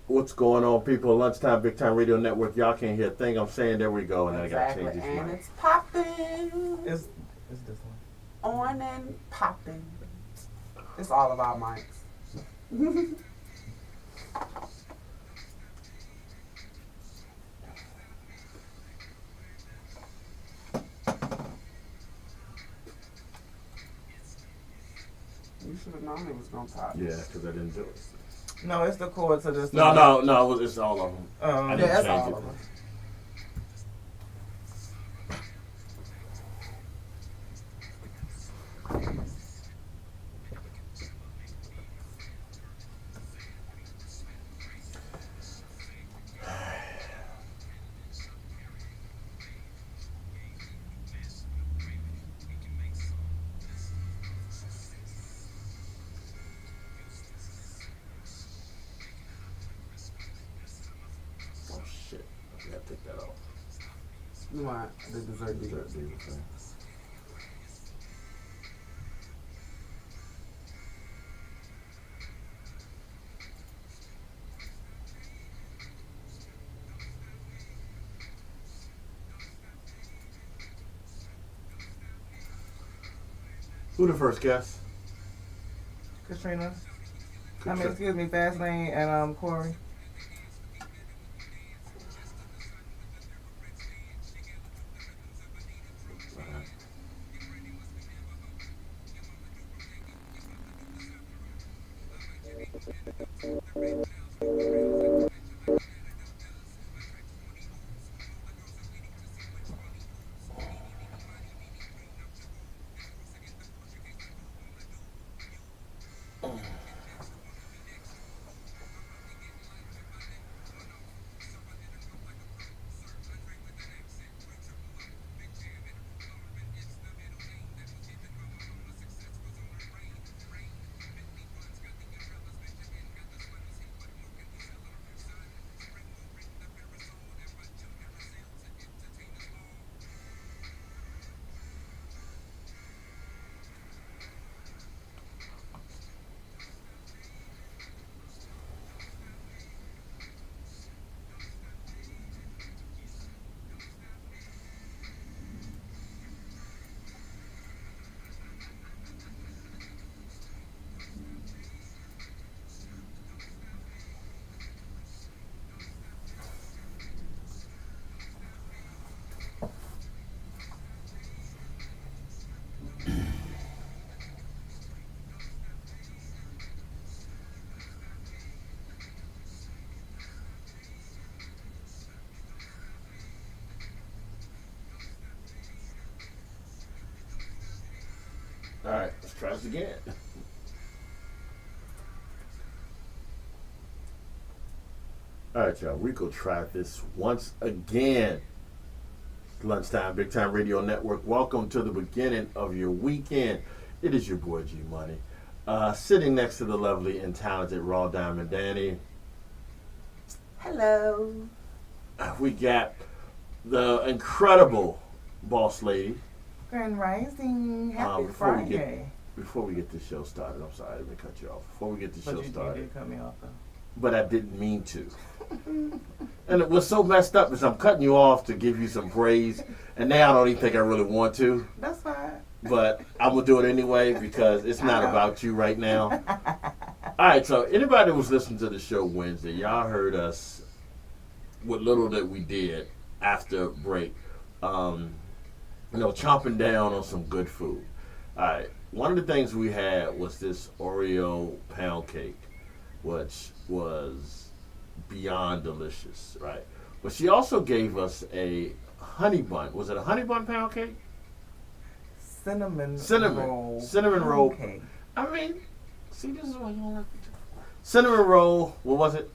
What's going on, people? Lunchtime, Big Time Radio Network. Y'all can't hear a thing I'm saying. There we go. And then I got to change this And mic. it's popping. It's this one. On and popping. It's all of our mics. You should have known it was going to pop. Yeah, because I didn't do it. No, it's the chord to this. No. It's all of them. I Yeah, didn't that's change all it. of them. Oh, shit. I got to take that off. You want the dessert Dessert dessert. leave thing. Who the first guest? Katrina. Katrina. Excuse me, Fastlane and Corey. All right, let's try this again. All right, y'all. We go try this once again. Lunchtime, Big Time Radio Network. Welcome to the beginning of your weekend. It is your boy G Money, sitting next to the lovely and talented Raw Diamond Danny. Hello. We got the incredible Boss Lady. Grand Rising. Happy before we Friday. Before we get this show started, I'm sorry, let me cut you off. Before we get the But show you started, did cut me off though. but I didn't mean to. And what's so messed up is I'm cutting you off to give you some praise, and now I don't even think I really want to. That's fine. But I'm gonna do it anyway because it's not about you right now. All right, so anybody who was listening to the show Wednesday, y'all heard us what little that we did after break. Chomping down on some good food. All right, one of the things we had was this Oreo pound cake, which was beyond delicious, right? But she also gave us a honey bun. Was it a honey bun pound cake? Cinnamon roll. cake. I mean, see, this is why you don't like it. Cinnamon roll. What was it?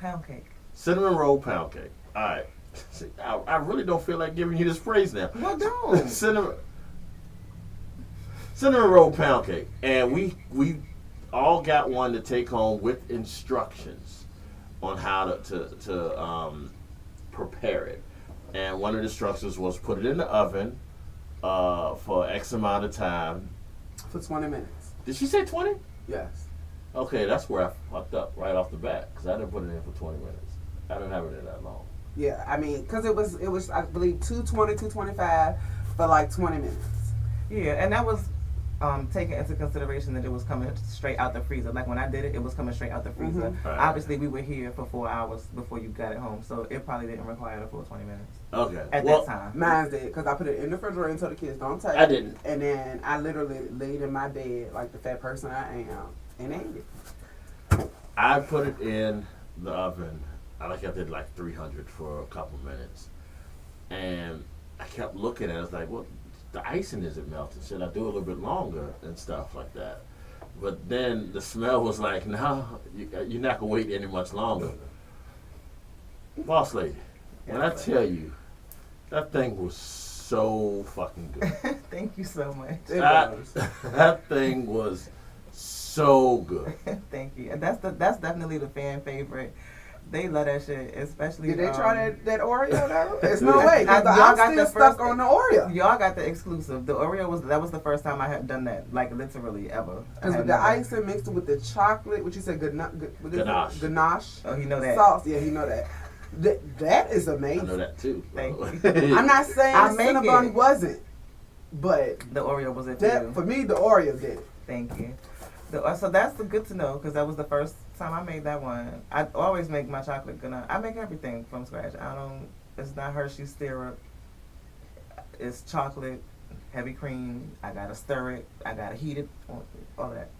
Pound cake. Cinnamon roll pound cake. All right. See, I really don't feel like giving you this praise now. Well, don't. cinnamon roll pound cake, and we all got one to take home with instructions on how to prepare it. And one of the instructions was put it in the oven for X amount of time. For 20 minutes. Did she say 20? Yes. Okay, that's where I fucked up right off the bat because I didn't put it in for 20 minutes. I didn't have it in that long. Yeah, I mean, because it was I believe 220, 225 for like 20 minutes. Yeah, and that was taking into consideration that it was coming straight out the freezer. Like when I did it, it was coming straight out the freezer. Mhm. Right. Obviously, we were here for 4 hours before you got it home, so it probably didn't require the full 20 minutes Okay. at well, that time. Mine did, because I put it in the refrigerator and told the kids don't touch it. I didn't. And then I literally laid in my bed like the fat person I am and ate it. I put it in the oven. I did like 300 for a couple minutes, and I kept looking at it. I was like, "Well, the icing isn't melting. Should I do a little bit longer and stuff like that?" But then the smell was like, "No, you're not gonna wait any much longer." Boss lady, when I tell you, that thing was so fucking good. Thank you so much. It was. That thing was so good. Thank you. And that's definitely the fan favorite. They love that shit, especially. Did they try that Oreo though? There's no way. I- Cause y'all I'm got still the stuck first- on the Oreo. Y'all got the exclusive. The Oreo was the first time I had done that, like literally ever. Because with the icing mixed with the chocolate, what you said, Ganache. Ganache. Oh, you know that. Sauce, yeah, you know that. That is I amazing. know that too. Thank I'm not saying I the make Cinnabon it. wasn't, but The Oreo was it for that you. for me, the Oreo did it. Thank you. So that's good to know because that was the first time I made that one. I always make my chocolate ganache. I make everything from scratch. It's not Hershey's syrup. It's chocolate, heavy cream. I gotta stir it. I gotta heat it. All that.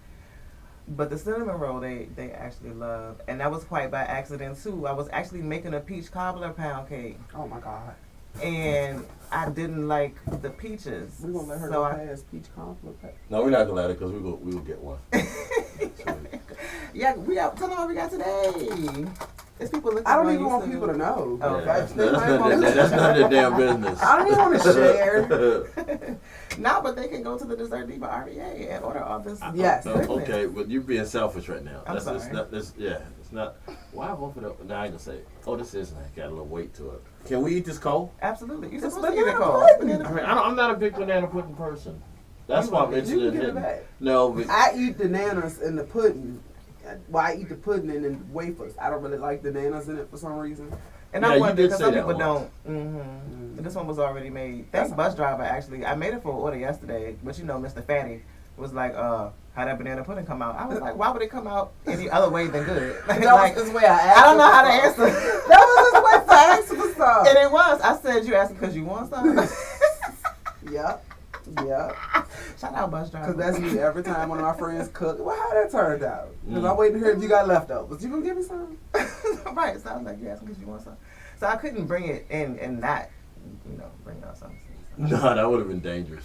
But the cinnamon roll they actually love, and that was quite by accident too. I was actually making a peach cobbler pound cake, Oh my God. and I didn't like the peaches. We're gonna let her so go I, past peach conflict. No, we're not gonna let it because we will get one. Yeah, we got. Tell them what we got today. There's people looking. I don't on even want YouTube. people to know. Oh, Yeah, That's, that's none of their damn business. I don't even want to share. No, but they can go to the Dessert Diva REA and order all this. Yes. Okay, but you're being selfish right now. I'm It's sorry. not. It's not. Why open up? Now I ain't gonna say. Oh, this is got a little weight to it. Can we eat this cold? Absolutely. You're It's supposed to eat it banana cold. pudding. I mean, I'm not a big banana pudding person. That's You why I'm want it. You interested can in give it hitting. back. No, but I eat the nanas in the pudding. Well, I eat the pudding and then wafers. I don't really like the nanas in it for some reason. And Yeah, I you wonder did because say some that people once. don't. Mm. This one was already made. Thanks, bus driver. Actually, I made it for order yesterday, but you know, Mr. Fatty was like, "How that banana pudding come out?" I was like, "Why would it come out any other way than good?" That Like, was his way I asked. I don't know how to for answer. stuff. That was his way to ask for stuff. And it was. I said, "You asking because you want something?" Yep. Yep. Shout out, bus driver. Because that's me every time one of my friends cook. Well, how that turned out? Because Mm. I'm waiting to hear if you got leftovers. You gonna give me some? Right. So I was like, "You asking because you want something?" So I couldn't bring it in and not, bring out something. no, that would have been dangerous.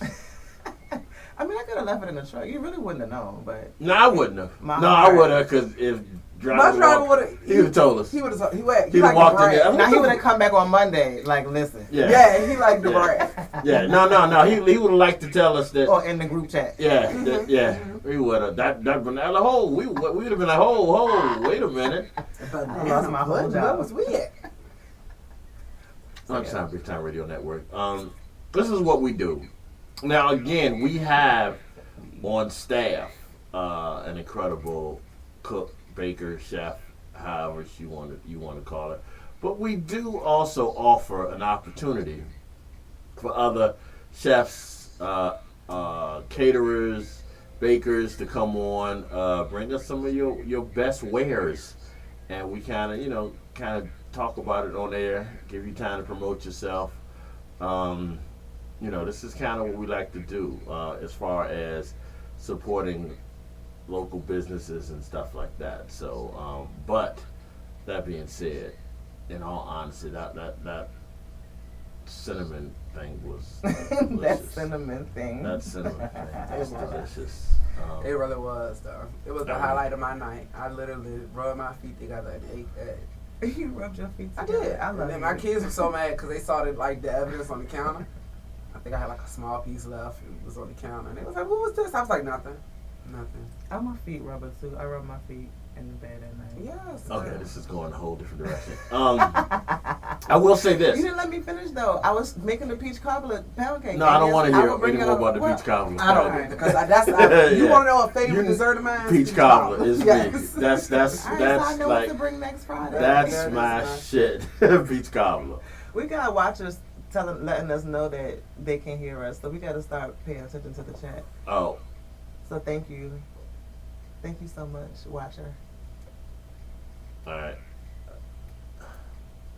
I mean, I could have left it in the truck. You really wouldn't have known, but No, I wouldn't have. My No, I heart. would have because if Bus driver would have. he would have told us. He would have. He He'd like walked in the there. brand. now he would have come back on Monday. Like, listen, Yeah. Yeah, he like the Yeah. brand. Yeah, no. He would have liked to tell us that. or in the group chat. Yeah, yeah. We would have that banana hole. We would have been like, oh, wait a minute. I lost my whole What job. was weird? Lunchtime, Big Time Radio Network. This is what we do. Now, again, we have on staff an incredible cook, baker, chef, however you want to call it. But we do also offer an opportunity for other chefs, caterers, bakers to come on, bring us some of your best wares, and we kind of talk about it on air, give you time to promote yourself. This is kind of what we like to do as far as supporting local businesses and stuff like that. So, but that being said, in all honesty, that cinnamon thing was That delicious. cinnamon thing. That cinnamon thing was delicious. It really was, though. It was the I highlight of my night. I literally rubbed my feet together and ate that. You rubbed your feet I together. did. I love And then you. my kids were so mad because they saw the evidence on the counter. I think I had like a small piece left. It was on the counter. And they was like, what was this? I was like, nothing. Nothing. I'm a feet rubber too. I rub my feet in the bed at night. Yes. Okay, this is going a whole different direction. I will say You this. didn't let me finish though. I was making the peach cobbler pound cake. No, I don't want to hear will bring any it more up. about the Well, peach cobbler. I don't Alright. because you Yeah. want to know a favorite You- dessert of mine? Peach cobbler is Yes. me. That's Alright, so I that's know what to like bring next Friday. that's That is my nice. shit. Peach cobbler. We got watchers letting us know that they can hear us, so we got to start paying attention to the chat. Oh, So thank you so much, watcher. all right.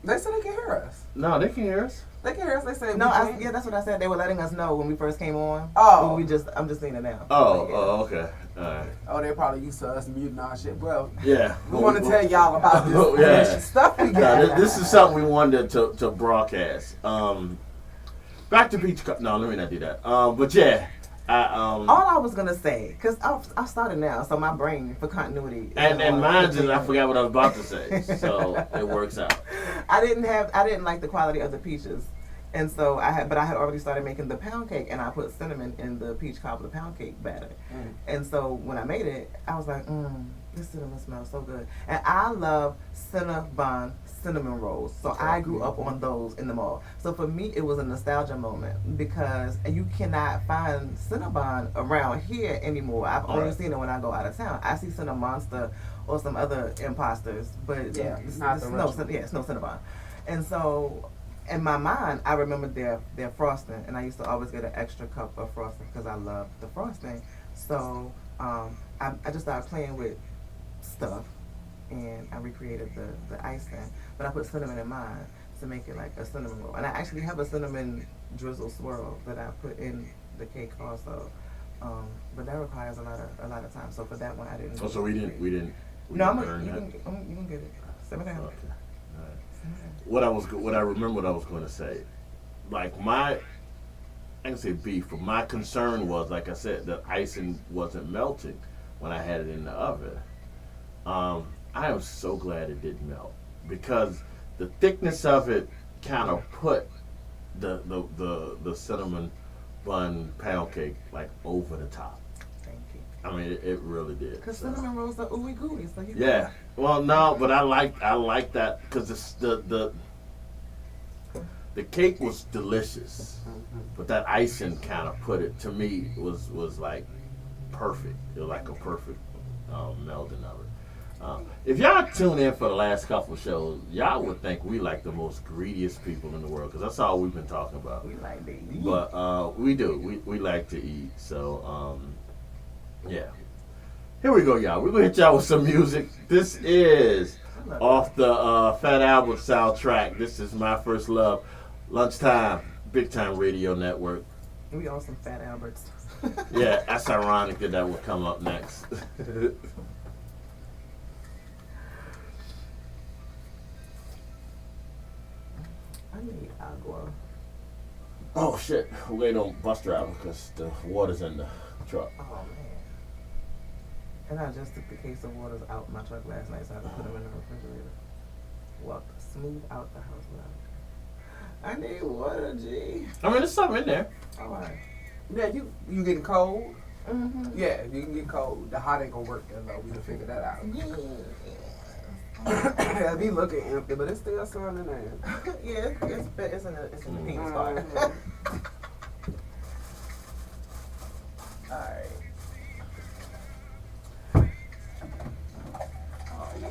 They said they can hear us. No, they can hear us. They can hear us. They said No, we can't. yeah, that's what I said. They were letting us know when we first came on. Oh. I'm just seeing it now. Oh, But yeah. okay. All right. Oh, they're probably used to us muting our shit. Well, Yeah. we want to tell y'all about this Oh, yeah. delicious stuff we No, got. this is something we wanted to broadcast. Back to peach cobbler. No, let me not do that. But yeah, All I was gonna say, cause I started now, so my brain for continuity. and mine just I forgot what I was about to say, so it works out. I didn't like the quality of the peaches, and so I had already started making the pound cake, and I put cinnamon in the peach cobbler pound cake batter, and so when I made it, I was like, this cinnamon smells so good, and I love cinnamon rolls, so I grew up on those in the mall. So for me, it was a nostalgia moment because you cannot find Cinnabon around here anymore. I've only seen it when I go out of town. I see Cinnamonster or some other imposters, but Yeah, it's not the original. it's no Cinnabon. And so in my mind, I remember their frosting, and I used to always get an extra cup of frosting because I love the frosting. So I just started playing with stuff, and I recreated the icing, but I put cinnamon in mine to make it like a cinnamon roll. And I actually have a cinnamon drizzle swirl that I put in the cake also, but that requires a lot of time. So for that one, I didn't. Oh, so we didn't. No, earn you that? can get it. Simmer down. Okay. All right. What I remember what I was going to say, like I can say beef, but my concern was, like I said, the icing wasn't melting when I had it in the oven. I am so glad it didn't melt because the thickness of it kind of put the cinnamon bun pound cake like over the top. Thank you. I mean, it really did. Because So. cinnamon rolls are ooey gooey, so you. Yeah. Well, no, but I like that because the cake was delicious, but that icing kind of put it, to me, was like perfect. It was like a perfect melding of it. If y'all tune in for the last couple of shows, y'all would think we like the most greediest people in the world because that's all we've been talking about. We like to eat. But we do. We like to eat. So, yeah. Here we go, y'all. We're going to hit y'all with some music. This is off the Fat Albert soundtrack. This is My First Love. Lunchtime, Big Time Radio Network. We are some Fat Alberts. Yeah, that's ironic that would come up next. I need agua. Oh, shit. We're waiting on bus driver because the water's in the truck. Oh man. And I just took the case of waters out my truck last night, so I had to put them in the refrigerator. Walked smooth out the house without. I need water, G. I mean, there's something in there. All right. Yeah, you getting cold? Mm-hmm. Yeah, you can get cold. The hot ain't gonna work that low. We can figure that out. Yeah, be looking empty, but it's still sun in there. Yeah, it's in the pink spot. Mhm. All right. Oh yeah.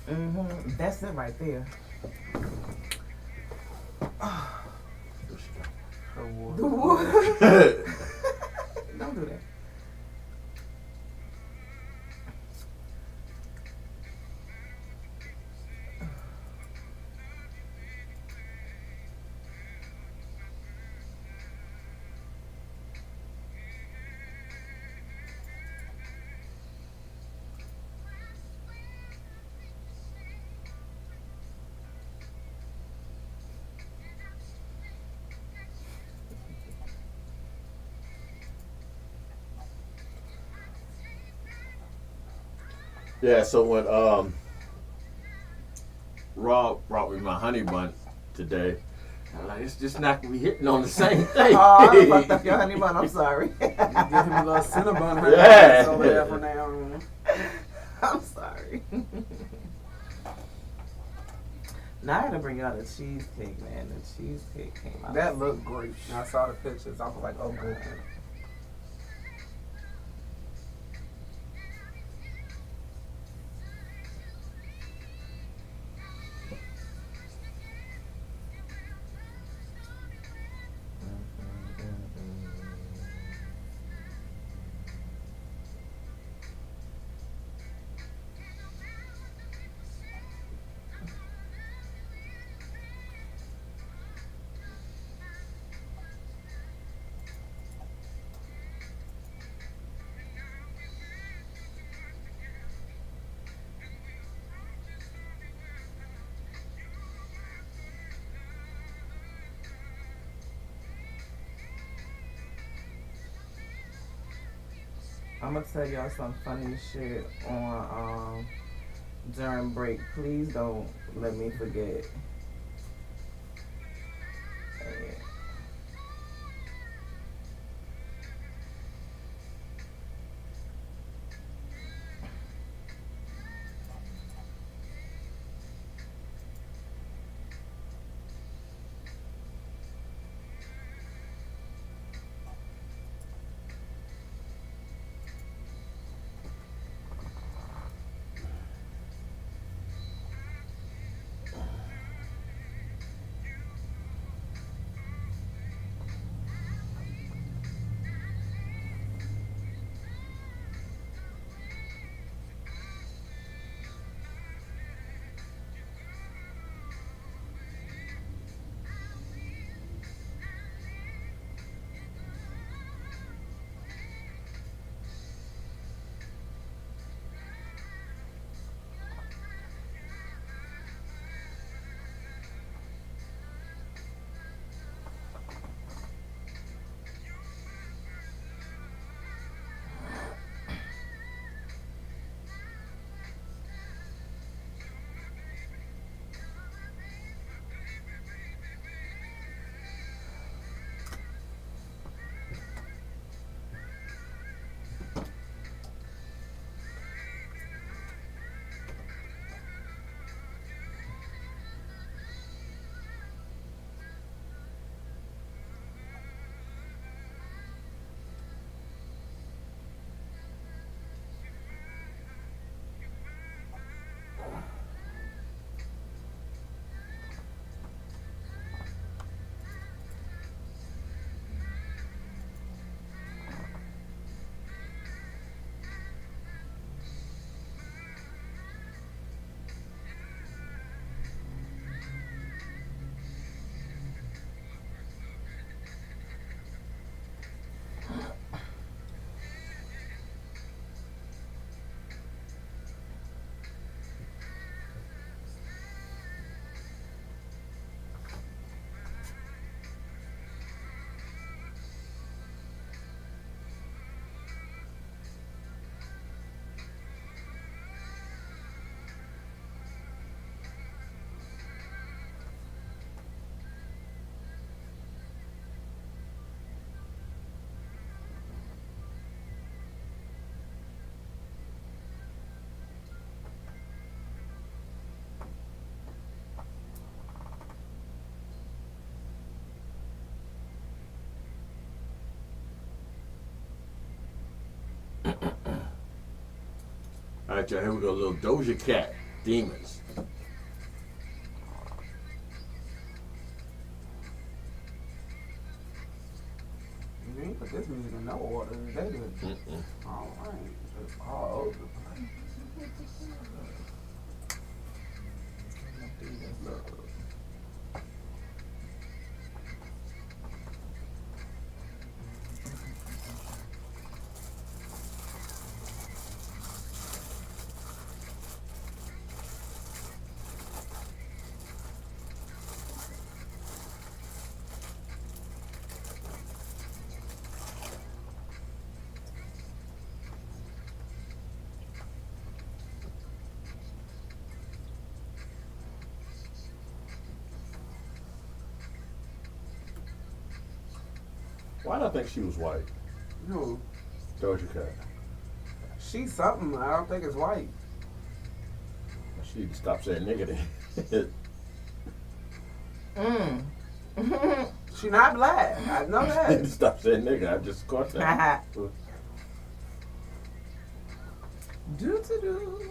Mm-hmm. That's it right there. The water. Don't do that. Yeah, so when Rob brought me my honey bun today, I'm like, it's just not gonna be hitting on the same thing. Oh, I done fucked up your honey bun. I'm sorry. You give him a little cinnamon honey Yeah. buns over there from now on. I'm sorry. Now I gotta bring y'all the cheesecake, man. The cheesecake came out. That looked great. I saw the pictures. I was like, oh, good. I'm gonna tell y'all some funny shit on during break. Please don't let me forget. All right, y'all. Here we go. A little Doja Cat, Demons. You ain't put this music in no order. They did. All right. It's all over the place. Why did I think she was white? Who? Doja Cat. She's something. I don't think it's white. She need to stop saying nigga then. She not black. I know She need that. to stop saying nigga. I just caught that. Do to do.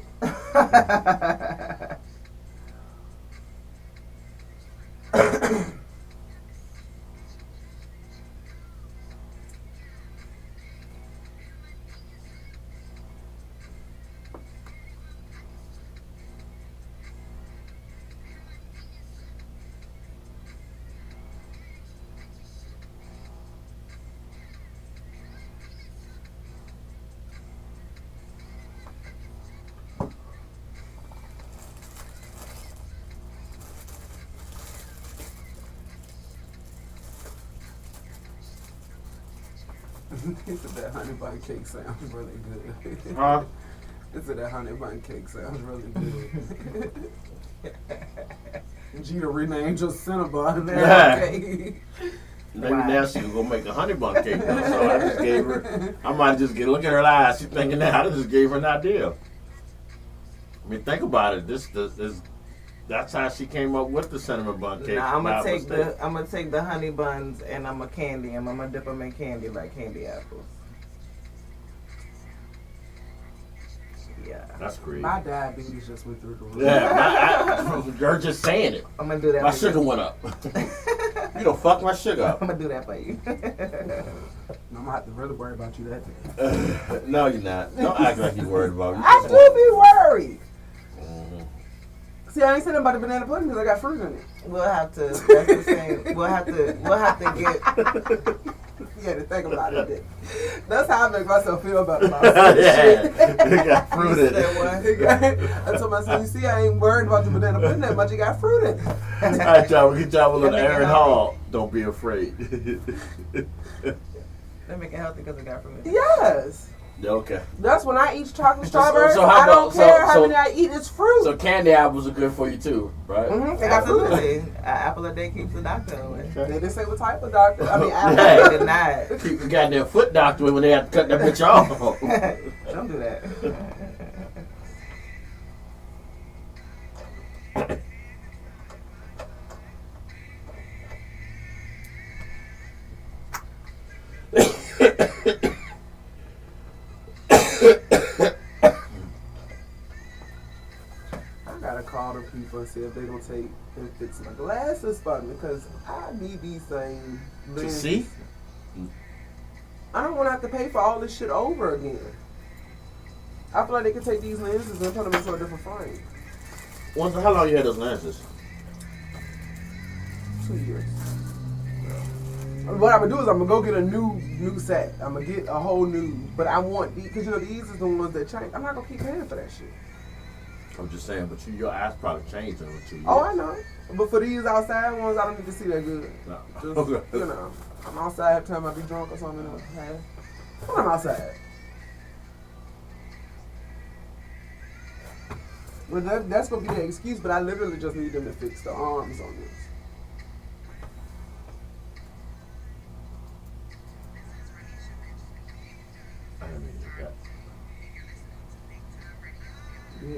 He said that honey bun cake sounds really good. Huh? He said that honey bun cake sounds really good. Gita renamed your Cinnabon Yeah. cake. Maybe Wow. now she's gonna make a honey bun cake though, so I just gave her. I might just get look at her eyes. She's thinking that I just gave her an idea. I mean, think about it. This that's how she came up with the cinnamon bun cake. Now I'm by gonna mistake. take the honey buns and I'm gonna candy them. I'm gonna dip them in candy like candy apples. Yeah. That's great. My diabetes just went through the roof. Yeah, you're just saying it. I'm gonna do that. My for sugar you. went up. You don't fuck my sugar up. I'm gonna do that for you. I'm gonna have to really worry about you that day. No, you're not. Don't act like you're worried about it. I do be worried. Mhm. See, I ain't saying about the banana pudding because I got fruit in it. We'll have to. That's the same. We'll have to get. You had to think about it. That's how I make myself feel about myself. Yeah, you got fruit in You said it. what? I told myself, you see, I ain't worried about the banana pudding that much. You got fruit in it. All right, y'all. We can travel with That make it Aaron healthy. Hall. Don't be afraid. They make it healthy because it got fruit. in it. Yes. Okay. That's when I eat chocolate So- strawberries. so how I don't about- care how so- many I eat. It's fruit. So candy apples are good for you too, right? They got fruit in it. Absolutely. An apple a day keeps the doctor away. They didn't say what type of doctor. I mean, Yeah. They did not. Keep the goddamn foot doctor when they have to cut that bitch off. Don't do that. I gotta call the people and see if they gonna take and fix my glasses for me because I need these things. To see? I don't want to have to pay for all this shit over again. I feel like they could take these lenses and put them into a different frame. How long you had those lenses? 2 years. What I'm gonna do is I'm gonna go get a new set. I'm gonna get a whole new. But I want these because these is the ones that change. I'm not gonna keep paying for that shit. I'm just saying, but your eyes probably changed over 2 years. Oh, I know. But for these outside ones, I don't need to see that good. No. Just, Okay. you know, I'm outside every time I be drunk or something. When I'm outside. But that's gonna be the excuse. But I literally just need them to fix the arms on this. I didn't mean to do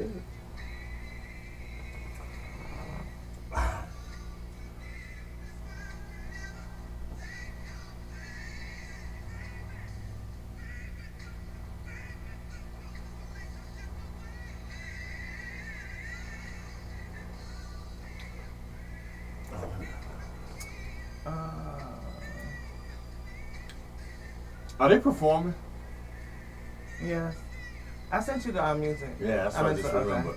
that. Yeah. Are they performing? Yes. I sent you the music. Yeah, that's what I just okay. remember.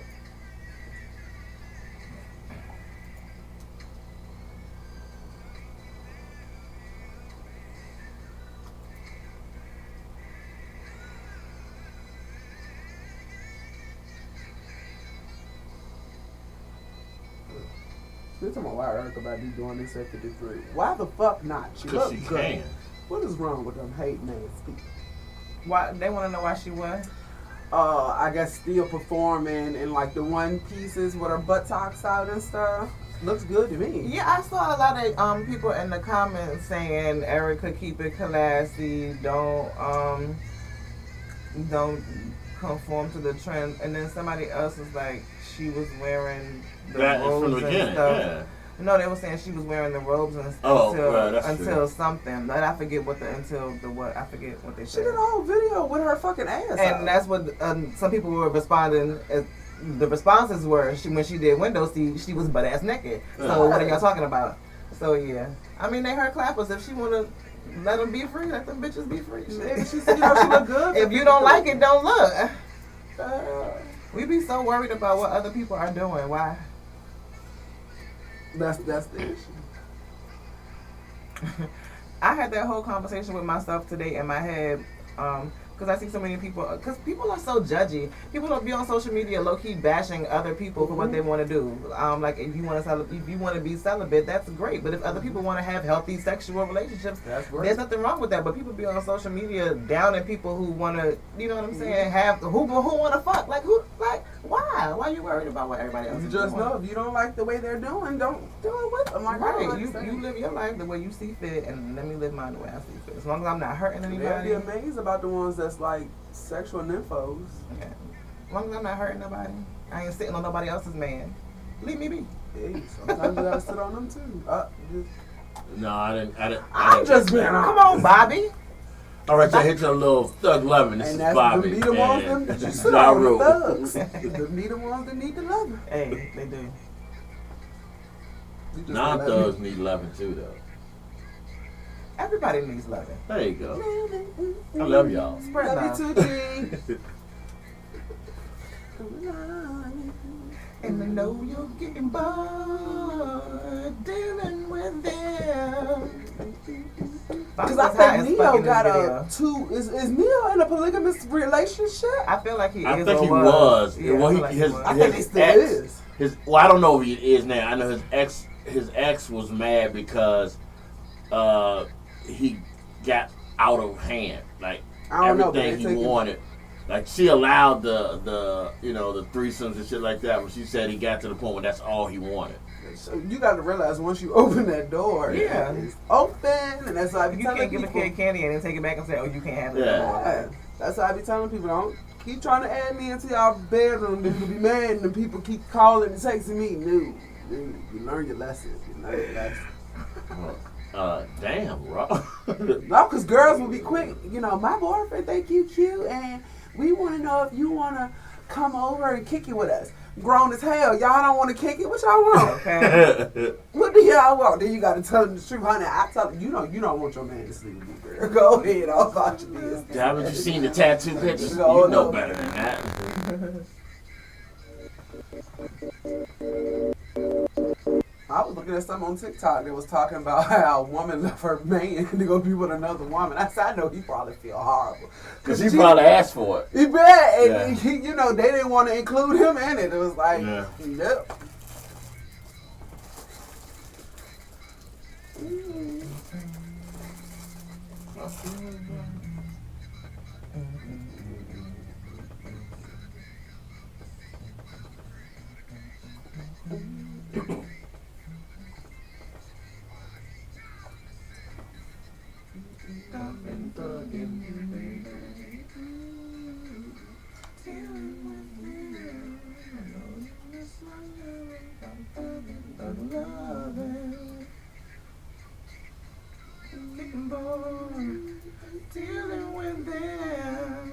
They're talking about why Erica Badu doing this at 53. Why the fuck not? She Because looks she good. can. What is wrong with them hating ass people? Why they want to know why she won? I guess still performing in like the one pieces with her buttocks out and stuff. Looks good to me. Yeah, I saw a lot of people in the comments saying Erica, keep it classy, don't conform to the trend. And then somebody else was like, she was wearing the That is robes from the and beginning, stuff. yeah. No, they were saying she was wearing the robes until something. But I forget what I forget what they She said. did a whole video with her fucking ass out. And that's what some people were responding. The responses were when she did window seat, she was butt ass naked. So what are y'all talking about? So yeah, I mean they her clappers. If she wanna let them be free, let them bitches be free. Maybe she said, she look good. If you don't like it, don't look. We be so worried about what other people are doing. Why? That's the issue. I had that whole conversation with myself today in my head. Because I see so many people, because people are so judgy. People don't be on social media low key bashing other people for what they want to do. Like if you want to be celibate, that's great. But if other people want to have healthy sexual relationships, there's nothing wrong with that. But people be on social media downing people who want to, you know what I'm saying? Who want to fuck? Like why? Why are you worried about what everybody else is doing? You just know if you don't like the way they're doing, don't do it with them. Like, right? You live your life the way you see fit, and let me live mine the way I see fit. As long as I'm not hurting anybody. They'd be amazed about the ones that's like sexual nymphos. Okay. As long as I'm not hurting nobody, I ain't sitting on nobody else's man. Leave me be. Hey, sometimes you gotta sit on them too. No, I didn't. I'm just being honest. Come on, Bobby. All right, y'all hit your little thug loving. This And is Bobby. Them be the ones and that you this is sit on the Naru. thugs. Them be the ones that need the loving. Hey, they do. Non-thugs need loving too, though. Everybody needs loving. There you go. I love y'all. Spread love. Love you too, G. And I know you're getting bored dealing with them. Because I think Neo got is Neo in a polygamous relationship? I feel like he is. I think he was. Yeah, well, I think he still is. Well, I don't know if he is now. I know his ex was mad because he got out of hand. Like everything he wanted. Like she allowed the threesomes and shit like that, but she said he got to the point where that's all he wanted. So you got to realize once you open that door, it's open, and that's why I be you telling can't people. give a kid candy and then take it back and say, "Oh, you can't have it." Yeah, that's why I be telling people, don't keep trying to add me into y'all bedroom. Then you'll be mad, and the people keep calling and texting me. No, you learn your lesson. Damn, bro. No, because girls will be quick. You know, my boyfriend think you cute, and we want to know if you want to come over and kick it with us. Grown as hell, y'all don't want to kick it. What y'all want? Okay. What do y'all want? Then you got to tell them the truth, honey. I tell them, you don't want your man to sleep with you, girl. Go ahead, all about your business. Haven't you seen the tattoo pictures? No, You know no. better than that. I was looking at something on TikTok that was talking about how a woman left her man to go be with another woman. I said, I know he probably feel horrible. Because he probably asked for it. He bet. And he, they didn't want to include him in it. It was like, yep. Dealing with them.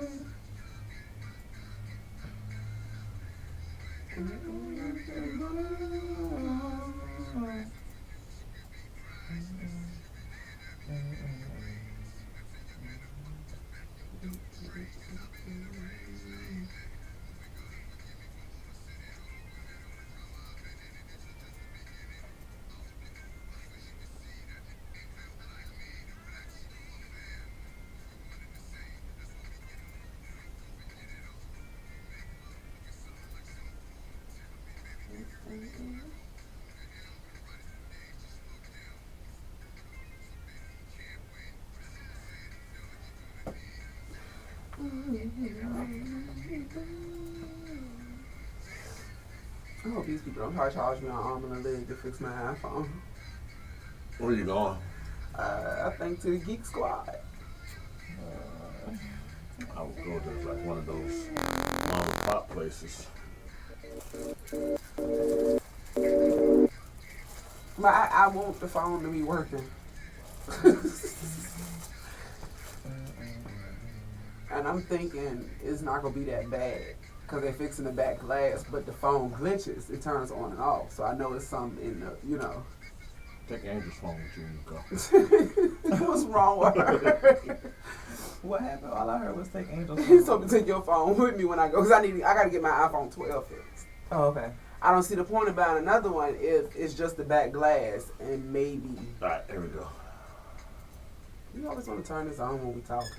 I hope these people don't try to charge me an arm and a leg to fix my iPhone. Where you going? I think to the Geek Squad. I would go to like one of those mom and pop places. But I want the phone to be working. And I'm thinking it's not going to be that bad. Because they're fixing the back glass, but the phone glitches. It turns on and off. So I know it's something in the, you know. Take Angel's phone with you when you go. What's wrong with her? What happened? All I heard was take Angel's He's phone. told me to take your phone with me when I go. Because I got to get my iPhone 12 fixed. Oh, okay. I don't see the point of buying another one if it's just the back glass and maybe. All right, here we go. You always want to turn this on when we talking.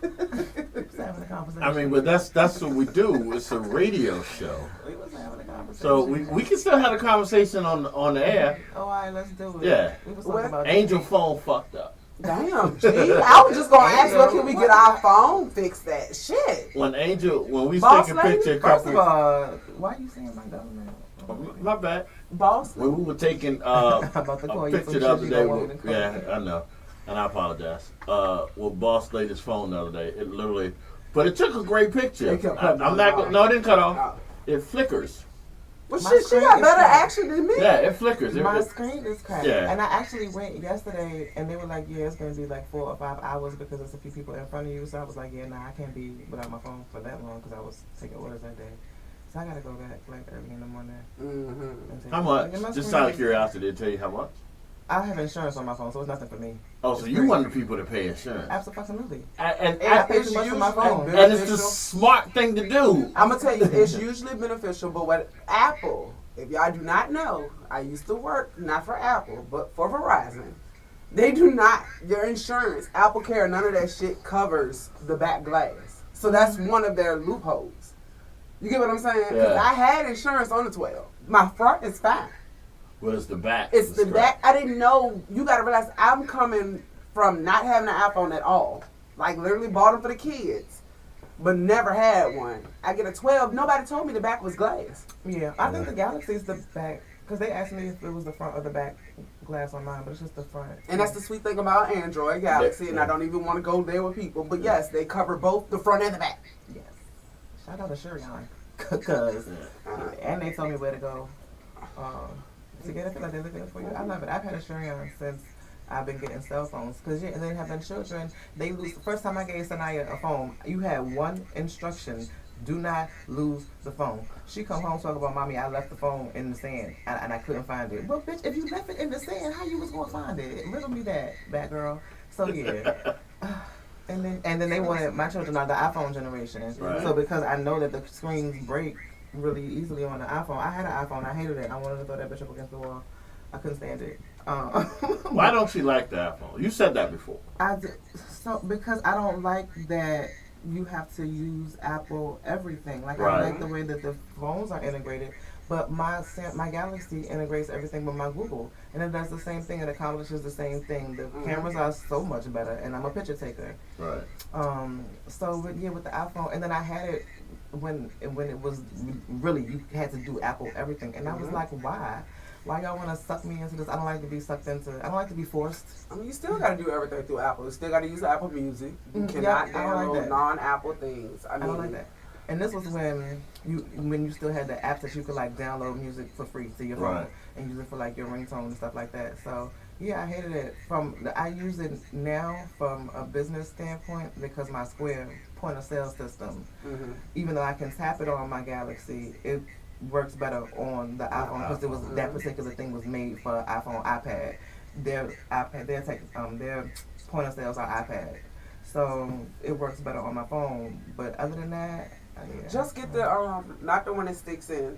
Just having a conversation. I mean, but that's what we do. It's a radio show. We was having a conversation. So we can still have a conversation on the air. Oh, all right, let's do it. Yeah. We was What? talking about Angel phone fucked up. Damn, G. I was just going to ask, well, can we get our phone fixed that? Shit. When we Boss take a lady? picture, First of couple. all, why you saying my government? My bad. Boss? When we were taking I'm about to call a you some picture shit the other you day, don't want me to call yeah, you. I know, and I apologize. With Boss Lady's phone the other day, it literally, but it took a great picture. It kept cutting I'm off. not gonna, no, it didn't cut off. Oh. It flickers. Well, My shit, she screen got is better cracked. action than me. Yeah, it flickers. My screen is cracked. Yeah. And I actually went yesterday and they were like, yeah, it's going to be like 4 or 5 hours because there's a few people in front of you. So I was like, yeah, nah, I can't be without my phone for that long because I was taking orders that day. So I got to go back like early in the morning. Mm-hmm. And take How it. much? Like, my Just screen out of is- curiosity, they tell you how much? I have insurance on my phone, so it's nothing for me. Oh, so It's you free. want the people to pay insurance? Absolutely. And I pay too much for my phone. and it's the smart thing to do. I'm going to tell you, it's usually beneficial, but what Apple, if y'all do not know, I used to work, not for Apple, but for Verizon. They do not, your insurance, Apple Care, none of that shit covers the back glass. So that's one of their loopholes. You get what I'm saying? Because Yeah. I had insurance on the 12. My front is fine. Well, it's the back. It's the that's back. I didn't know. You got to realize I'm coming from not having an iPhone at all. Like literally bought them for the kids, but never had one. I get a 12. Nobody told me the back was glass. Yeah, I think the Galaxy is the back because they asked me if it was the front or the back glass on mine, but it's just the front. And that's the sweet thing about Android Galaxy. And I don't even want to go there with people. But yes, they cover both the front and the back. Yes. Shout out to Shurion. Cause and they told me where to go. To get it, feel like they're looking for you. I love it. I've had a Shurion since I've been getting cell phones. Because yeah, they have been children. They lose. The first time I gave Sanaya a phone, you had one instruction: do not lose the phone. She come home talking about, mommy, I left the phone in the sand and I couldn't find it. Well, bitch, if you left it in the sand, how you was gonna find it? Riddle me that, bad girl. So yeah. And then they wanted, my children are the iPhone generation. Right. So because I know that the screens break really easily on the iPhone, I had an iPhone, I hated it. I wanted to throw that bitch up against the wall. I couldn't stand it. Why don't you like the iPhone? You said that before. Because I don't like that you have to use Apple everything. Like Right. I like the way that the phones are integrated. But my Galaxy integrates everything with my Google, and it does the same thing. It accomplishes the same thing. The cameras are so much better, and I'm a picture taker. Right. So with the iPhone, and then I had it when it was really you had to do Apple everything, and I was like, why? Why y'all want to suck me into this? I don't like to be sucked into. I don't like to be forced. I mean, you still got to do everything through Apple. You still got to use Apple Music. You cannot I don't like download that. non-Apple things. I I don't like that. And this was when you still had the apps that you could like download music for free to your phone Right. and use it for like your ringtone and stuff like that. So yeah, I hated it. I use it now from a business standpoint because my Square point of sale system, even though I can tap it on my Galaxy, it works better on the iPhone because it was that particular thing was made for iPhone, iPad. Their point of sales are iPad, so it works better on my phone. But other than that. Yeah. Just get the not the one that sticks in,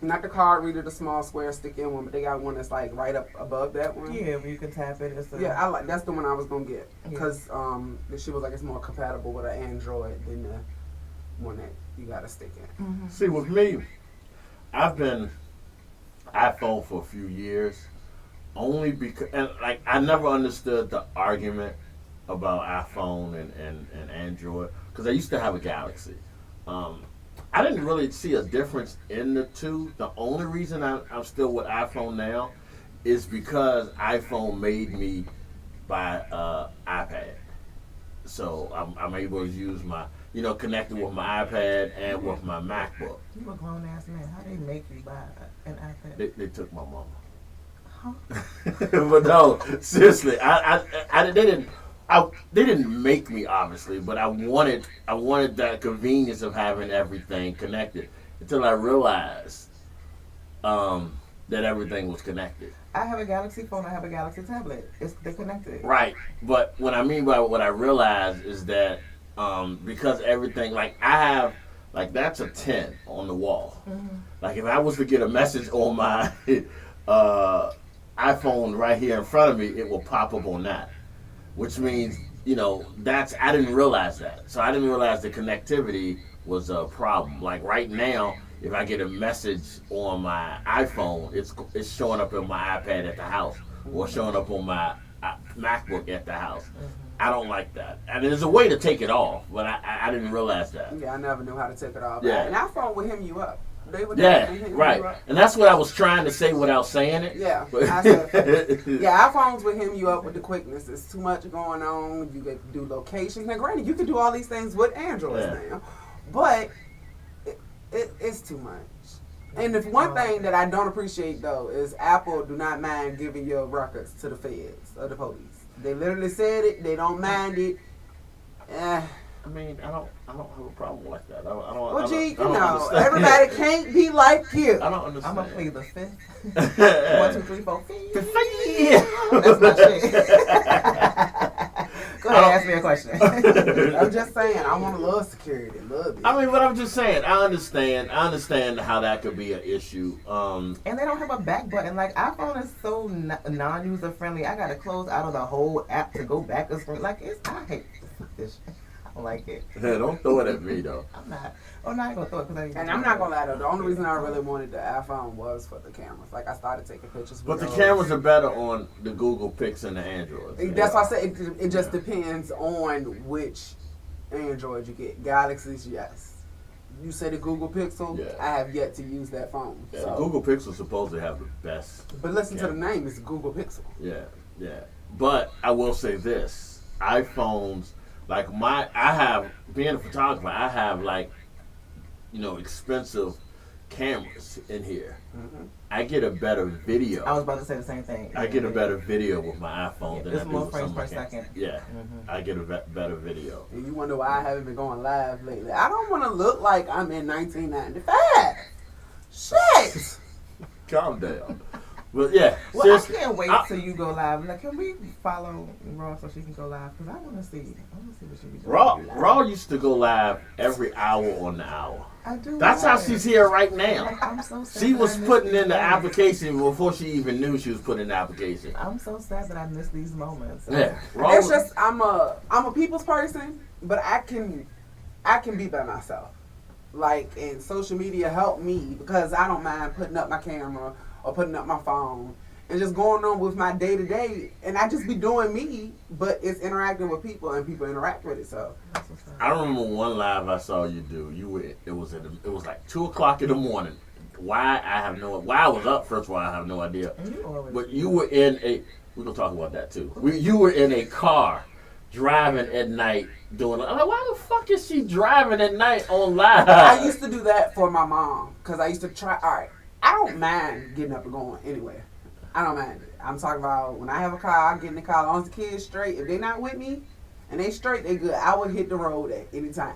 not the card reader, the small square stick in one, but they got one that's like right up above that one. Yeah, where you can tap it. Yeah, I like that's the one I was gonna get because she was like it's more compatible with an Android than the one that you got to stick in. Mm-hmm. See, with me, I've been iPhone for a few years, only because, and like I never understood the argument about iPhone and Android, because I used to have a Galaxy. I didn't really see a difference in the two. The only reason I'm still with iPhone now is because iPhone made me buy iPad. So I'm able to use my, connected with my iPad and with my MacBook. You a grown ass man. How they make you buy an iPad? They took my mama. Huh? But no, seriously, they didn't make me, obviously, but I wanted that convenience of having everything connected until I realized that everything was connected. I have a Galaxy phone. I have a Galaxy tablet. They're connected. Right, but what I mean by what I realized is that because everything, like I have, like that's a 10 on the wall. Mm-hmm. Like if I was to get a message on my iPhone right here in front of me, it will pop up on that. Which means, I didn't realize that. So I didn't realize the connectivity was a problem. Like right now, if I get a message on my iPhone, it's showing up in my iPad at the house or showing up on my MacBook at the house. Mm-hmm. I don't like that. And there's a way to take it off, but I didn't realize that. Yeah, I never knew how to take it off. Yeah. And iPhone would hem you up. They would Yeah, definitely hem right. you up. And that's what I was trying to say without saying it. Yeah, I said, yeah, iPhones would hem you up with the quickness. There's too much going on. You get to do locations. Now, granted, you can do all these things with Androids now, but it's too much. And if one thing that I don't appreciate though is Apple do not mind giving your records to the feds or the police. They literally said it. They don't mind it. I mean, I don't have a problem like that. Well, gee, I don't understand. everybody can't be like you. I don't understand. I'm gonna play the fifth. 1, 2, 3, 4. That's my shit. Go ahead, ask me a question. I'm just saying, I want to love security, love it. I mean, but I'm just saying, I understand how that could be an issue. And they don't have a back button. Like iPhone is so non-user friendly. I gotta close out of the whole app to go back a screen. Like I hate this shit. I don't like it. Yeah, don't throw it at me though. I'm not. I'm not gonna throw it because And I'm not gonna lie though, the only reason I really wanted the iPhone was for the cameras. Like I started taking pictures. But the those. cameras are better on the Google Pix and the Androids. That's why I say it just depends on which Android you get. Galaxies, yes. You say the Google Pixel, Yeah. I have yet to use that phone. Yeah, So. the Google Pixel supposed to have the best. But listen to the name, it's Google Pixel. Yeah, yeah. But I will say this: iPhones, like being a photographer, I have expensive cameras in here. Mm-hmm. I get a better video. I was about to say the same thing. I get a better video with my iPhone than I It's do more with frames some per of my cameras. second. Yeah, Mm-hmm. I get a better video. And you wonder why I haven't been going live lately. I don't want to look like I'm in 1995. Shit! Calm down. But yeah, Well, seriously, I can't wait till you go live. Like, can we follow Raw so she can go live? Because I want to see. What she be doing. Raw used to go live every hour on the hour. I do. That's how like she's it. here right now. Like, I'm so sad. She that was I miss putting these in the moments. application before she even knew she was putting in the application. I'm so sad that I miss these moments. Yeah, It's just I'm a people's person, but I can be by myself. Like, and social media helped me because I don't mind putting up my camera or putting up my phone and just going on with my day to day, and I just be doing me, but it's interacting with people and people interact with it. So That's what's up. I remember one live I saw you do. It was like 2:00 in the morning. Why I was up. First of all, I have no idea. And you always. But you were we're gonna talk about that too. You were in a car driving at night doing. I'm like, why the fuck is she driving at night on live? I used to do that for my mom because I used to try. All right, I don't mind getting up and going anywhere. I don't mind it. I'm talking about when I have a car, I get in the car. As long as the kids straight, if they not with me and they straight, they good. I would hit the road at any time.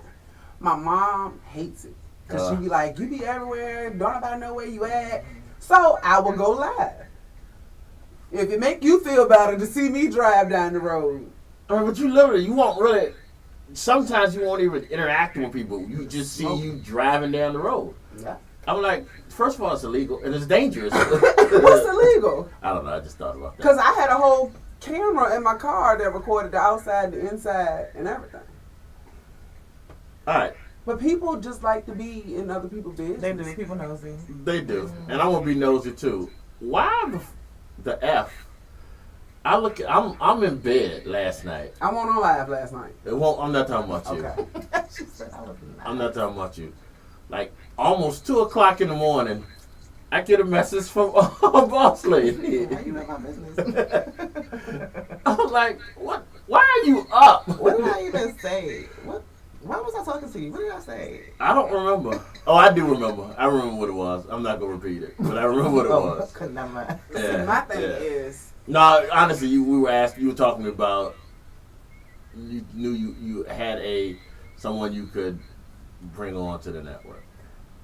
My mom hates it because she be like, "You be everywhere. Don't nobody know where you at." So I will go live. If it make you feel better to see me drive down the road. I mean, but you won't really. Sometimes you won't even interact with people. You just see you driving down the road. Yeah. I'm like, first of all, it's illegal and it's dangerous. What's illegal? I don't know. I just thought about that. Because I had a whole camera in my car that recorded the outside, the inside, and everything. All right, But people just like to be in other people's business. They do. People nosy. they do, and I'm gonna be nosy too. Why the f I'm in bed last night. I went on live last night. I'm not talking about you. Okay. She said I was not. I'm not talking about you. Like almost 2 o'clock in the morning, I get a message from boss lady. Why you in my business? I was like, what? Why are you up? What did I even say? What? Why was I talking to you? What did I say? I don't remember. Oh, I do remember. I remember what it was. I'm not gonna repeat it, but I remember what it was. Never mind. See, my thing is, No, honestly, we were asked. You were talking about. You knew you had someone you could bring on to the network.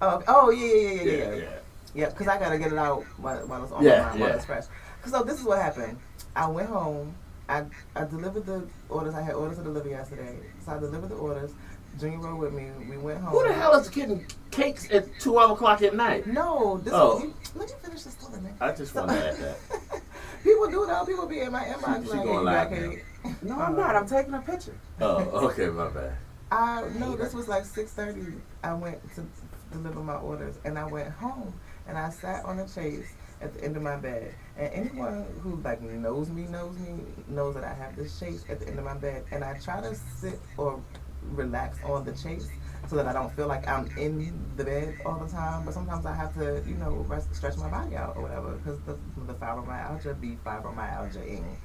Oh yeah. Yeah, because I gotta get it out while it's on my mind, while it's fresh. So this is what happened. I went home. I delivered the orders. I had orders to deliver yesterday. So I delivered the orders. Junior rode with me. We went home. Who the hell is getting cakes at 12 o'clock at night? No, Oh. let me finish this story, man. I just want to add that. People do that. People be in my inbox She like, going hey, live cake. no, I'm not. I'm taking a picture. Oh, okay, my bad. No, this was like 6:30. I went to deliver my orders, and I went home, and I sat on a chase at the end of my bed. And anyone who like knows me knows that I have this chase at the end of my bed, and I try to sit or relax on the chase so that I don't feel like I'm in the bed all the time. But sometimes I have to, stretch my body out or whatever because the fibromyalgia be fibromyalgia-ing.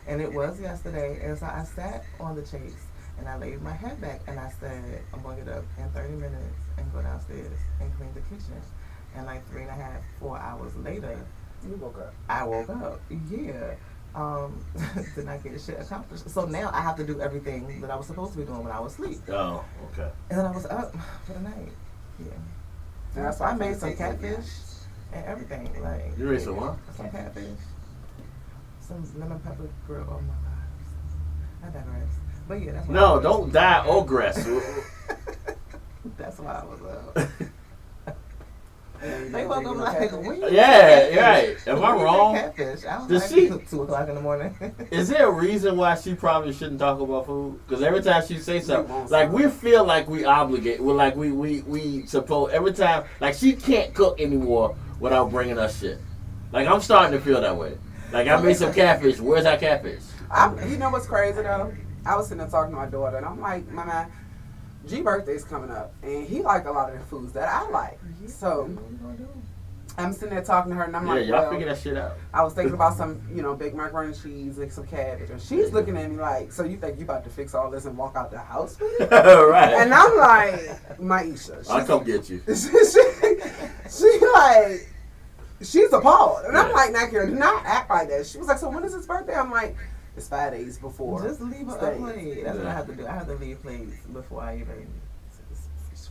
And it was yesterday, and so I sat on the chase. And I laid my head back and I said, I'm going to get up in 30 minutes and go downstairs and clean the kitchen. And like 3.5, 4 hours later, You woke up. I woke up. Yeah. Did not get shit accomplished. So now I have to do everything that I was supposed to be doing when I was asleep. Oh, okay. And then I was up for the night. Yeah. Yeah, So I made I'm some taking it, catfish and everything. Like You made some what? Some catfish. Some lemon pepper grill. Oh my God. I digress. But yeah, that's why No, don't die or grass. That's why I was up. Yeah, They woke up like, when you Yeah, right. Am I when you wrong? make catfish? I was Does like, she- 2 o'clock in the morning. Is there a reason why she probably shouldn't talk about food? Because every time she say something, won't like say we feel like we obligate. We're like we suppose every time. Like she can't cook anymore without bringing us shit. Like I'm starting to feel that way. Like I made some catfish. Where's our catfish? You know what's crazy though? I was sitting there talking to my daughter, and I'm like, Mama, G birthday's coming up, and he like a lot of the foods that I like. So I'm sitting there talking to her, and I'm Yeah, like, y'all well, figure that shit out. I was thinking about some, big macaroni and cheese and some cabbage, and she's looking at me like, so you think you about to fix all this and walk out the house with it? Right. And I'm like, Maisha, I'll come get you. she like, she's appalled, and I'm like, Nakira, do not act like that. She was like, so when is his birthday? I'm like, it's 5 days before. Just leave a Stays. plate. That's what I have to do. I have to leave plates before I even.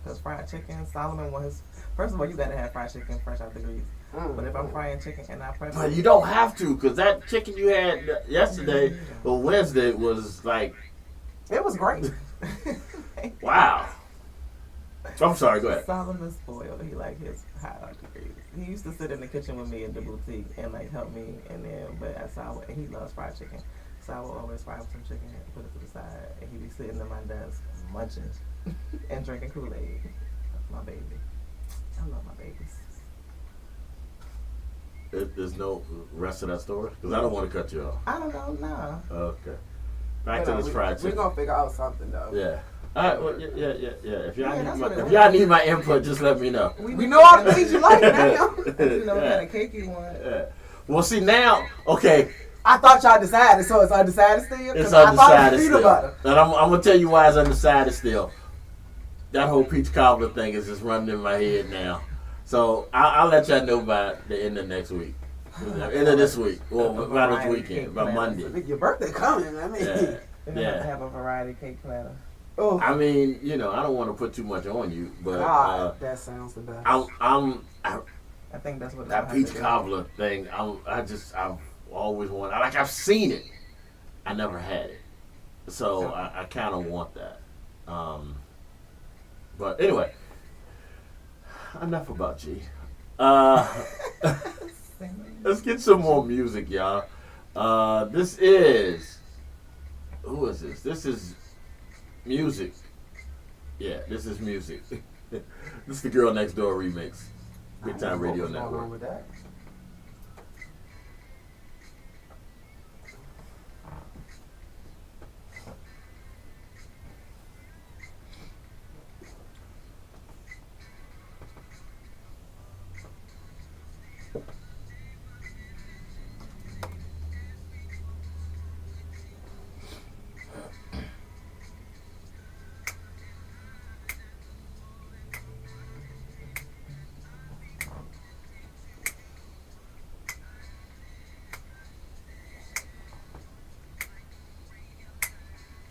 Because fried chicken, Solomon was. First of all, you gotta have fried chicken fresh out the grease. But if I'm frying chicken and I prep But you don't have to, because that chicken you had yesterday or Wednesday was like, It was great. wow. I'm sorry, go ahead. Solomon's spoiled. He like his hot out the grease. He used to sit in the kitchen with me in the boutique and like help me. And then, but and he loves fried chicken. So I will always fry up some chicken and put it to the side. And he be sitting at my desk munching and drinking Kool-Aid. That's my baby. I love my babies. There's no rest of that story? Because I don't want to cut you off. I don't know, nah. Okay. Back to this fried We're chicken. gonna figure out something though. Yeah. All right. Well, yeah. If y'all Yeah, need that's my, what it if was. y'all need my input, just let me know. We know all the things you like now. You know what Yeah. kind of cake you want. Yeah. Well, see now, okay, I thought y'all decided, so it's undecided still? 'Cause it's I thought it undecided was peanut still, butter. and I'm gonna tell you why it's undecided still. That whole peach cobbler thing is just running in my head now, so I'll let y'all know by the end of next week, end of this week, or by this weekend, by Monday. I think your birthday coming. I mean, Yeah. We're gonna have Yeah. to have a variety cake platter. oh I mean, I don't want to put too much on you, but God, that sounds the best. I think that's what that I'll have peach to do. cobbler thing. I've always wanted. Like I've seen it, I never had it, so I kind of want that. But anyway, enough about G. Let's get some more music, y'all. This is who is this? This is music. Yeah, this is music. This is the Girl Next Door remix. Big Time Radio What's going on Network. with that?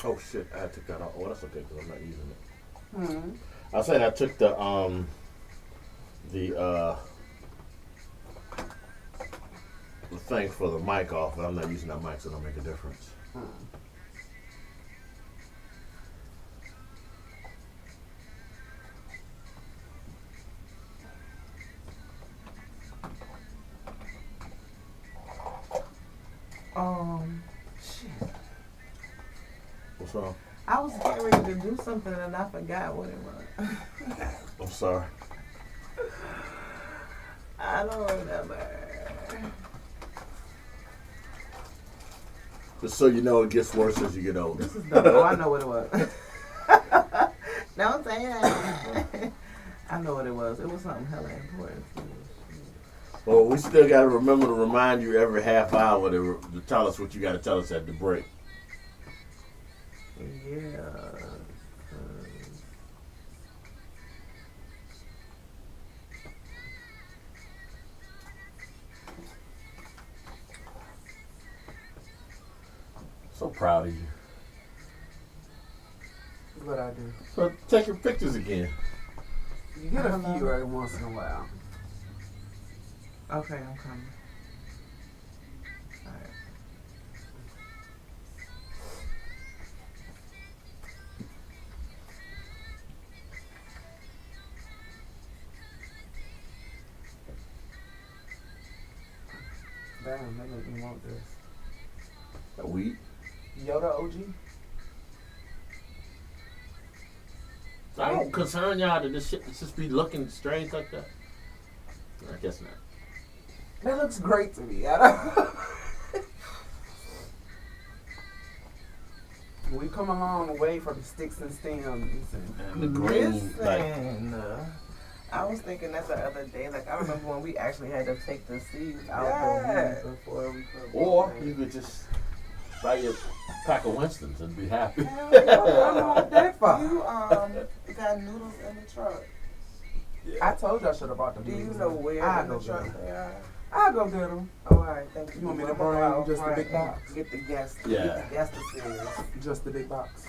Oh shit! I took that off. Oh, that's okay because I'm not using it. Hmm. I said I took the the thing for the mic off, but I'm not using that mic, so it don't make a difference. Hmm. Shit. What's wrong? I was getting ready to do something and I forgot what it was. I'm sorry. I don't remember. Just so you know, it gets worse as you get older. This is dumb. Oh, I know what it was. Don't say that. I know what it was. It was something hella important. Well, we still got to remember to remind you every half hour to tell us what you got to tell us at the break. Yeah. So proud of you. What I do? So take your pictures again. You get a few every once in a while. Okay, I'm coming. Alright. Damn, that make me want this. A weed? Yoda OG? I don't concern y'all that this shit just be looking strange like that. I guess not. That looks great to me. I don't we come a long way from sticks and stems. And the green, like, Listen, I was thinking that the other day. Like, I remember when we actually had to take the seeds out Yeah. the weed before we could. or you could just buy your pack of Winstons and be happy. Hell yeah, I want that for. You got noodles in the truck. I told you I should have bought the Do you noodles. know where I in go the get truck them. they are? I'll go get them. Oh, all right, thank you. You want me to I'm bring gonna go just the out big front box? and Get the gas. Yeah. Get the gas to Just the big box.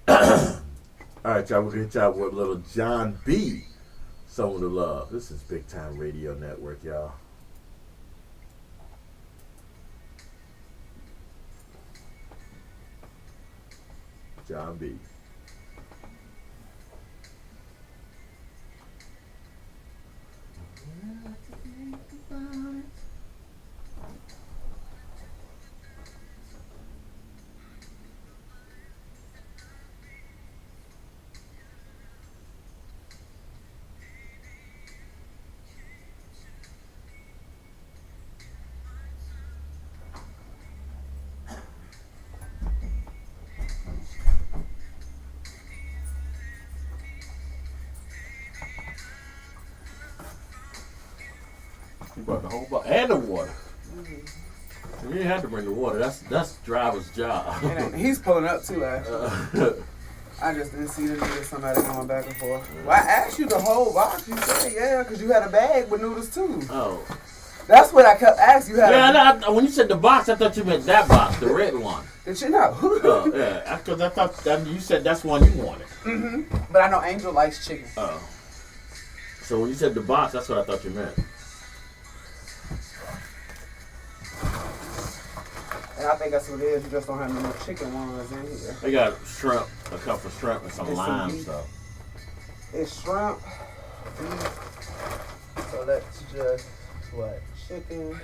All right, y'all, we're going to hit y'all with little John B. Someone to Love. This is Big Time Radio Network, y'all. John B. You brought the whole bottle and the water. You didn't have to bring the water. That's driver's job. And he's pulling up too, I just didn't see the need of somebody going back and forth. Well, I asked you the whole box. You said yeah, because you had a bag with noodles too. Oh. That's what I kept asking. You had Yeah, when you said the box, I thought you meant that box, the red one. Did you know? Oh, yeah, because I thought that you said that's one you wanted. But I know Angel likes chicken. Oh. So when you said the box, that's what I thought you meant. And I think that's what it is. You just don't have no more chicken ones in here. They got shrimp, a couple of shrimp and some And some lime beef. stuff. It's shrimp, So that's just what? Chicken.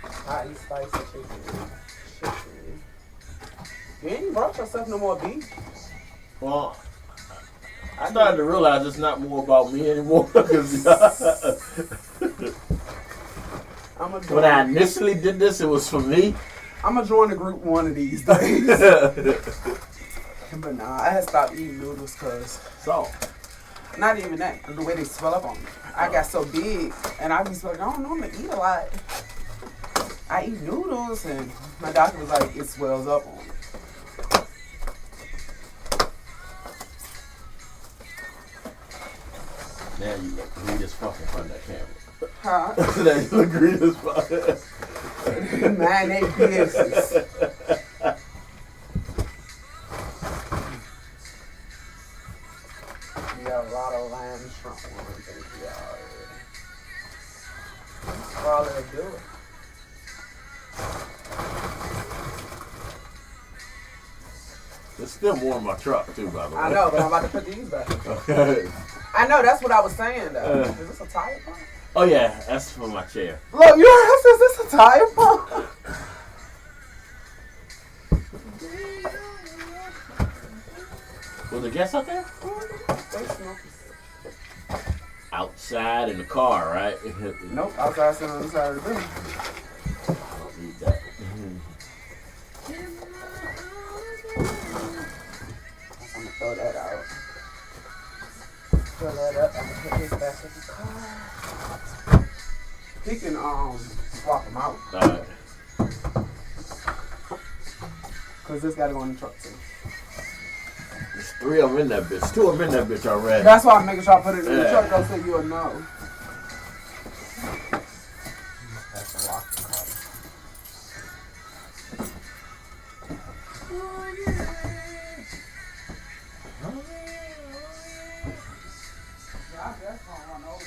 Hot and spicy chicken. You ain't brought yourself no more beef. Well, I started to realize it's not more about me anymore. When I initially did this, it was for me. I'm gonna join the group one of these days. But nah, I had stopped eating noodles because not even that, the way they swell up on me. I got so big, and I was like, I don't know, I'm gonna eat a lot. I eat noodles, and my doctor was like, it swells up on me. Now you look green as fuck in front of that camera. Huh? Now you look green as fuck. Man, they business. We got a lot of lamb shrimp ones in here already. That's all they'll do it. There's still more in my truck too, by the way. I know, but I'm about to put these back. Okay. I know, that's what I was saying though. Is this a tire pump? Oh yeah, that's for my chair. Look, you heard this? Is this a tire pump? Was the guest out there? They smoking. Outside in the car, right? Nope, outside sitting on the side of the building. I don't need that. I'm gonna throw that out. Fill that up. I'm gonna put this back in the car. He can swap them out. Alright. Cause this gotta go in the truck too. There's 3 of them in that bitch. 2 of them in that bitch already. That's why I'm making sure I put it in the Yeah. truck though, so you'll know. That's a lock. Yeah, I guess I'll run over.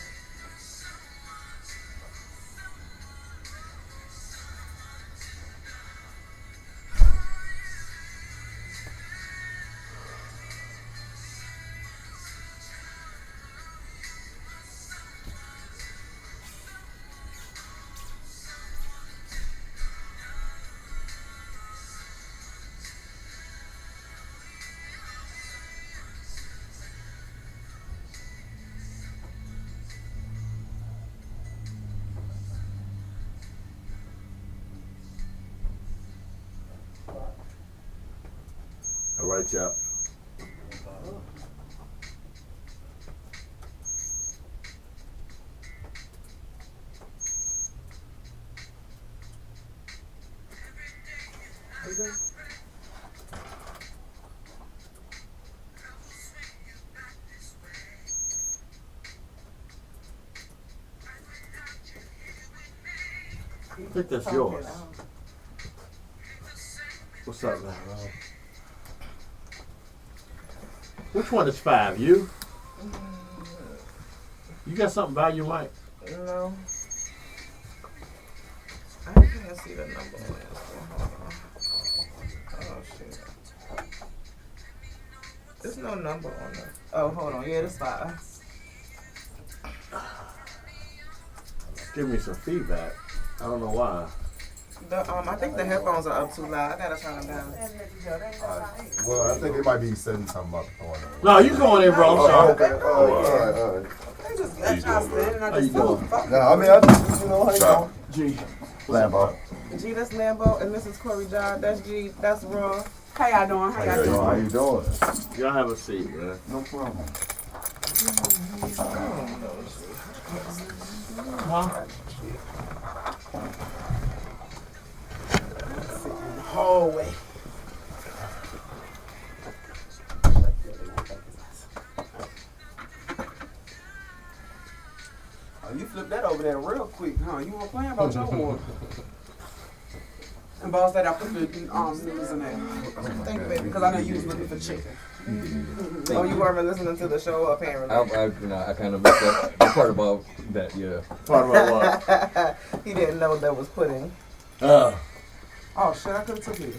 Alright, y'all. I think that's yours. What's up, man? Which one is 5? You? You got something by you, Mike? No. I can't see the number on it. Oh, shit. There's no number on it. Oh, hold on. Yeah, it's 5. Give me some feedback. I don't know why. I think the headphones are up too loud. I gotta turn them down. Well, I think it might be setting something up on it. No, you going in, bro. I'm sorry. Okay. All right. They just got y'all standing. I How you just doing? No, I mean, I just, you know, how you G. doing? Lambo. G, that's Lambo, and this is Corey John. That's G, that's Raw. How y'all doing? How y'all How doing? you doing? Y'all have a seat, man. No problem. Huh? Hallway. Oh, you flipped that over there real quick, huh? You weren't playing about your water. And boss said I put the noodles in there. Thank you, baby, because I know you was looking for chicken. Oh, you weren't listening to the show, apparently. I kind of missed that the part about that, yeah. Part about what? He didn't know that was pudding. Oh shit, I could have took it.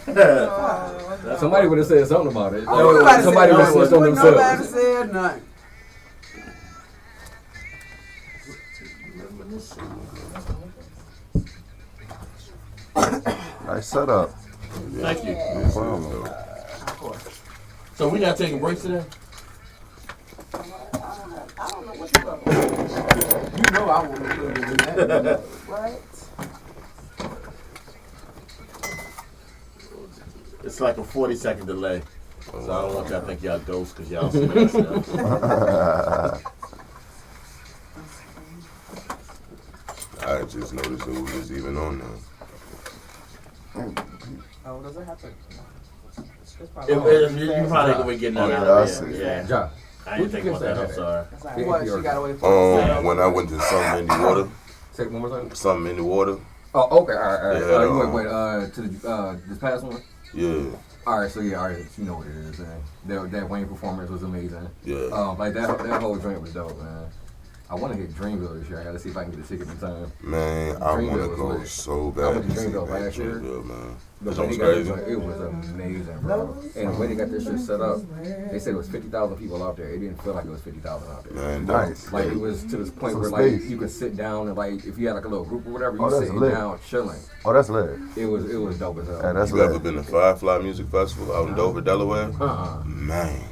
Oh, Somebody would have said something about it. Oh, nobody Somebody said would have nothing. switched on Nobody themselves. said nothing. Nice setup. Thank you. No problem. Of course. So we not taking breaks today? You know I want to put it in that. Right? It's like a 40-second delay. So I don't want y'all to think y'all ghosts because y'all see that stuff. I just noticed who was even on there. Oh, does it have to? It's You probably probably gonna be getting that Oh, out yeah, I of see. there. Yeah. Ja, I didn't think about that. I'm sorry. What? She got away from When I went to something in the water, say it one more time. something in the water, Oh, okay, all right. Yeah, You went to the this past one. yeah, All right, so yeah, all right, you know what it is. That Wayne performance was amazing. yeah. Like that whole joint was dope, man. I want to hit Dreamville this year. I got to see if I can get a ticket in time. Man, I want to Dreamville was go lit. so I bad went to to see Dreamville that last year. Dreamville, man. The That way was they got crazy. it was amazing, bro. And the way they got this shit set up, they said it was 50,000 people out there. It didn't feel like it was 50,000 out there. Man, Nice. Like it was to this point Some where like space. you could sit down and like if you had like a little group or whatever, Oh, you that's sitting lit. down chilling. Oh, that's lit. It was dope as hell. Yeah, that's You ever lit. been to Firefly Music Festival out in Dover, Delaware? Man,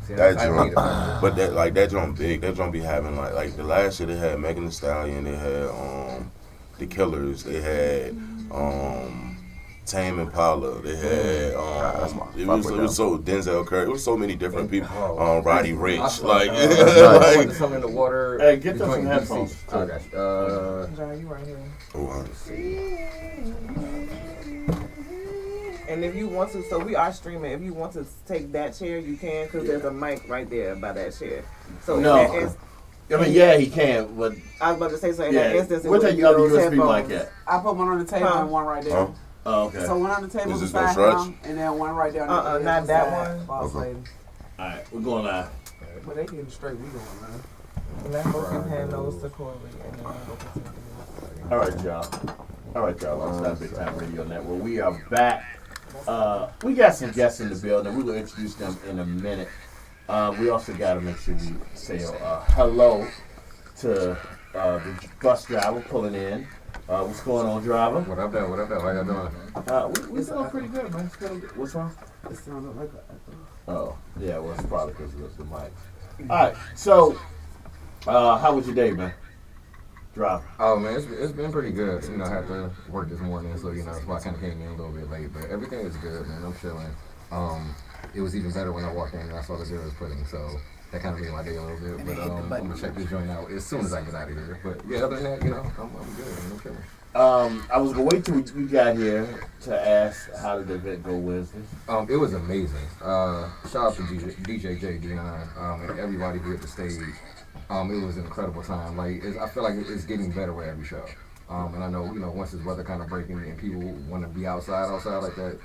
that joint, but that joint big. That joint be having like the last year they had Megan Thee Stallion, they had the Killers, they had Tame Impala, they had it was so Denzel Curry, it was so many different people. Roddy Ricch, like I went like to something in the water. Hey, get the them some joint in headphones, DC. I got you. John, you right here. And if you want to, so we are streaming. If you want to take that chair, you can, because there's a mic right there by that chair. So No. in that instance, I mean, yeah, he can, but I was about to say, so in yeah. that instance, it Where's would that be other those USB headphones. mic at? I put one on the table Huh? and one right there. Huh? Oh, okay. So one on the table Is this beside no stretch? him, and then one right there. Not that one. Boss lady. All right, we're going live. But they getting straight. We going, man. And that both can hand those to Corey, and then we'll continue. All right, y'all. Lunchtime Big Time Radio Network. We are back. We got some guests in the building. We will introduce them in a minute. We also got to make sure we say hello to the bus driver pulling in. What's going on, driver? What up, though? What up, though? How y'all doing? We're doing pretty good, man. It's feeling good. What's wrong? It sounded like a Oh, yeah, well, it's probably because of the mic. All right, so how was your day, man? Drive. Oh man, it's been pretty good. You know, I had to work this morning, so you know, that's why I kind of came in a little bit late. But everything is good, man. I'm chilling. It was even better when I walked in and I saw the zeros pudding, so that kind of made my day a little bit. But I'm gonna check this joint out as soon as I get out of here. But yeah, other than that, you know, I'm good. Man. I'm chilling. I was gonna wait till you got here to ask how did the event go Wednesday. It was amazing. Shout out to DJ J9 and everybody here at the stage. It was an incredible time. I feel like it's getting better with every show. And I know, once this weather kind of breaking and people want to be outside like that,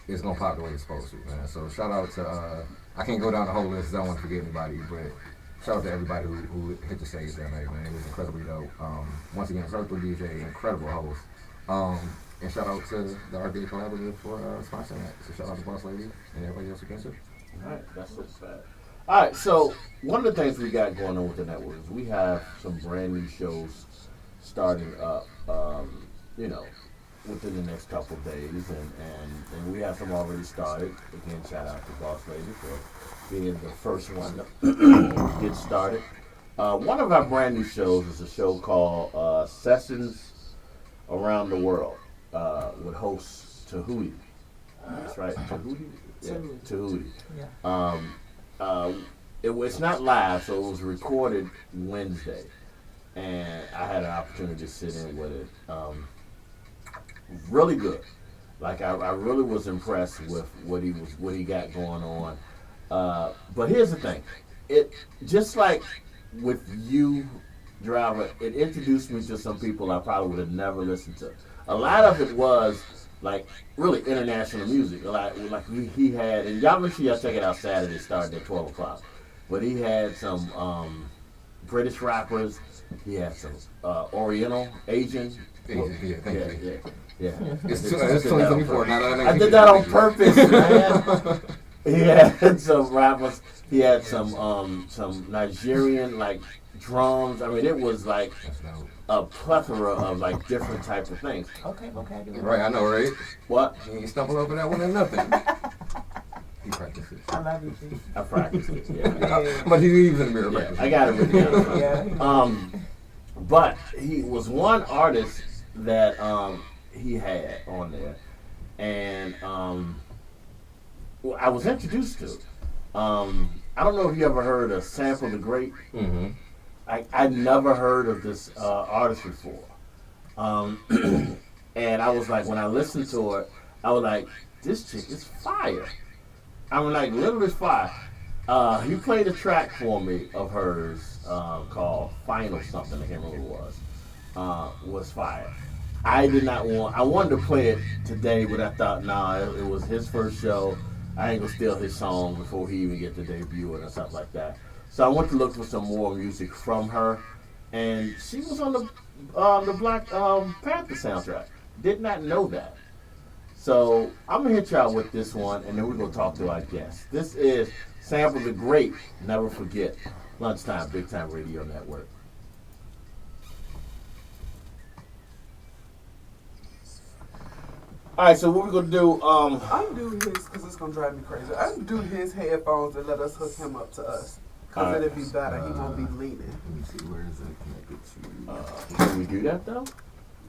it's gonna pop the way it's supposed to, man. So shout out to I can't go down the whole list 'cause I don't want to forget anybody, but shout out to everybody who hit the stage that night, man. It was incredibly dope. Once again, incredible DJ, incredible host. And shout out to the RDA Collaborative for sponsoring that. So shout out to Boss Lady and everybody else who came through. All right, that's what's bad. All right, so one of the things we got going on with the network is we have some brand new shows starting up, within the next couple of days, and we have some already started. Again, shout out to Boss Lady for being the first one to get started. One of our brand new shows is a show called Sessions Around the World with host Tahuti. That's right, Tahuti? Yeah, Tahuti. Yeah. It's not live, so it was recorded Wednesday, and I had an opportunity to sit in with it. Really good. Like I really was impressed with what he got going on. But here's the thing, it just like with you, driver, it introduced me to some people I probably would have never listened to. A lot of it was like really international music. Like he had, and y'all make sure y'all check it out Saturday, starting at 12 o'clock. But he had some British rappers. He had some Oriental, Asian. Yeah, thank you. Yeah. It's 2024. I did that on purpose, man. He had some rappers. He had some Nigerian like drums. I mean, it was like a plethora of like different types of things. Okay, vocabulary. Right, I know, right? What? You ain't stumble over that one or nothing. He practices. I love you, G. I practiced it. Yeah. Yeah. But he leaves in the mirror. Yeah, I got it written down. Yeah. But he was one artist that he had on there, and I was introduced to. I don't know if you ever heard of Sample the Great. Mm-hmm. I never heard of this artist before, and I was like, when I listened to it, I was like, this chick is fire. I'm like, literally fire. He played a track for me of hers called Final something. I can't remember what it was fire. I wanted to play it today, but I thought, nah, it was his first show. I ain't gonna steal his song before he even get to debut it or something like that. So I went to look for some more music from her, and she was on the Black Panther soundtrack. Did not know that. So I'm gonna hit y'all with this one, and then we're gonna talk to our guest. This is Sample the Great. Never forget. Lunchtime, Big Time Radio Network. All right, so what we're gonna do? Undo his, because it's gonna drive me crazy. Undo his headphones and let us hook him up to us, because Alright. it'll be better. He won't be leaning. Let me see, where is that connected to? Can we do that though?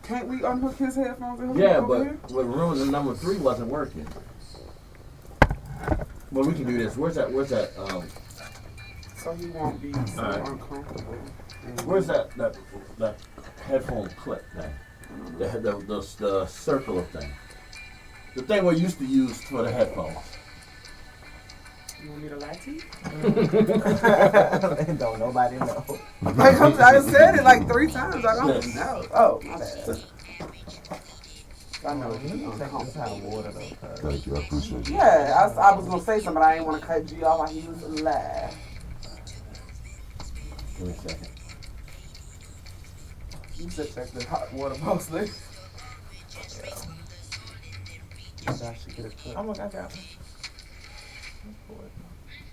Can't we unhook his headphones and hook Yeah, him over here? but room the number 3 wasn't working. But we can do this. Where's that? So he won't be so Alright. uncomfortable. Where's that headphone clip thing? The circular thing. The thing we used to use for the headphones. You want me to lie to you? Don't nobody know. Like, I said it like 3 times. I don't know. Oh, my bad. I know. You need to take this hot water though, cuz. Thank you, I appreciate you. Yeah, I was going to say something, but I didn't want to cut G off while he was alive. Give me a second. You said check the hot water mostly. I should get a clip. Oh my God, I got it.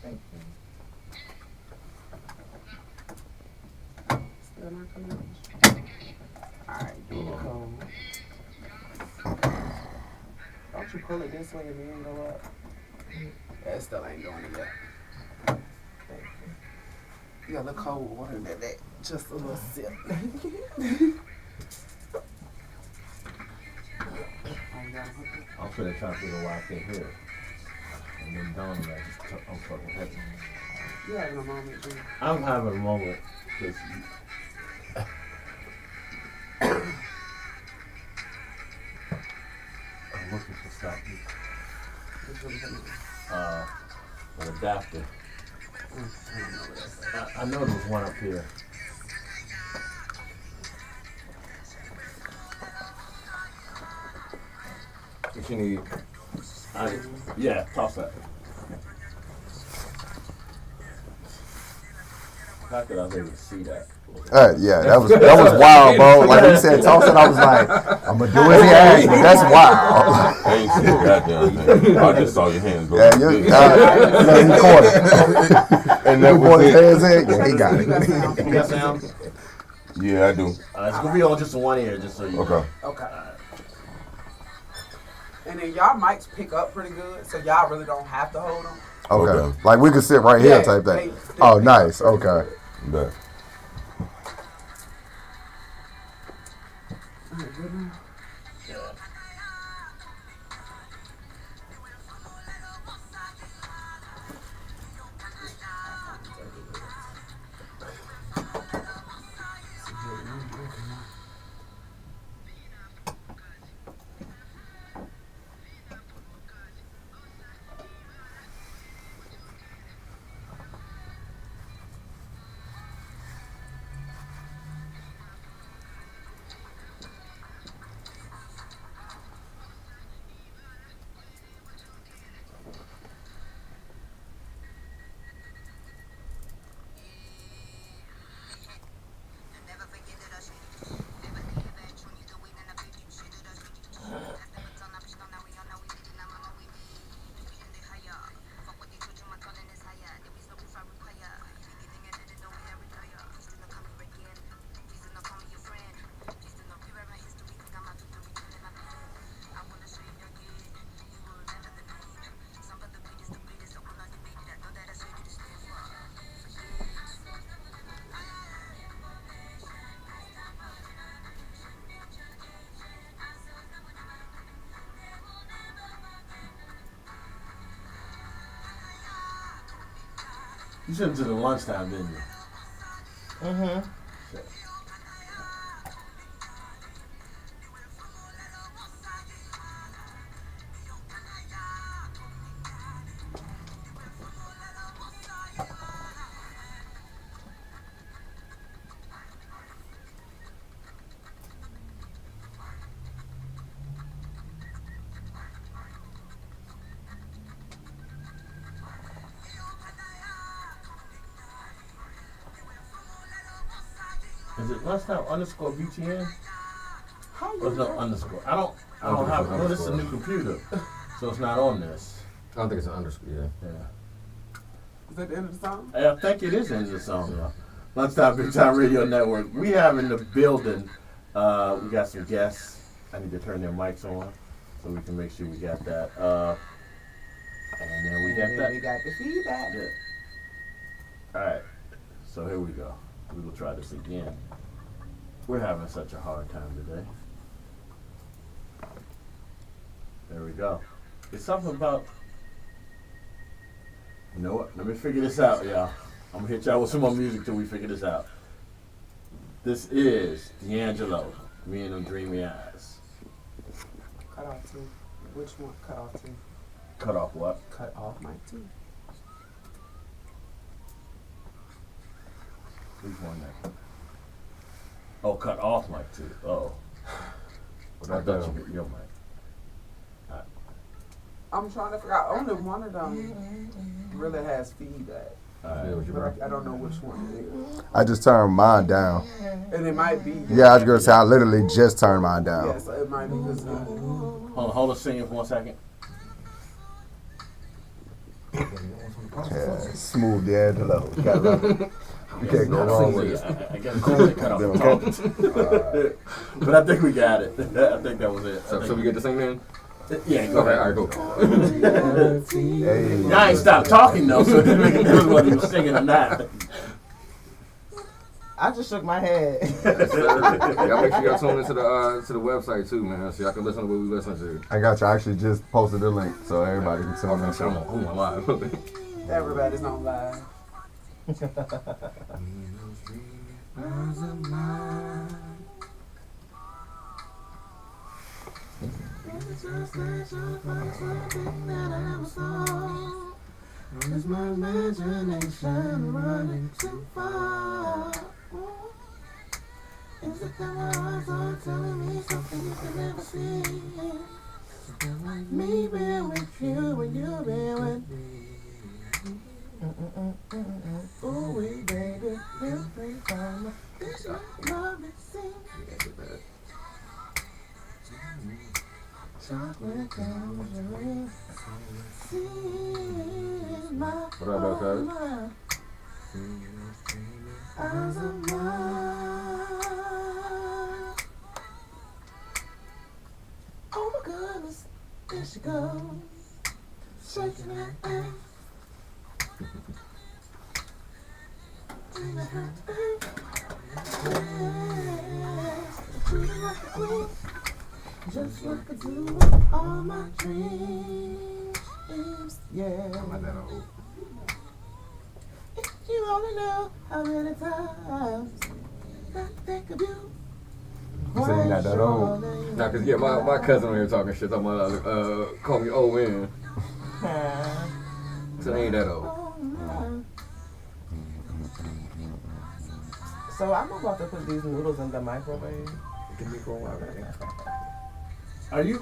Thank you. Still not coming out. Alright, do the code. Don't you pull it this way and then go up? Yeah, it still ain't doing it yet. Thank you. You got the cold water in that. Just a little sip. Oh, you gotta hook it? I'm finna try to figure out why I can't hear it. And then Dawn and I just I'm fucking heavy. You having a moment, dude. I'm having a moment because I'm looking for something. An adapter. I know there was one up here. What you need? Yeah, toss that. How could I be able to see that? Yeah, that was wild, bro. Like when you said toss it, I was like, I'm gonna do as he asked me. That's wild. I ain't seen a goddamn thing. I just saw your hands go. Yeah, you caught it. And that You was brought his it. hands in. Yeah, he got You got it. sound. You got sound? Yeah, I do. It's gonna be on just one ear, just so you know. Okay. Okay. And then y'all mics pick up pretty good, so y'all really don't have to hold them. Okay. Okay. Like we could sit right here Yeah, type thing. they Oh, pick nice. up pretty Okay. good. Bet. You sent it to the Lunchtyme, didn't you? Mm-hmm. Is it Lunchtyme underscore BTN? How you Or is no know? underscore? I don't I don't think have. it's an Well, this is a new underscore. computer, so it's not on this. I don't think it's an underscore. Yeah. Yeah. Is that the end of the song? I think it is in the song, y'all. Lunchtime Big Time Radio Network. We have in the building. We got some guests. I need to turn their mics on so we can make sure we got that. And then we got And that. then we got the feedback. Yeah. All right. So here we go. We will try this again. We're having such a hard time today. There we go. It's something about. You know what? Let me figure this out, y'all. I'm gonna hit y'all with some more music till we figure this out. This is D'Angelo, Me and Them Dreamy Eyes. Cut off two. Which one? Cut off two. Cut off what? Cut off mic two. Which one next? Oh, cut off mic too. Oh. What I I thought done? you could your mic. I'm trying to figure out. Only one of them really has feedback, All right. Yeah, what you but bro? I don't know which one it is. I just turned mine down. And it might be. Yeah, I was gonna say I literally just turned mine down. Yeah, so it might be because. Hold on singing for 1 second. Yeah, smooth D'Angelo. Gotta love it. You can't go wrong with it. I guess it's only cut off the talk. But I think we got it. I think that was it. So we get to sing then? Yeah, go Okay, ahead. all right, go. Hey. Y'all ain't stopped talking though, so it didn't make a difference whether you was singing or not. I just shook my head. Yes, sir. Y'all make sure y'all tune into the website too, man, so y'all can listen to what we listen to. I got you. I actually just posted the link so everybody can tune in. I'm on live. Everybody's on live. Is my imagination running too far? Is it that my eyes are telling me something you can never see? Something like me being with you and you being with me. Ooh, wee, baby, you bring fun. This love is sing. Chocolate tangerine. See my What up, cuz? eyes of mine. Oh my goodness, there she goes, shaking that thing. Treating her treating like a queen, just like I do with all my dreams. Yeah. I'm not that old. If you only know how many times I think of you. You say you're not that old. Nah, cause yeah, my cousin on here talking shit, talking about call me old man. So they ain't that old. So I'm about to put these noodles in the microwave. Give me for a while, man. Are you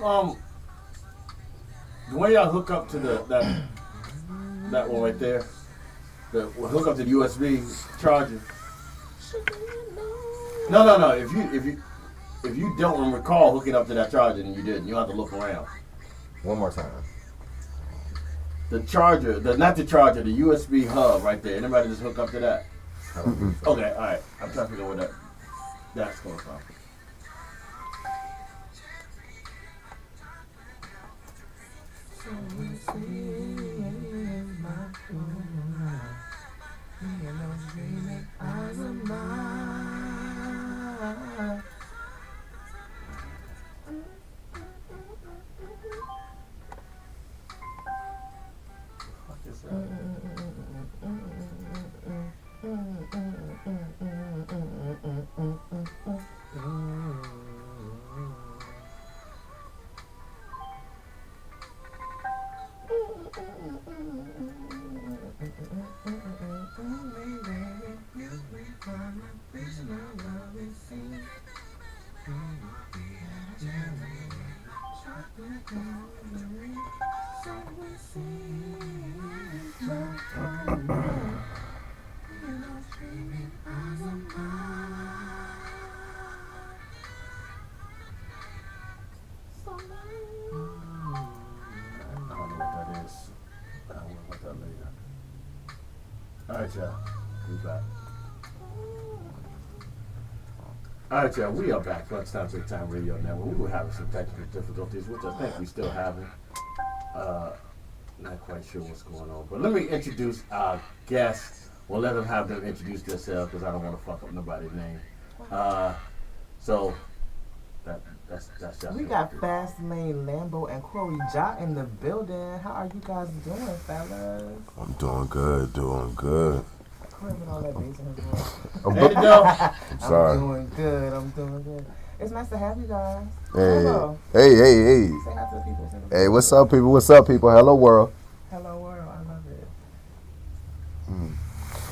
the way y'all hook up to that one right there? Hook up to the USB charger. No. If you don't recall hooking up to that charger, then you didn't. You have to look around. One more time. The charger, not the charger, the USB hub right there. Anybody just hook up to that? Okay, all right. I'm trying to figure out where that's coming from. Fuck is that? right, y'all. We back. All right, y'all. We are back. Lunchtime, Big Time Radio Network. We were having some technical difficulties, which I think we still having. Not quite sure what's going on, but let me introduce our guests. We'll let them introduce themselves because I don't want to fuck up nobody's name. So that's y'all. We got Fast Lane Lambo and Corey Ja in the building. How are you guys doing, fellas? I'm doing good, doing good. Corey with all that bass in his voice. Hey, Joe. I'm sorry. I'm doing good. It's nice to have you guys. Hey, Hello. hey. Say hi to the people. Hey, what's up, people? What's up, people? Hello, world. Hello, world. I love it. Mm.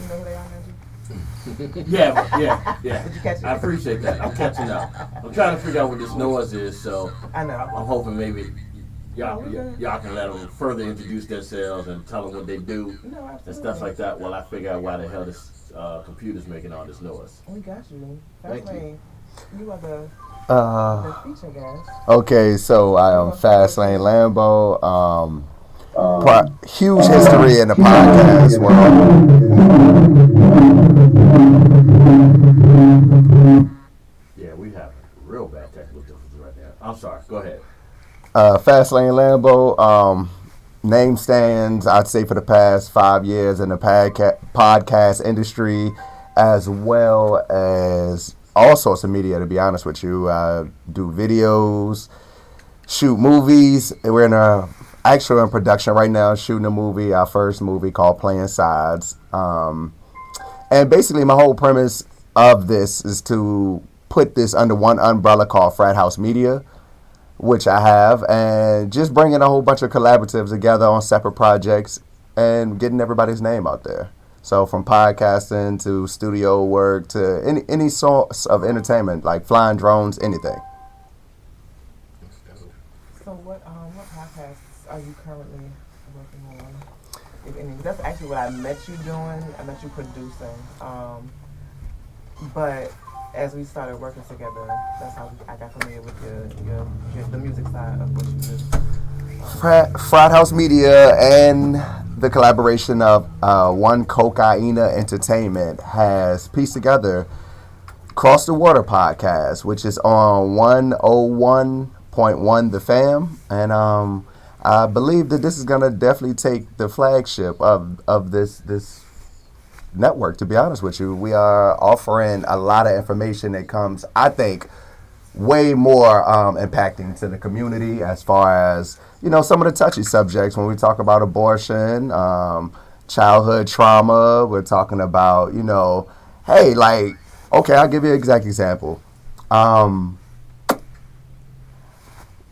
You know who they are, Reggie? Yeah. Did you catch it? I appreciate that. I'm catching up. I'm trying to figure out what this noise is, so I know. I'm hoping maybe y'all can let them further introduce themselves and tell them what they do No, absolutely. and stuff like that while I figure out why the hell this computer's making all this noise. We got you. Thank Fast you. Lane. You are the feature guest. Okay, so I am Fast Lane Lambo. Huge history in the podcast world. Yeah, we have real bad technical difficulties right now. I'm sorry. Go ahead. Fast Lane Lambo. Name stands, I'd say, for the past 5 years in the podcast industry, as well as all sorts of media, to be honest with you. I do videos, shoot movies. We're in production right now, shooting a movie, our first movie called Playing Sides. And basically my whole premise of this is to put this under one umbrella called Frat House Media, which I have, and just bringing a whole bunch of collaboratives together on separate projects and getting everybody's name out there. So from podcasting to studio work to any source of entertainment, like flying drones, anything. So what podcasts are you currently working on? If any? That's actually what I met you doing. I met you producing. But as we started working together, that's how I got familiar with the music side of what you do. Frat House Media and the collaboration of One Cocaina Entertainment has pieced together Cross the Water podcast, which is on 101.1 The Fam. And I believe that this is going to definitely take the flagship of this network, to be honest with you. We are offering a lot of information that comes, I think, way more impacting to the community as far as, some of the touchy subjects when we talk about abortion, childhood trauma. We're talking about, hey, like, okay, I'll give you an exact example.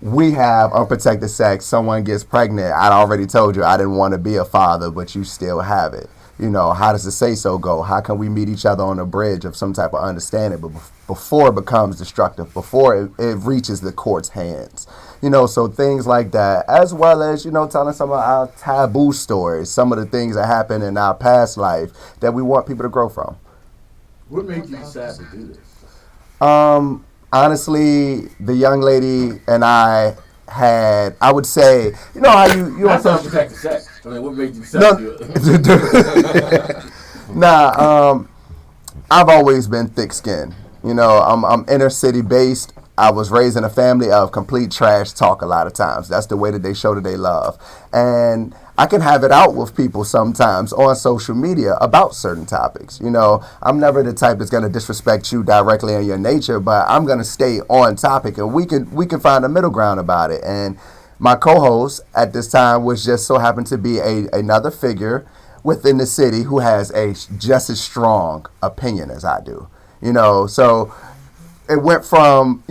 We have unprotected sex. Someone gets pregnant. I already told you I didn't want to be a father, but you still have it. How does the say-so go? How can we meet each other on a bridge of some type of understanding, but before it becomes destructive, before it reaches the court's hands? So things like that, as well as, telling some of our taboo stories, some of the things that happened in our past life that we want people to grow from. What made you decide to do this? Honestly, the young lady and I had, I would say, how you That's unprotected sex. I mean, what made you decide to do it? I've always been thick-skinned. I'm inner city based. I was raised in a family of complete trash talk a lot of times. That's the way that they show that they love. And I can have it out with people sometimes on social media about certain topics. I'm never the type that's going to disrespect you directly in your nature, but I'm going to stay on topic, and we can find a middle ground about it. And my co-host at this time was just so happened to be another figure within the city who has a just as strong opinion as I do. So it went from,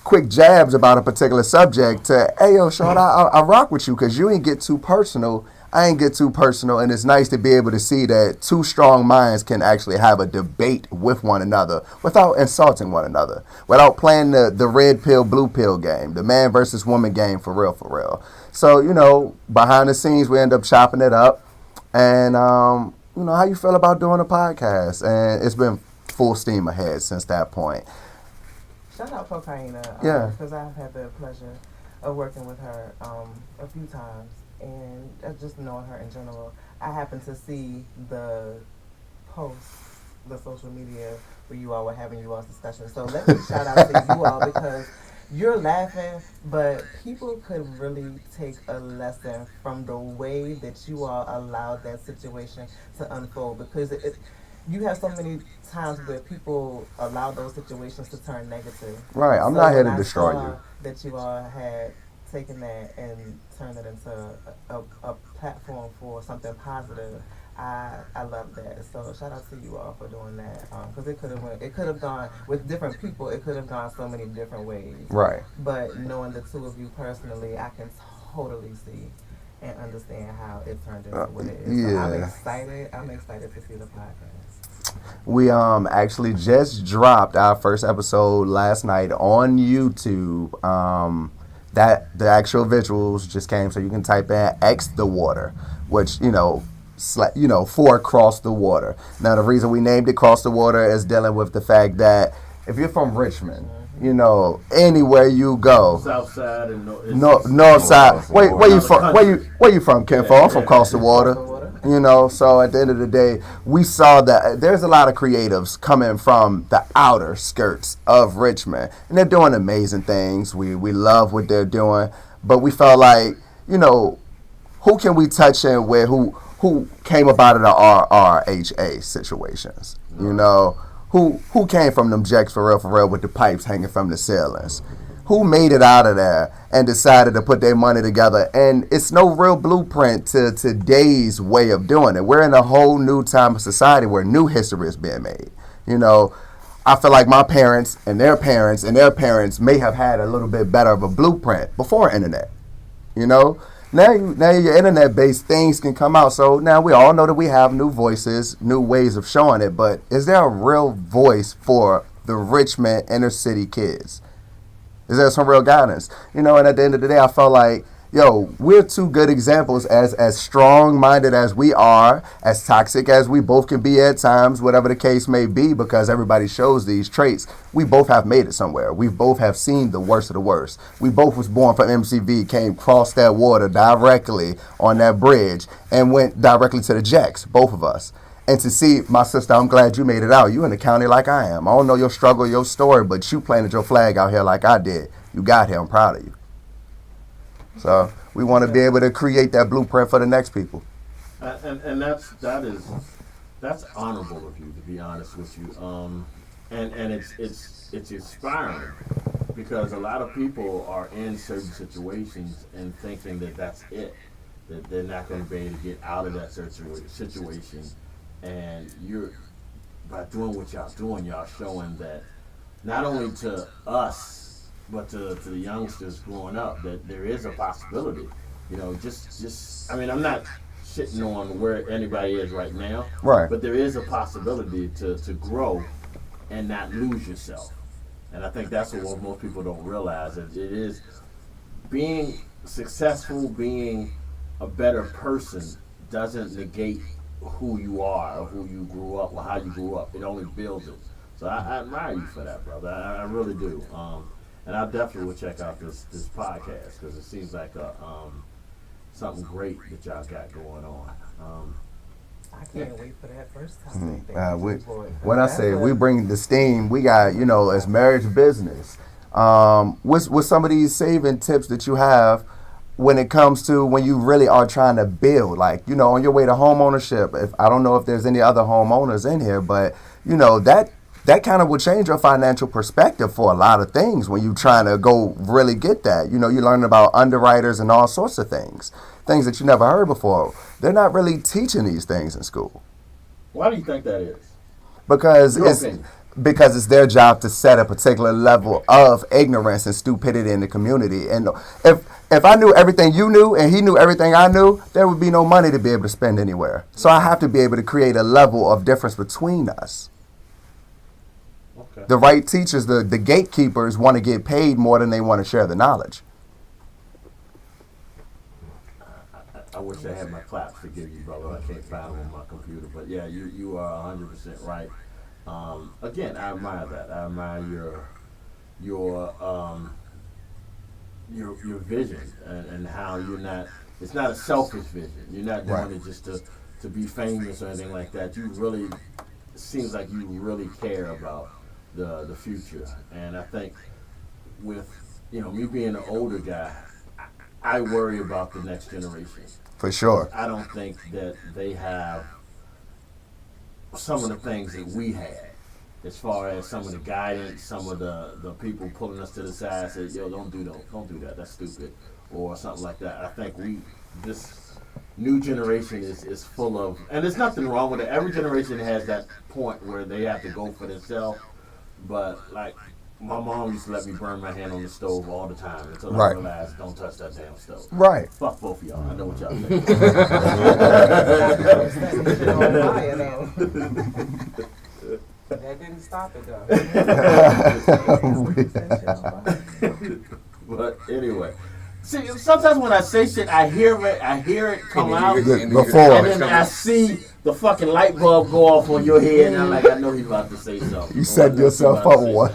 quick jabs about a particular subject to, hey, yo, Sean, I rock with you because you ain't get too personal. I ain't get too personal. And it's nice to be able to see that two strong minds can actually have a debate with one another without insulting one another, without playing the red pill, blue pill game, the man versus woman game for real. So, behind the scenes, we end up chopping it up. And, how you feel about doing a podcast? And it's been full steam ahead since that point. Shout out Cocaina. Yeah. Because I've had the pleasure of working with her a few times, and just knowing her in general. I happened to see the post the social media where you all were having you all's discussion. So let me shout out to you all because you're laughing, but people could really take a lesson from the way that you all allowed that situation to unfold because you have so many times where people allow those situations to turn negative. Right. I'm So not here when to I destroy saw you. that you all had taken that and turned it into a platform for something positive. I love that. So shout out to you all for doing that. Because it could have gone with different people. It could have gone so many different ways. Right. But knowing the two of you personally, I can totally see and understand how it turned into what it is. So I'm Yeah. excited. I'm excited to see the podcast. We actually just dropped our first episode last night on YouTube. That the actual visuals just came, so you can type in X the water, which for Cross the Water. Now the reason we named it Cross the Water is dealing with the fact that if you're from Richmond, anywhere you go, South side and north side. Where you from? Country. Where you from, Ken? I'm from Cross the Water. So at the end of the day, we saw that there's a lot of creatives coming from the outer skirts of Richmond, and they're doing amazing things. We love what they're doing, but we felt like, who can we touch in with who came about in the RRHA situations? Who came from them jacks for real with the pipes hanging from the ceilings? Who made it out of there and decided to put their money together? And it's no real blueprint to today's way of doing it. We're in a whole new time of society where new history is being made. I feel like my parents and their parents may have had a little bit better of a blueprint before internet. Now your internet-based things can come out. So now we all know that we have new voices, new ways of showing it. But is there a real voice for the Richmond inner city kids? Is there some real guidance? And at the end of the day, I felt like, we're two good examples as strong-minded as we are, as toxic as we both can be at times, whatever the case may be, because everybody shows these traits. We both have made it somewhere. We both have seen the worst of the worst. We both was born from MCV, came across that water directly on that bridge, and went directly to the Jacks, both of us. And to see my sister, I'm glad you made it out. You in the county like I am. I don't know your struggle, your story, but you planted your flag out here like I did. You got here. I'm proud of you. So we want to be able to create that blueprint for the next people. And that's honorable of you, to be honest with you. And it's inspiring because a lot of people are in certain situations and thinking that that's it, that they're not going to be able to get out of that situation. And by doing what y'all doing, y'all showing that not only to us, but to the youngsters growing up, that there is a possibility. I'm not shitting on where anybody is right now, right? But there is a possibility to grow and not lose yourself. And I think that's what most people don't realize. It is being successful, being a better person doesn't negate who you are or who you grew up or how you grew up. It only builds it. So I admire you for that, brother. I really do. And I definitely will check out this podcast because it seems like something great that y'all got going on. I can't wait for that first time. When I say we bring the steam, we got, it's marriage business. What's some of these saving tips that you have when it comes to when you really are trying to build, like, on your way to home ownership? If I don't know if there's any other homeowners in here, but that kind of will change your financial perspective for a lot of things when you're trying to go really get that. You're learning about underwriters and all sorts of things that you never heard before. They're not really teaching these things in school. Why do you think that is? Because it's their job to set a particular level of ignorance and stupidity in the community. And if I knew everything you knew and he knew everything I knew, there would be no money to be able to spend anywhere. So I have to be able to create a level of difference between us. Okay. The right teachers, the gatekeepers, want to get paid more than they want to share the knowledge. I wish I had my claps to give you, brother. I can't find them on my computer. But yeah, you are 100% right. Again, I admire that. I admire your vision and how you're not. It's not a selfish vision. You're not doing it just to be famous or anything like that. You really, it seems like you really care about the future. And I think with, me being an older guy, I worry about the next generation. For sure. I don't think that they have some of the things that we had, as far as some of the guidance, some of the people pulling us to the side, say, yo, don't do that, that's stupid, or something like that. I think this new generation is full of, and there's nothing wrong with it. Every generation has that point where they have to go for themselves, but like, my mom used to let me burn my hand on the stove all the time until I realized, don't touch that damn stove. Right. Fuck both of y'all. I know what y'all think. That didn't stop it though. But anyway, see, sometimes when I say shit, I hear it come out, Before. and then I see the fucking light bulb go off on your head, and I'm like, I know he's about to say something. You set yourself up one.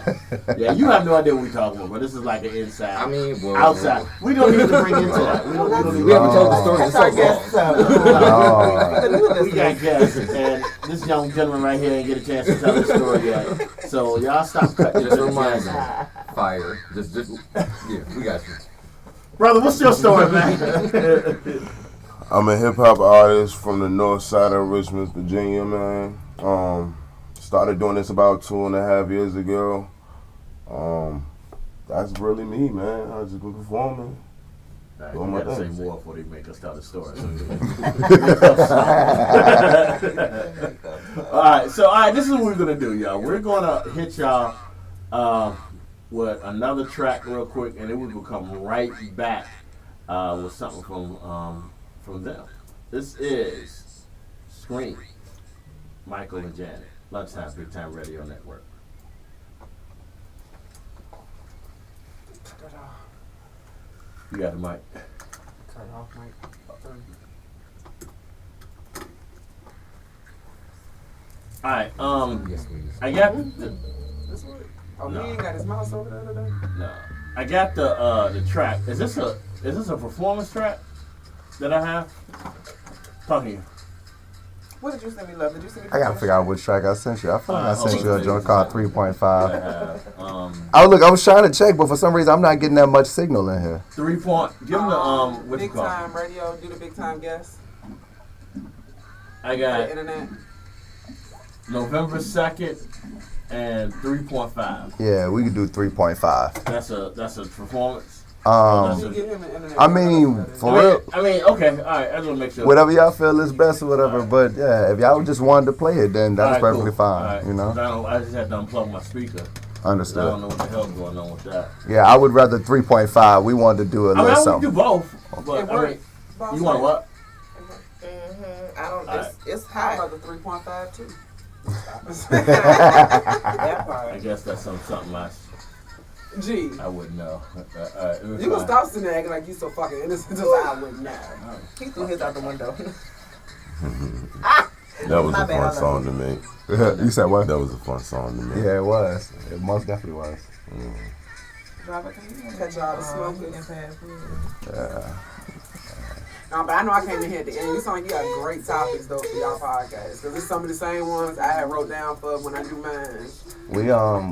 Yeah, you have no idea what we're talking about, but this is like an inside. I mean, outside. We don't need to bring into that. We haven't told the story in so long. We got guests, and this young gentleman right here ain't get a chance to tell the story yet. So y'all stop cutting. Just remind me. Fire. Just, yeah, we got you. Brother, what's your story, man? I'm a hip hop artist from the north side of Richmond, Virginia, man. Started doing this about 2.5 years ago. That's really me, man. I just been performing. Right, you gotta say more before they make us tell the story. All right, this is what we're gonna do, y'all. We're gonna hit y'all with another track real quick, and then we will come right back with something from them. This is Scream, Michael and Janet, Lunchtime, Big Time Radio Network. You got the mic. Turn it off, Mike. All right. Yes, please. I got This one? Oh, No. he ain't got his mouse over there today? no. I got the track. Is this a performance track that I have? Talk to you. What did you send me, love? Did you send me? I gotta figure out which track I sent you. I feel like I sent you a joint called 3.5. I have I was trying to check, but for some reason I'm not getting that much signal in here. 3 point. Give them the what you Big call it? Time Radio, do the Big Time guess. I The got internet. November 2nd and 3.5. Yeah, we could do 3.5. That's a performance. You get him the internet. I mean, for real, Okay, all right. I just want to make sure. whatever y'all feel is best or whatever. But yeah, if y'all just wanted to play it, then that's All right, perfectly cool. fine. All right. You know, I just had to unplug my speaker. I understood. don't know what the hell's going on with that. Yeah, I would rather 3.5. We wanted to do a I little would do something. both. It But worked. Boss you want lady. what? I don't. Alright. It's I hot. about the 3.5 too. That part. I guess that's something G. I wouldn't know. You gonna stop sitting there acting like you so fucking innocent just like I wouldn't know. He threw his out the window. That was My a bad, fun I song to me. You said what? That was a fun song to me. Yeah, it was. It most definitely was. Catch all the smokers. smokers. Yeah. No, but I know I came in here at the end. You sound like you got great topics though for y'all podcast. Cause it's some of the same ones I had wrote down for when I do mine.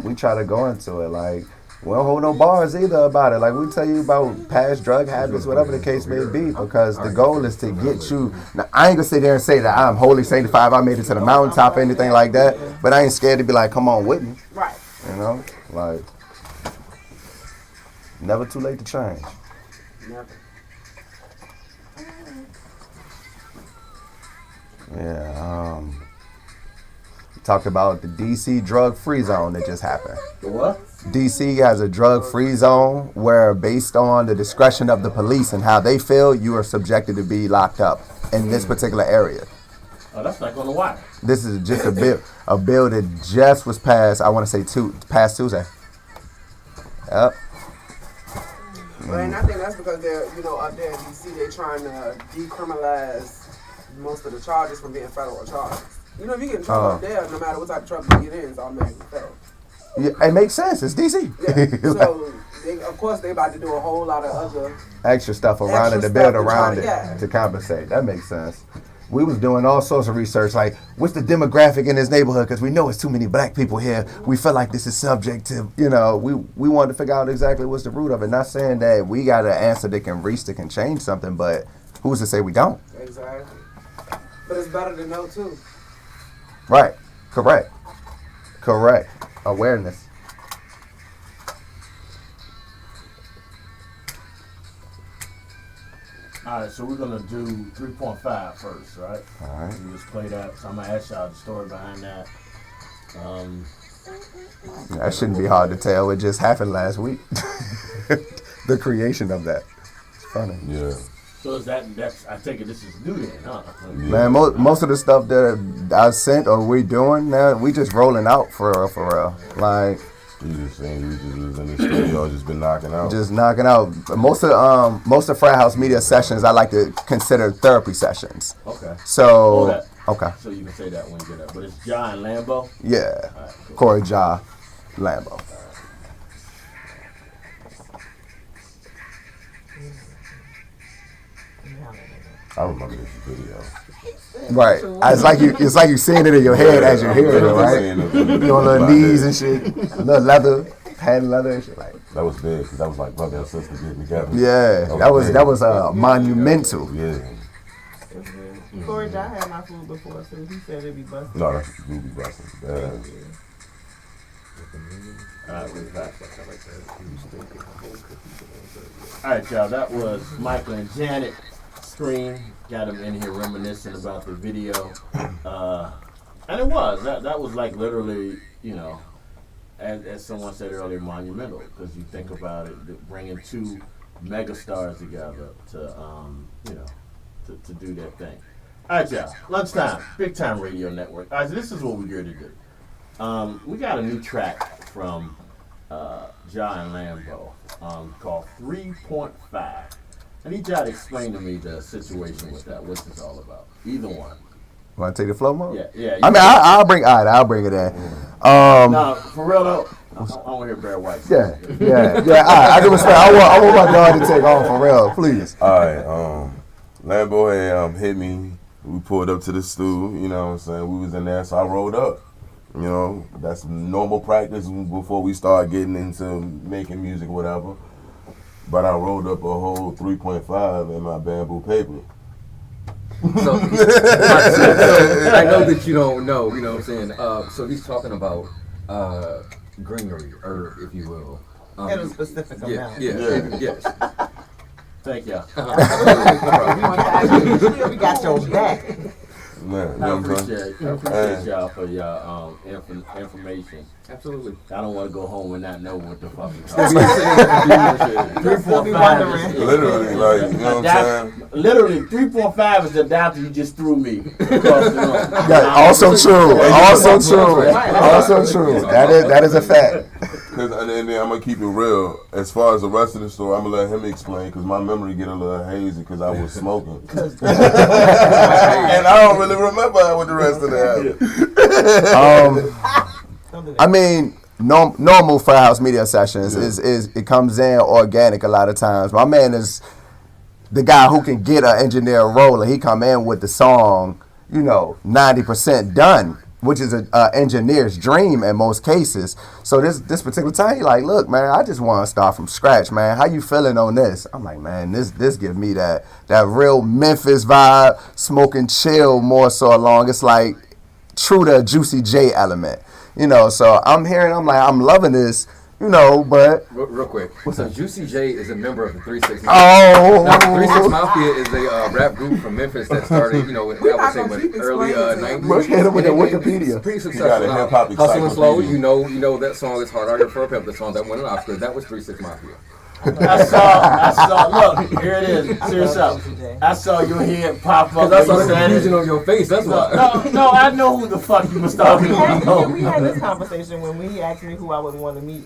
We try to go into it like we don't hold no bars either about it. Like we tell you about past drug habits, whatever the case may be, because the goal is to get you. Now I ain't gonna sit there and say that I'm wholly sanctified. I made it to the mountaintop or anything like that. But I ain't scared to be like, come on with me. Right. You know, like never too late to change. Never. Yeah. Talked about the DC drug-free zone that just happened. The what? DC has a drug-free zone where, based on the discretion of the police and how they feel, you are subjected to be locked up in this particular area. Oh, that's like on the wire. This is just a bill that just was passed. I want to say past Tuesday. Yep. But and I think that's because they're, up there in DC, they're trying to decriminalize most of the charges from being federal charges. If you get in trouble up there, no matter what type of trouble you get in, it's automatically federal. Yeah, it makes sense. It's DC. Yeah. So, of course, they about to do a whole lot of other. Extra stuff around it to build around it to compensate. That makes sense. we was doing all sorts of research, like what's the demographic in this neighborhood, because we know it's too many black people here. We feel like this is subject to, we wanted to figure out exactly what's the root of it. Not saying that we got an answer that can change something, but who's to say we don't? Exactly. But it's better to know too. Right. Correct. Awareness. All right, so we're gonna do 3.5 first, right? All right. We just play that. So I'm gonna ask y'all the story behind that. That shouldn't be hard to tell. It just happened last week. The creation of that. It's funny. Yeah. So is that's I take it this is new then, huh? Man, most of the stuff that I sent or we doing now, we just rolling out for real. Like, You just saying you just was in the studio, just been knocking out. just knocking out. Most of Frat House Media sessions I like to consider therapy sessions. Okay. So, that. okay. So you can say that when you get up. But it's John Lambo. Yeah. All right, cool. Corey Ja Lambo. I remember this video. Right. It's like you seeing it in your head as you're hearing it, right? You on the knees and shit. Little leather, patent leather and shit like. That was big because that was like brother and sister getting together. Yeah, that was monumental. Yeah. Corey John had my food before, so he said it'd be busted. No, that's Ruby Bustin'. Yeah. We're back. All right, y'all. That was Michael and Janet. Screen got them in here reminiscing about the video, and it was that was like literally, as someone said earlier, monumental because you think about it, bringing two megastars together to do their thing. All right, y'all. Lunchtime, Big Time Radio Network. All right, so this is what we're here to do. We got a new track from John Lambo called 3.5. I need y'all to explain to me the situation with that. What's this all about? Either one. Want to take the flow mode? Yeah. I mean, I'll bring it in. No, for real though, I want to hear Barry White. Yeah. All right, I can respect. I want my dog to take off for real, please. All right. Lambo had hit me. We pulled up to the stool. You know what I'm saying? We was in there, so I rolled up. That's normal practice before we start getting into making music, whatever. But I rolled up a whole 3.5 in my bamboo paper. So I know that you don't know, you know what I'm saying? So he's talking about greenery, herb, if you will. At a specific amount. Yes. Thank you. We got your back. Man, I appreciate y'all for your information. Absolutely. I don't want to go home and not know what the fuck you're talking You'll still be wondering. literally, like, you know what I'm saying? Literally, 3.5 is the adapter you just threw me across the room. Yeah, also true. That is a fact. And then I'm gonna keep it real. As far as the rest of the story, I'm gonna let him explain because my memory get a little hazy because I was smoking, and I don't really remember what the rest of that happened. I mean, normal Frat House Media sessions is it comes in organic a lot of times. My man is the guy who can get an engineer rolling. He come in with the song, 90% done, which is an engineer's dream in most cases. So this particular time, he like, look, man, I just want to start from scratch, man. How you feeling on this? I'm like, man, this give me that real Memphis vibe, smoking chill more so along. It's like true to Juicy J element, So I'm loving this. But real quick. So Juicy J is a member of the 3 6 Mafia. Oh, now, 3 6 Mafia is a rap group from Memphis that started, early 90s. Hit him with the Wikipedia. Pretty successful. Hustle and Slow, you know that song is Hard Harder for a Pimp, the song that won an Oscar. That was 3 6 Mafia. I saw, look, here it is. Serious up. I saw your head pop up. Because I saw the confusion on your face, that's why. No, I know who the fuck you was talking about. We had this conversation when he asked me who I would want to meet.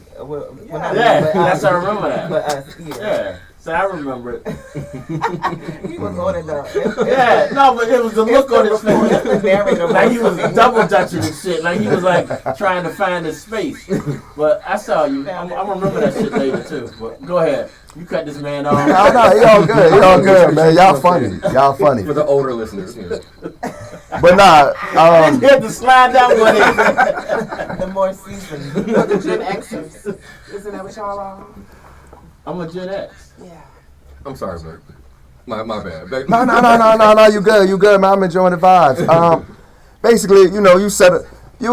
Yes, I remember that. But us, Yeah. So I remember it. He was on it though. Yeah, no, but it was the look on his face. Like he was double dutching and shit. Like he was like trying to find his space. But I saw you. I'm remember that shit later too. But go ahead. You cut this man off. No, he all good. He all good, man. Y'all funny. Y'all funny. For the older listeners here. But nah, You had to slide down one in. The more seasoned. The Gen Xers. Isn't that what y'all are? I'm a Gen X. Yeah. I'm sorry, man. My bad. No. You good, man. I'm enjoying the vibes. Basically, you know, you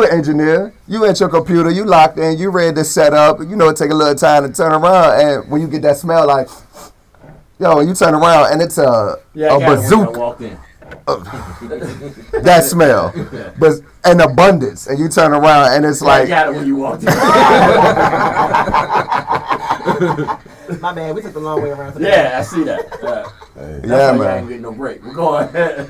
an engineer. You at your computer. You locked in. You ready to set up. You know, it take a little time to turn around, and when you get that smell, like, yo, you turn around and it's a bazooka. I walked in. That smell, but in abundance, and you turn around and it's I like, got it when you walked in. My bad, we took the long way around today. Yeah, I see that. yeah, That's why you man. ain't getting no break. We're going.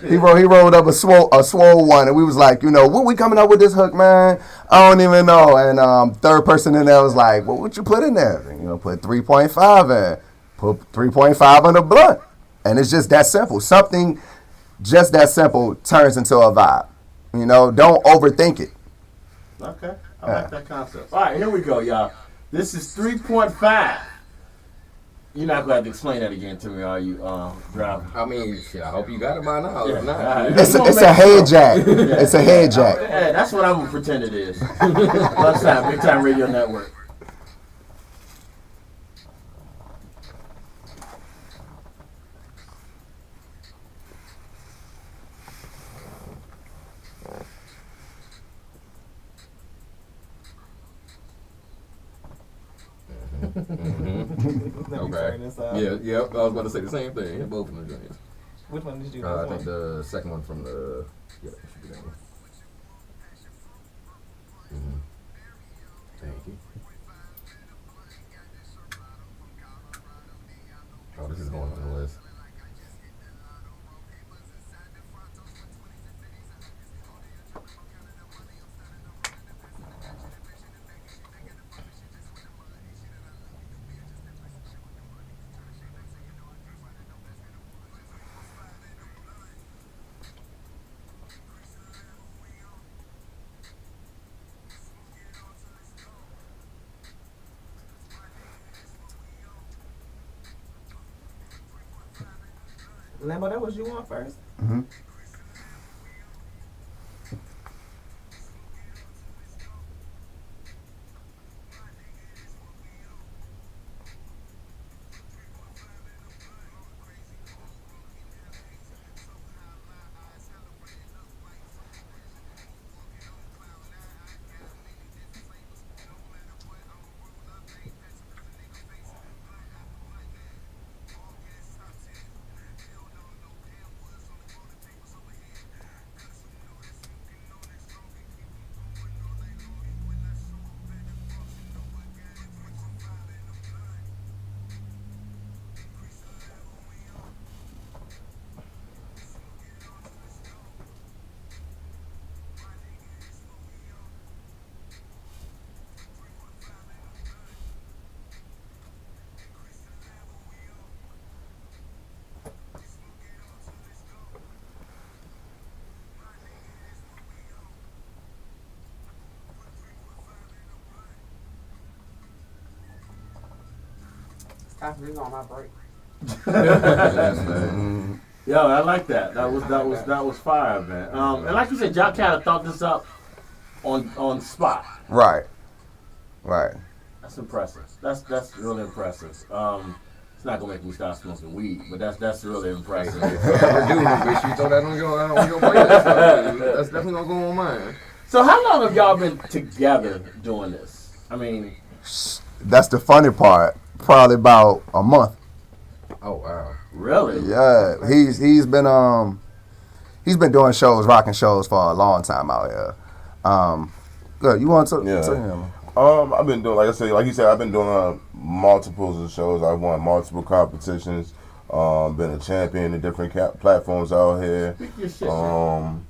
He rolled up a swole one, and we was like, you know, what we coming up with this hook, man? I don't even know. And third person in there was like, well, what you put in there? And, you know, put 3.5 in, put 3.5 on the blunt, and it's just that simple. Something just that simple turns into a vibe. You know, don't overthink it. Okay, I like that concept. All right, here we go, y'all. This is 3.5. You're not going to have to explain that again to me, are you, driver? I mean, shit, I hope you got it by now. Yeah. If not, All right. It's a head jack. It's a head jack. Yeah, that's what I'm going to pretend it is. Lunchtime, Big Time Radio Network. Okay. Yeah. I was about to say the same thing. Both of them joints. Which one did you do? I think the second one from the. Yeah, that should be that one. Thank you. Oh, this is going on the list. Lambo, that was you on first. Mm-hmm. Time for me to go on my break. Yo, I like that. That was fire, man. And like you said, y'all kind of thought this up on spot. Right. That's impressive. That's really impressive. It's not gonna make me stop smoking weed, but that's really impressive. Dude, make sure you throw that on your playlist. That's definitely gonna go on mine. So how long have y'all been together doing this? I mean, That's the funny part. Probably about a month. Oh wow. really? Yeah, he's been doing shows, rocking shows for a long time out here. Good. You want to tell him? I've been doing, like I said, like you said, I've been doing multiples of shows. I've won multiple competitions. Been a champion in different platforms out here. Speak your shit, man.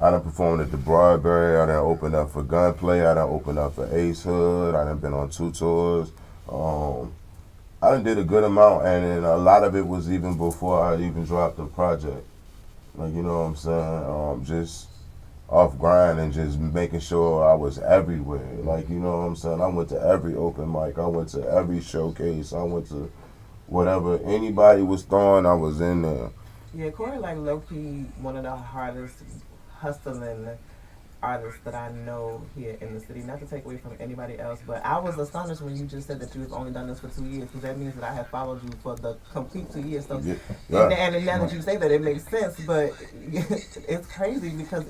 I done performed at the Broadway. I done opened up for Gunplay. I done opened up for Ace Hood. I done been on 2 tours. I done did a good amount, and then a lot of it was even before I even dropped the project. Like, you know what I'm saying? Just off grind and just making sure I was everywhere. Like, you know what I'm saying? I went to every open mic. I went to every showcase. I went to whatever anybody was throwing, I was in there. Yeah, Corey, like low-key, one of the hardest hustling artists that I know here in the city. Not to take away from anybody else, but I was astonished when you just said that you've only done this for 2 years, because that means that I have followed you for the complete 2 years. So, and now that you say that, it makes sense, but it's crazy because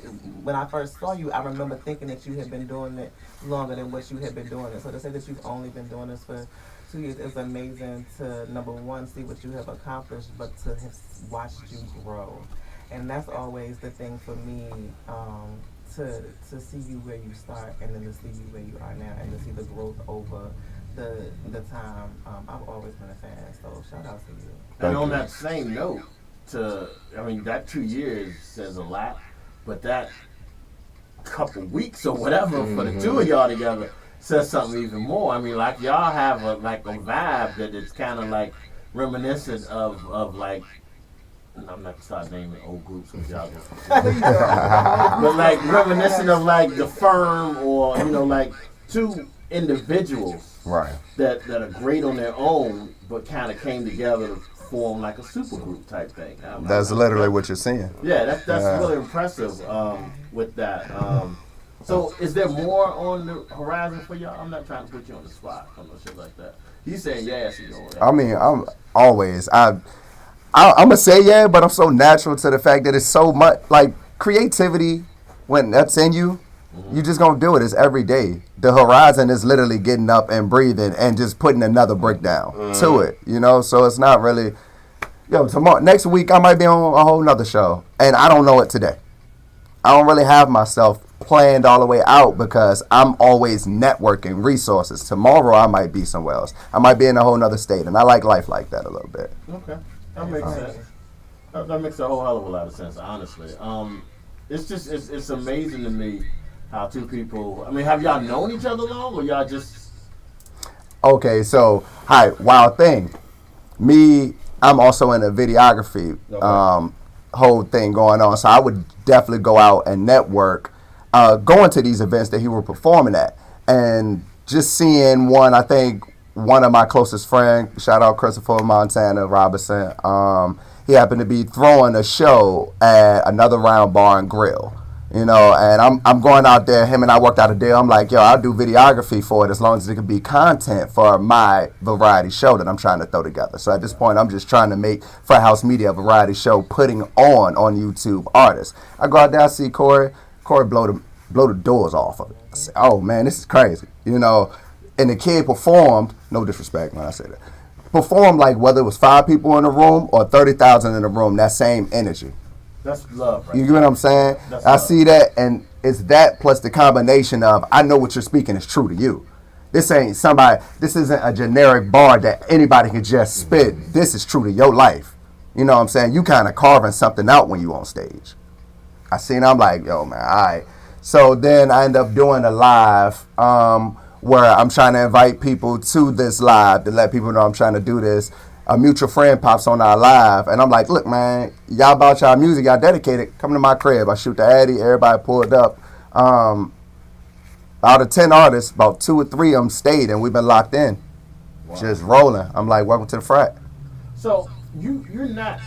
when I first saw you, I remember thinking that you had been doing it longer than what you had been doing it. So to say that you've only been doing this for 2 years is amazing to, number one, see what you have accomplished, but to have watched you grow. And that's always the thing for me, to see you where you start and then to see you where you are now and to see the growth over the time. I've always been a fan, so shout out to you. And on that same note, that 2 years says a lot, but that couple weeks or whatever for the two of y'all together says something even more. I mean, like y'all have a vibe that it's kind of like reminiscent of like, I'm not gonna start naming old groups because y'all but like reminiscent of like the Firm or like two individuals Right. that are great on their own but kind of came together to form like a super group type thing. That's literally what you're seeing. Yeah, that's really impressive with that. So is there more on the horizon for y'all? I'm not trying to put you on the spot or no shit like that. He's saying yes, you know. I mean, I'm always I'm gonna say yeah, but I'm so natural to the fact that it's so much like creativity. When that's in you, you just gonna do it. It's every day. The horizon is literally getting up and breathing and just putting another brick down to it. So it's not really. Next week I might be on a whole nother show, and I don't know it today. I don't really have myself planned all the way out because I'm always networking resources. Tomorrow I might be somewhere else. I might be in a whole nother state, and I like life like that a little bit. Okay. That makes sense. That makes a whole hell of a lot of sense, honestly. It's amazing to me how two people. I mean, have y'all known each other long, or y'all just? Okay, so wild thing. I'm also in a videography whole thing going on, so I would definitely go out and network, going to these events that he was performing at, and just seeing one. I think one of my closest friends, shout out Christopher Montana Robinson, he happened to be throwing a show at another Round Bar and Grill, and I'm going out there. Him and I worked out a deal. I'm like, yo, I'll do videography for it as long as it can be content for my variety show that I'm trying to throw together. So at this point, I'm just trying to make Frat House Media a variety show, putting on YouTube artists. I go out there, I see Corey blow the doors off of it. I say, oh man, this is crazy, And the kid performed, no disrespect when I say that, performed like whether it was 5 people in the room or 30,000 in the room, that same energy. That's love, right? You get what I'm saying? That's I love. see that, and it's that plus the combination of, I know what you're speaking is true to you. This isn't a generic bar that anybody can just spit. This is true to your life. You know what I'm saying? You kind of carving something out when you on stage. I seen, I'm like, yo, man, all right. So then I end up doing a live, where I'm trying to invite people to this live to let people know I'm trying to do this. A mutual friend pops on our live, and I'm like, look, man, y'all about y'all music, y'all dedicated, come to my crib. I shoot the Addy, everybody pulled up. Out of 10 artists, about 2 or 3 of them stayed, and we've been locked in. Wow. Just rolling. I'm like, welcome to the frat. So you're not,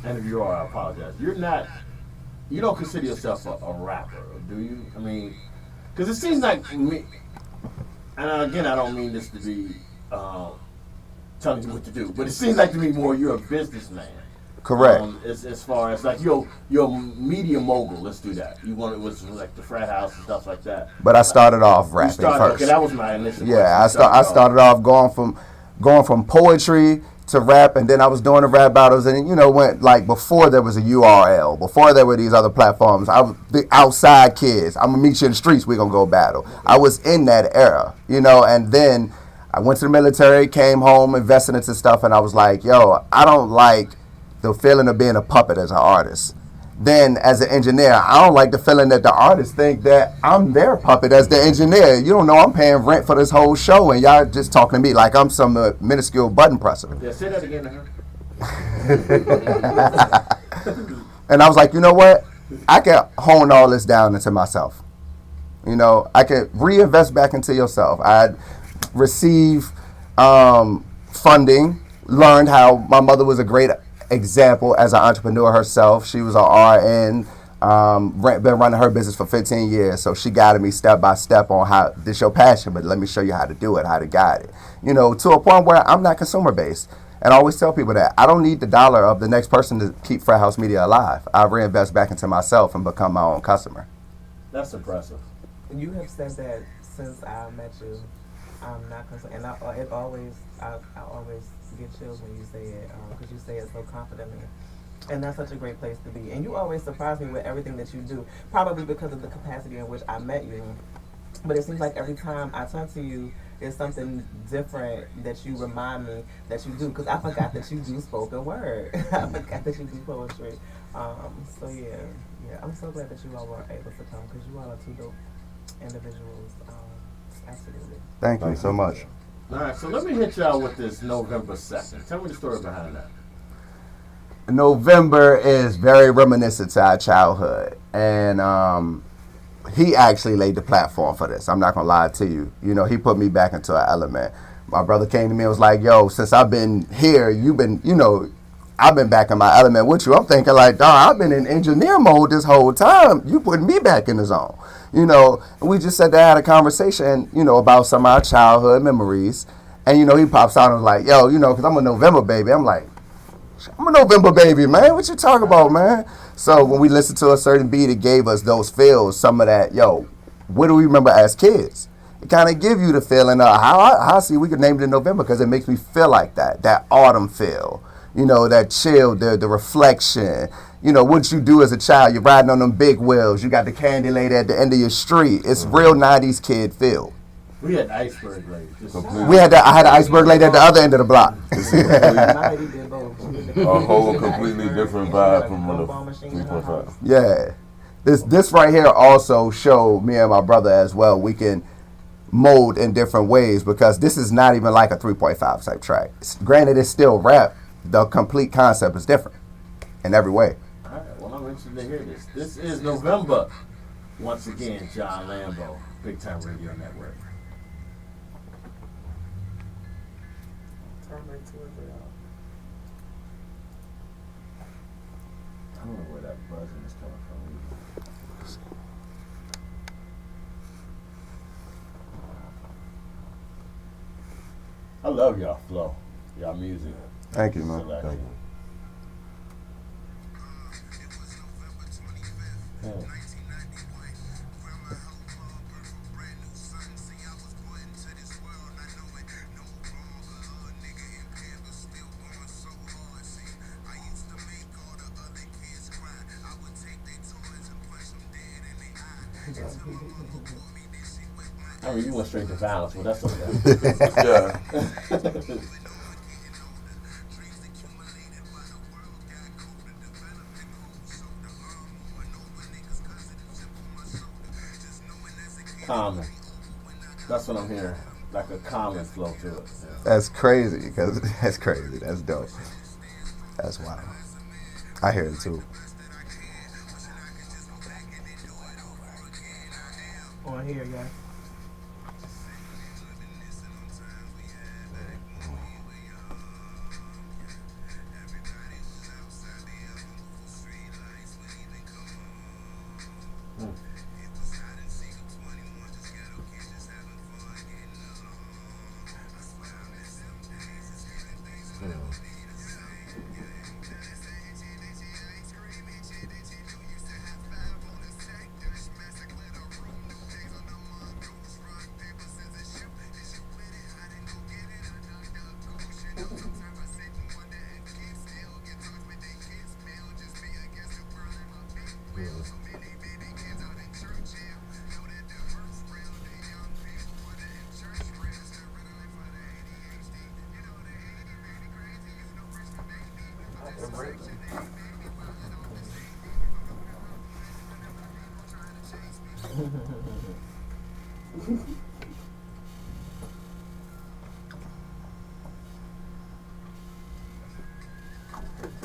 and if you are, I apologize. You don't consider yourself a rapper, do you? I mean, because it seems like me, and again, I don't mean this to be telling you what to do, but it seems like to me more you're a businessman. Correct. As far as like you're a media mogul. Let's do that. You want it was like the frat house and stuff like that. But I started off rapping first. Okay, that was my initial. Yeah, I started off going from poetry to rap, and then I was doing the rap battles, and went like before there was a URL, before there were these other platforms. I was the outside kids. I'm gonna meet you in the streets. We gonna go battle. I was in that era, and then I went to the military, came home, invested into stuff, and I was like, yo, I don't like the feeling of being a puppet as an artist. then as an engineer, I don't like the feeling that the artists think that I'm their puppet as the engineer. You don't know I'm paying rent for this whole show, and y'all just talking to me like I'm some minuscule button presser. Yeah, say that again to her. And I was like, you know what? I can hone all this down into myself. You know, I could reinvest back into yourself. I'd receive funding, learned how my mother was a great example as an entrepreneur herself. She was an RN, been running her business for 15 years, so she guided me step by step on how this your passion, but let me show you how to do it, how to guide it. You know, to a point where I'm not consumer based. And I always tell people that I don't need the dollar of the next person to keep Frat House Media alive. I reinvest back into myself and become my own customer. That's impressive. You have said that since I met you. I'm not concerned, and I always get chills when you say it, because you say it so confidently, and that's such a great place to be. And you always surprise me with everything that you do, probably because of the capacity in which I met you. But it seems like every time I turn to you, it's something different that you remind me that you do. Because I forgot that you do spoken word. I forgot that you do poetry. So yeah, I'm so glad that you all were able to come, because you all are two dope individuals. Absolutely. Thank you so much. All right, so let me hit y'all with this November 2nd. Tell me the story behind that. November is very reminiscent to our childhood. And he actually laid the platform for this. I'm not going to lie to you. You know, he put me back into an element. My brother came to me and was like, yo, since I've been here, you've been, you know, I've been back in my element with you. I'm thinking like, dog, I've been in engineer mode this whole time. You putting me back in the zone. You know, and we just sat there, had a conversation, you know, about some of our childhood memories. And, you know, he pops out and was like, yo, you know, because I'm a November baby. I'm like, I'm a November baby, man. What you talking about, man? So when we listened to a certain beat, it gave us those feels, some of that, yo, what do we remember as kids? It kind of give you the feeling of how I see we could name it in November, because it makes me feel like that autumn feel. You know, that chill, the reflection. You know, what you do as a child, you're riding on them big wheels. You got the candy lady at the end of your street. It's real 90s kid feel. We had iceberg lady. I had an iceberg lady at the other end of the block. A whole completely different vibe from the 3.5. Yeah. This right here also showed me and my brother as well. We can mold in different ways, because this is not even like a 3.5 type track. Granted, it's still rap. The complete concept is different in every way. All right, well, I'm interested to hear this. This is November. Once again, John Lambo, Big Time Radio Network. I don't know where that buzzing is coming from. I love y'all flow, y'all music. Thank you, man. Select. Thank you. Yeah. I mean, you went straight to violence, but that's okay. Yeah. Common. That's what I'm hearing. Like a common flow to it. Yeah. That's crazy, because that's crazy. That's dope. That's wild. I hear it too. On here, guys. You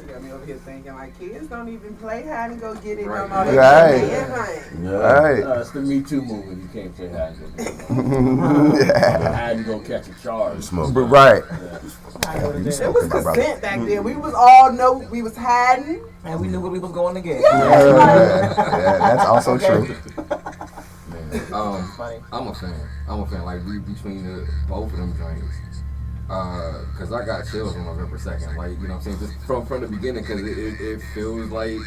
got me over here thinking like kids don't even play hide and go get it no Right. more. They Right. just playing. Yeah. Right. It's the Me Too movement. You can't play hide and go get it. Hide and go catch a charge. Smoke. But right. I go to It jail. was My brother. consent back then. We was all know we was hiding. And we knew what we was going to get. Yeah, that's also true. Funny. I'm a fan. Like between both of them joints. Cause I got chills on November 2nd. Like, you know what I'm saying? Just from the beginning, cause it feels like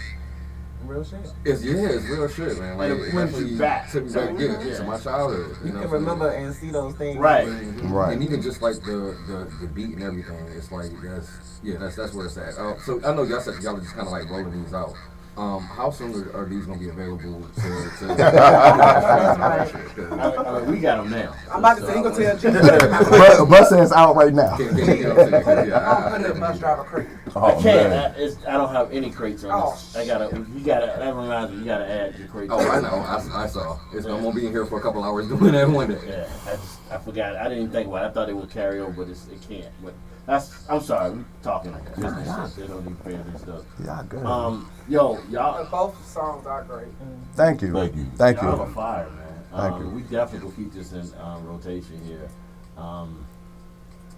Real shit. it's real shit, man. Like And it brings you definitely back. took me back, to my childhood. You know can what I'm saying? remember and see those things. Right. Right. And even just like the beat and everything, it's like that's where it's at. So I know y'all said y'all are just kind of like rolling these out. How soon are these gonna be available to I mean, we got them now. I'm about to say, he gonna tell G. Bus says out right now. I'm gonna put a bus driver crate. I can't. man. I don't have any crates on Oh. this. That reminds me, you gotta add your crates. Oh, I know. I saw. I'm gonna be in here for a couple hours doing that one day. Yeah, I forgot. I didn't even think about it. I thought it would carry over, but it can't. But I'm sorry. We're talking like business shit. They don't even pay this stuff. Yeah, good. Yo, y'all. Both songs are great. Thank you. Thank you. Thank Y'all you. are fire, man. Thank you. We definitely will keep this in rotation here.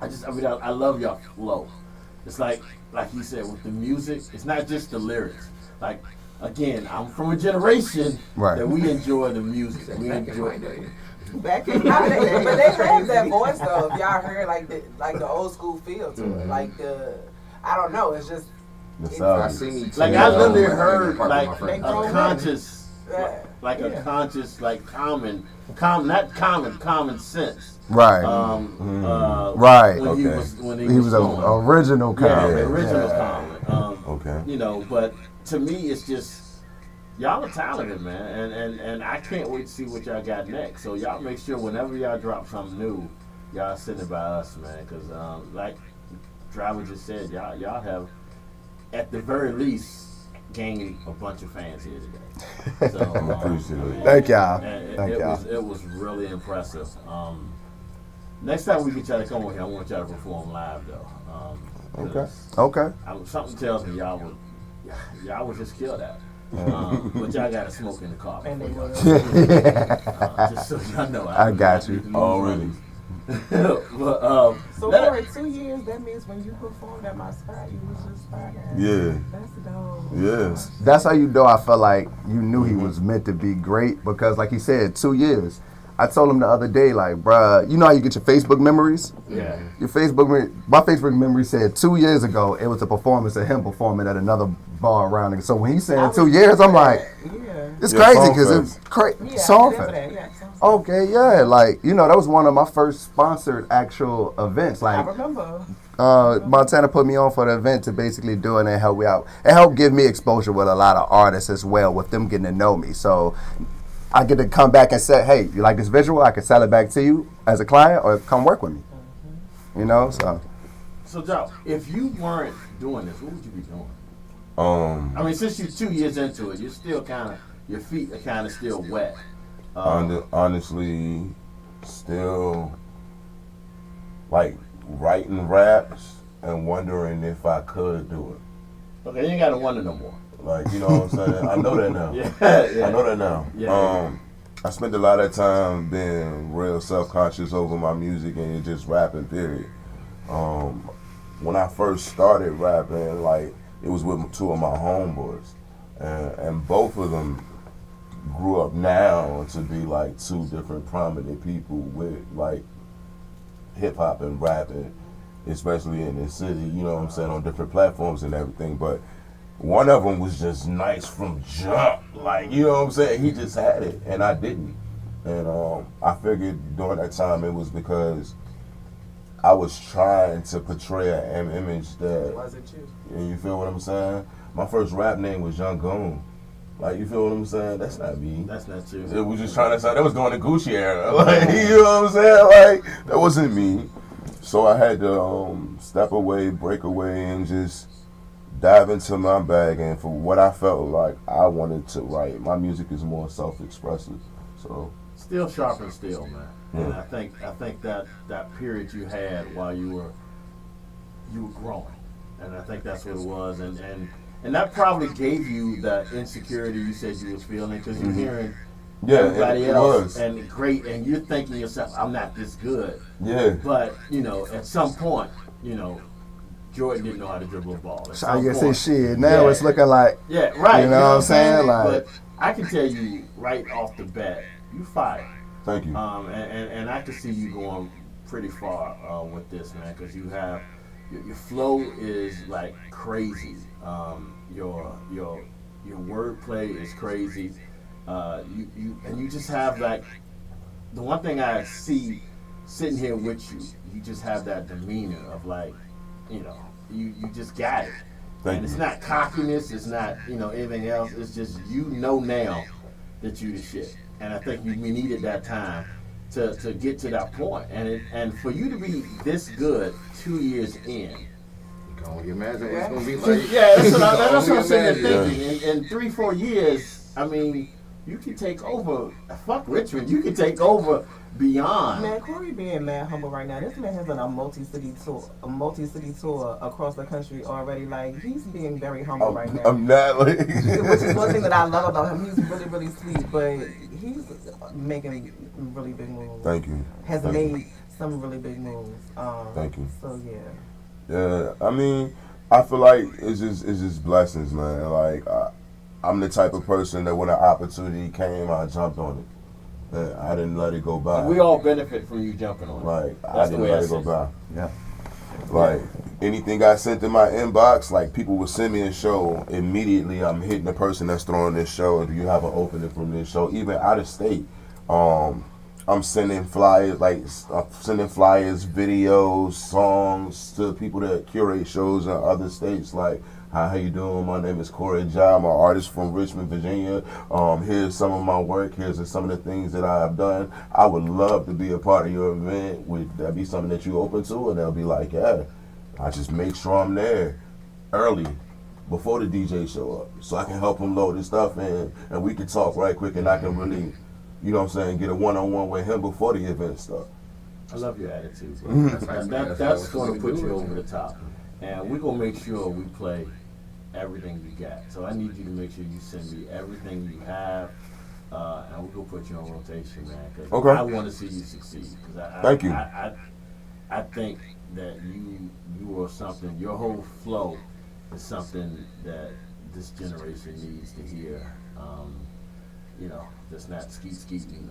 I love y'all flow. It's like he said with the music. It's not just the lyrics. Like again, I'm from a generation Right. that we enjoy the music. We enjoy. Back in But they have that crazy. voice though. If y'all heard like the old school feel to it, like I don't know. It's just I seen me Like too. I literally Park heard with my like friend. a conscious, like a Yeah. conscious, like common sense. Right. Right. When he Okay. was when He was an flowing. original Yeah, comment. the original Yeah. Common. Okay. You know, but to me, it's just y'all are talented, man, and I can't wait to see what y'all got next. So y'all make sure whenever y'all drop something new, y'all send it by us, man, because like Driver just said, y'all have at the very least gained a bunch of fans here today. So Appreciate it. Thank y'all. it was really impressive. Next time we get y'all to come over here, I want y'all to perform live though. Okay. Okay. Something tells me y'all would just kill that. But y'all got to smoke in the car. And they before will. y'all- just so y'all know. I got you. Already. But, So for 2 years, that means when you performed at my spot, you was just fine. Yeah. That's dope. Yes. That's how you know I felt like you knew he was meant to be great because, like he said, 2 years. I told him the other day, like, bruh, you know how you get your Facebook memories? yeah. My Facebook memory said 2 years ago it was a performance of him performing at another bar around. So when he said 2 years, I'm like, Yeah. it's Yeah, crazy Song because Fest. it's crazy. Yeah, Song I remember Fest. that. Yeah, Song Fest. Okay, yeah, like that was one of my first sponsored actual events. I Like remember. Montana put me on for the event to basically do it and help me out. It helped give me exposure with a lot of artists as well, with them getting to know me. So I get to come back and say, hey, you like this visual? I can sell it back to you as a client or come work with me. You know, so. So, Joe, if you weren't doing this, what would you be doing? Um, I mean, since you're 2 years into it, you're still your feet are kind of still wet. honestly, still like writing raps and wondering if I could do Okay, you ain't got to wonder no more. it. Like, you know what I'm saying? I know that now. Yeah. I know that now. Yeah. I spent a lot of time being real self-conscious over my music and just rapping, period. When I first started rapping, like, it was with two of my homeboys. And both of them grew up now to be, like, two different prominent people with, like, hip-hop and rapping, especially in the city, you know what I'm saying, on different platforms and everything. But one of them was just nice from jump. Like, you know what I'm saying? He just had it, and I didn't. And I figured during that time it was because I was trying to portray an image that, Was it you? and you feel what I'm saying? My first rap name was Young Goon. Like, you feel what I'm saying? That's not me. That's not you. It was just trying to say, that was during the Gucci era. Like, you know what I'm saying? Like, that wasn't me. So I had to step away, break away, and just dive into my bag. And for what I felt like I wanted to write, my music is more self-expressive. So Still sharp and still, man. And I think that period you had while you were growing, and I think that's what it was, and that probably gave you the insecurity you said you was feeling because you're hearing everybody else and great, and you're thinking to yourself, I'm not this good. Yeah. But at some point, Jordan didn't know how to dribble a ball. I guess say shit. Now it's looking like right. You know what I'm saying? Like, but I can tell you right off the bat, you fired. Thank you. And I can see you going pretty far with this, man, because you have your flow is like crazy. Your wordplay is crazy. You just have like the one thing I see sitting here with you. You just have that demeanor of like, you just got it. Thank And you. it's not cockiness. It's not anything else. It's just now that you the shit. And I think we needed that time to get to that point. And for you to be this good 2 years in. You can only imagine what it's gonna be like. Yeah, that's what I'm sitting there Yeah. thinking. In 3-4 years, I mean, you can take over. Fuck Richmond. You can take over beyond. Man, Corey being mad humble right now. This man has done a multi-city tour across the country already. Like, he's being very humble right now. I'm not like. Which is one thing that I love about him. He's really, really sweet, but he's making really big moves. Thank you. Has Thank made you. some really big moves. Thank you. So yeah. Yeah, I mean, I feel like it's just blessings, man. Like I'm the type of person that when an opportunity came, I jumped on it. I didn't let it go by. We all benefit from you jumping on it. Like That's I the didn't way let I it go see it. by. yeah. Like anything I sent in my inbox, like people would send me a show. Immediately, I'm hitting the person that's throwing this show. Do you have an opening from this show? Even out of state, I'm sending flyers, videos, songs to people that curate shows in other states. Like, how you doing? My name is Corey Ja. I'm an artist from Richmond, Virginia. Here's some of my work. Here's some of the things that I have done. I would love to be a part of your event. Would that be something that you open to? And they'll be like, yeah. I just make sure I'm there early before the DJ show up, so I can help him load his stuff in, and we can talk right quick, and I can really, get a one-on-one with him before the event starts. I love your attitude, bro. That's That's going to what put we you do. over the top. And we're going to make sure we play everything you got. So I need you to make sure you send me everything you have, and we're going to put you on rotation, man. 'Cause Okay. I want to see you succeed. 'Cause Thank you. I think that you are something, your whole flow is something that this generation needs to hear. Just not skeeting.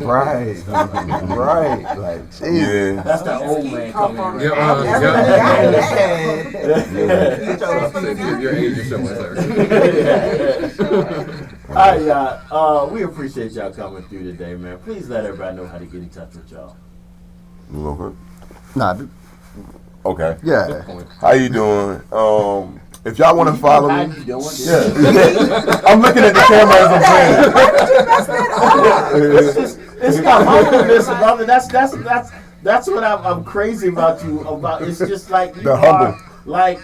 Right. Right. Like, geez. Yeah. That's the old man coming in. Yeah, your age is showing, sir. All right, y'all. We appreciate y'all coming through today, man. Please let everybody know how to get in touch with y'all. You okay? Nah, Okay. yeah. How you doing? If y'all want to follow How me, you doing? yeah. I'm looking at the camera as I'm saying. It's the humbleness about it. That's what I'm crazy about you. About it's just like you The are humble. like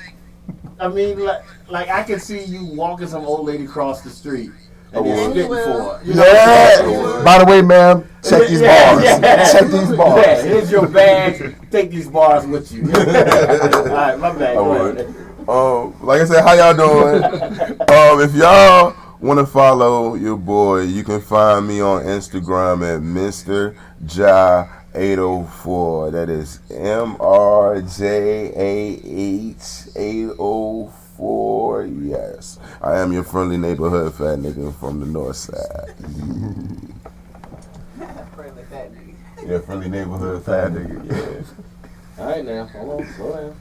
I I can see you walking some old lady across the street and you're spitting for her. You know what I'm saying? Yeah. By the way, ma'am, check these bars. Check these bars. Yeah, here's your bag. Take these bars with you. All right, my bad. Go ahead. Like I said, how y'all doing? If y'all want to follow your boy, you can find me on Instagram at Mr. Ja 804. That is MRJAH 804. Yes, I am your friendly neighborhood fat nigga from the north side. Friendly fat nigga. Yeah, friendly neighborhood fat nigga. Yeah. All right, now, hold on, slow down.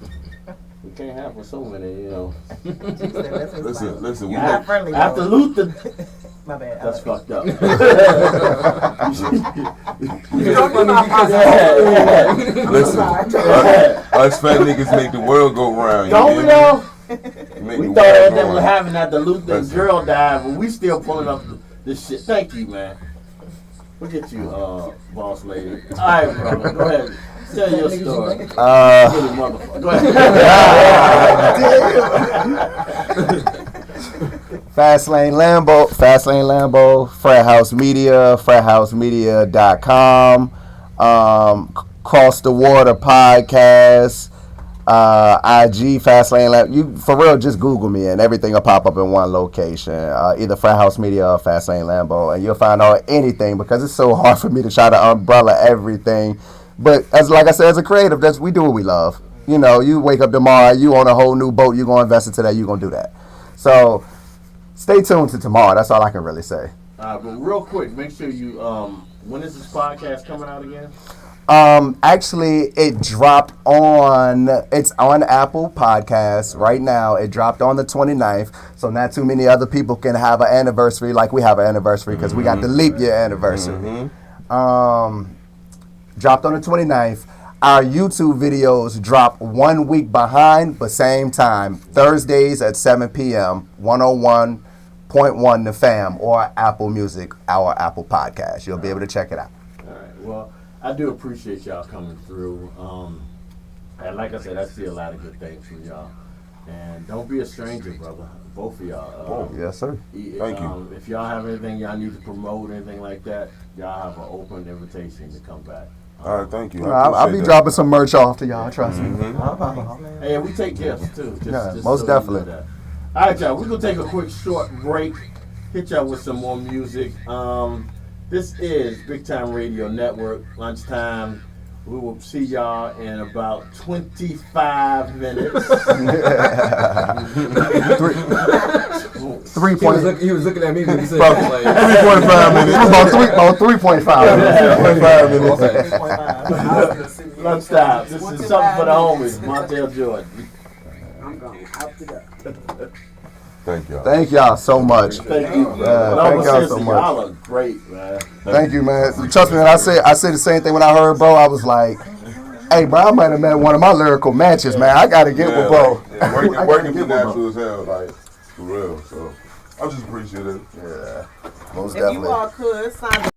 We can't have for so many, Listen. We You're not friendly. After though. Luther, My bad. that's fucked up. Listen. Us fat niggas make the world go round. you Don't we hear me? know? Make We the thought world that go they were round. having after Luther and Listen. girl died, but we still pulling up this shit. Thank you, man. We'll get you, boss lady. All right, brother. Go ahead. Tell your story. Really, motherfucker. Go ahead. Fastlane Lambo, Frat House Media, frathousemedia.com, Cross the Water Podcast, IG Fastlane Lambo. You for real, just Google me and everything will pop up in one location. Either Frat House Media or Fastlane Lambo, and you'll find out anything because it's so hard for me to try to umbrella everything. But like I said, as a creative, we do what we love. You know, you wake up tomorrow, you on a whole new boat, you gonna invest into that, you gonna do that. So stay tuned to tomorrow. That's all I can really say. But real quick, make sure you. When is this podcast coming out again? Actually, it dropped on. It's on Apple Podcasts right now. It dropped on the 29th, so not too many other people can have an anniversary like we have an anniversary because we got the leap year anniversary. Dropped on the 29th. Our YouTube videos drop 1 week behind, but same time. Thursdays at 7 p.m. 101.1 The Fam or Apple Music, our Apple Podcast. You'll be able to check it out. All right. Well, I do appreciate y'all coming through. And like I said, I see a lot of good things from y'all. And don't be a stranger, brother. Both of y'all. Yes, sir. Thank you. If y'all have anything y'all need to promote, anything like that, y'all have an open invitation to come back. All right, thank you. I'll be dropping some merch off to y'all. Trust me. Hey, we take gifts too. Just most so definitely. You know that. All right, y'all. We're gonna take a quick short break. Hit y'all with some more music. This is Big Time Radio Network. Lunchtime. We will see y'all in about 25 minutes. 3 He was looking at me when he said Bro, that, like, 3.5 minutes. About 3.5 minutes. 3.5. Lunchtime. This is something for the homies. Montel Jordan. I'm going out to that. Thank y'all. Thank y'all so much. Thank you. Thank y'all so much. Y'all look great, man. Thank you, man. Trust me, when I say the same thing when I heard bro, I was like, hey, bro, I might have met one of my lyrical matches, man. I got to get with bro. Working be natural as hell, like, for real. So, I'm just appreciative. Yeah, most If definitely. you all could sign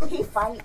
He fight.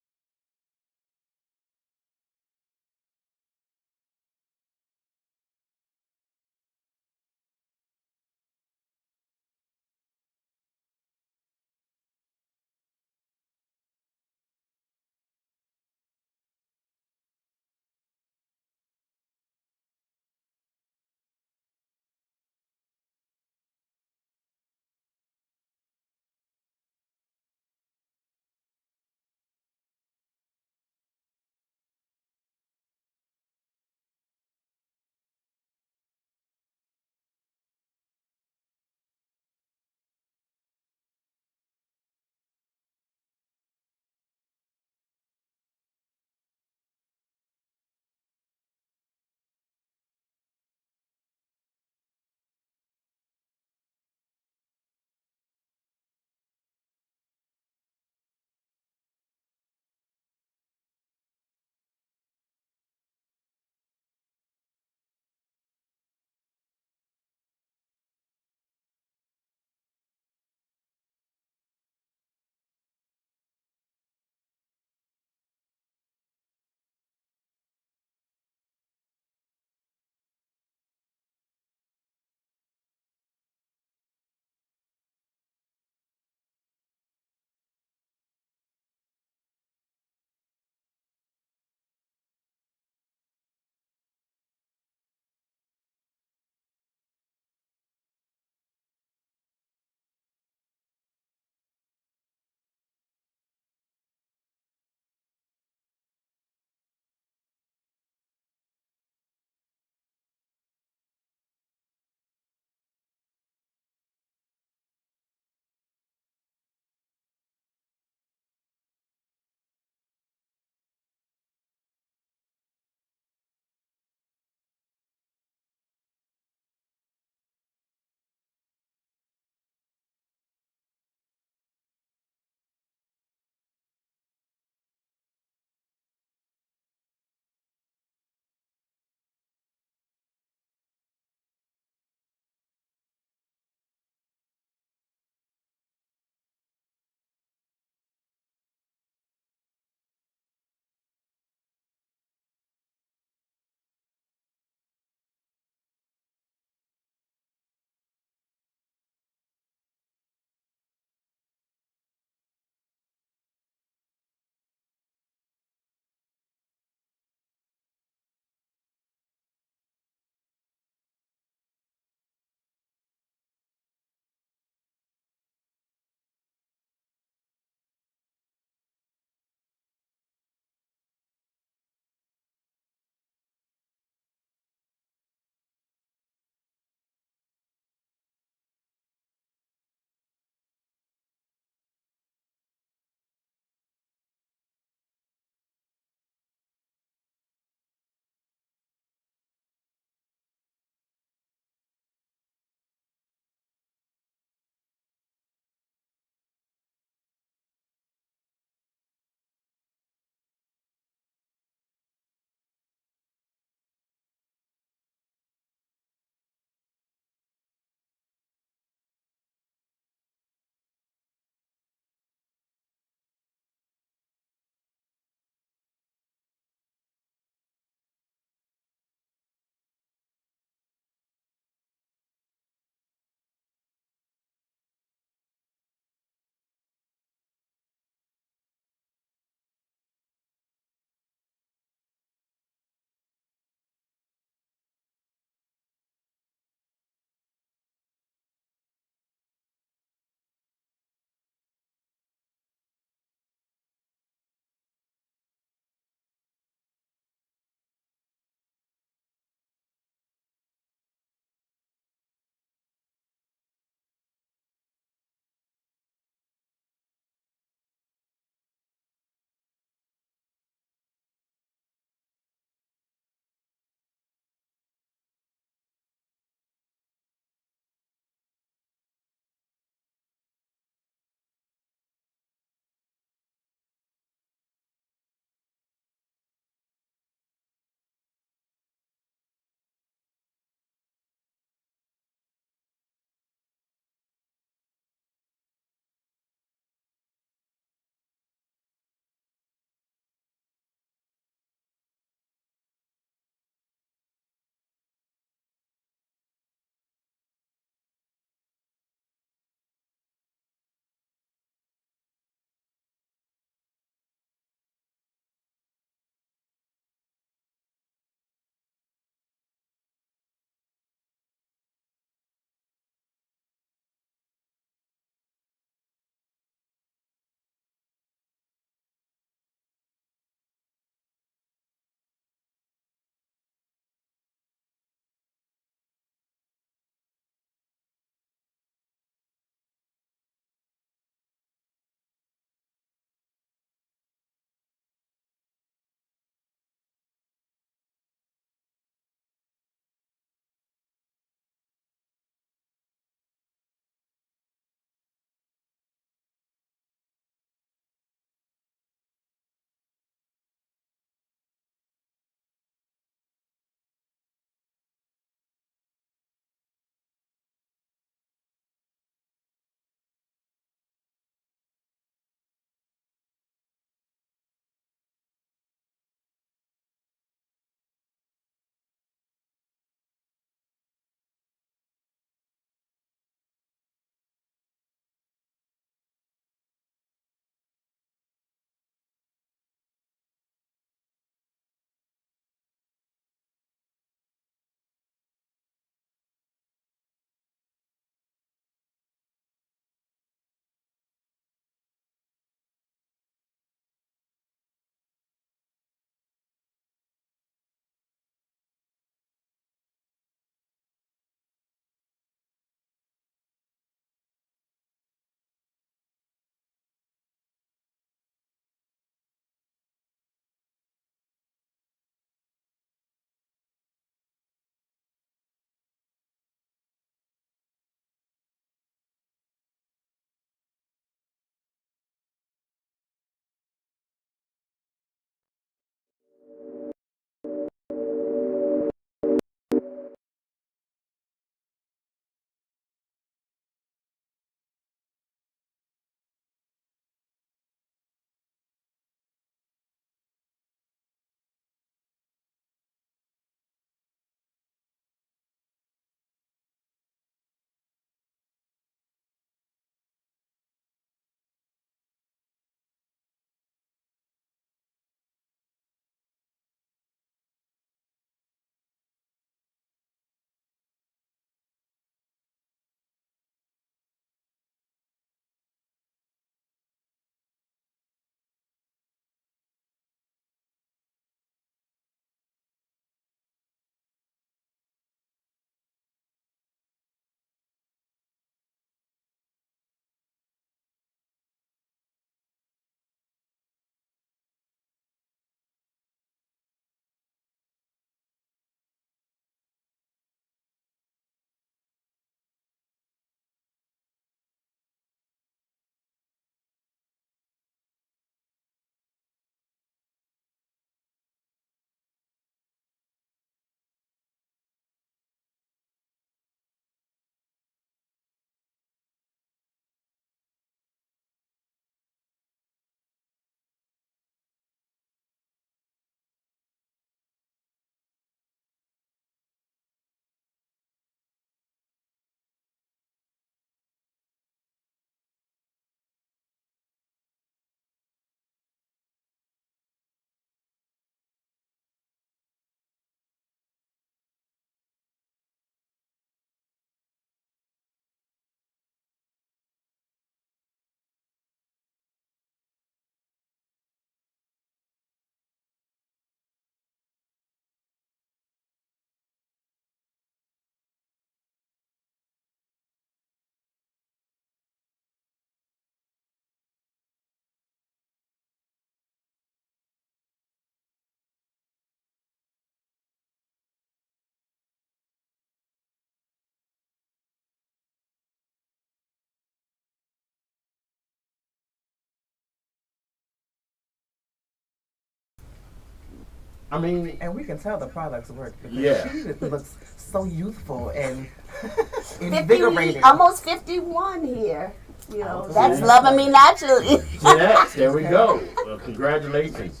I mean, And we can tell the products work because Yeah. she looks so youthful and 50, invigorating. almost 51 here. You know, Oh, that's yeah. loving me naturally. Jeanette, there we go. Congratulations.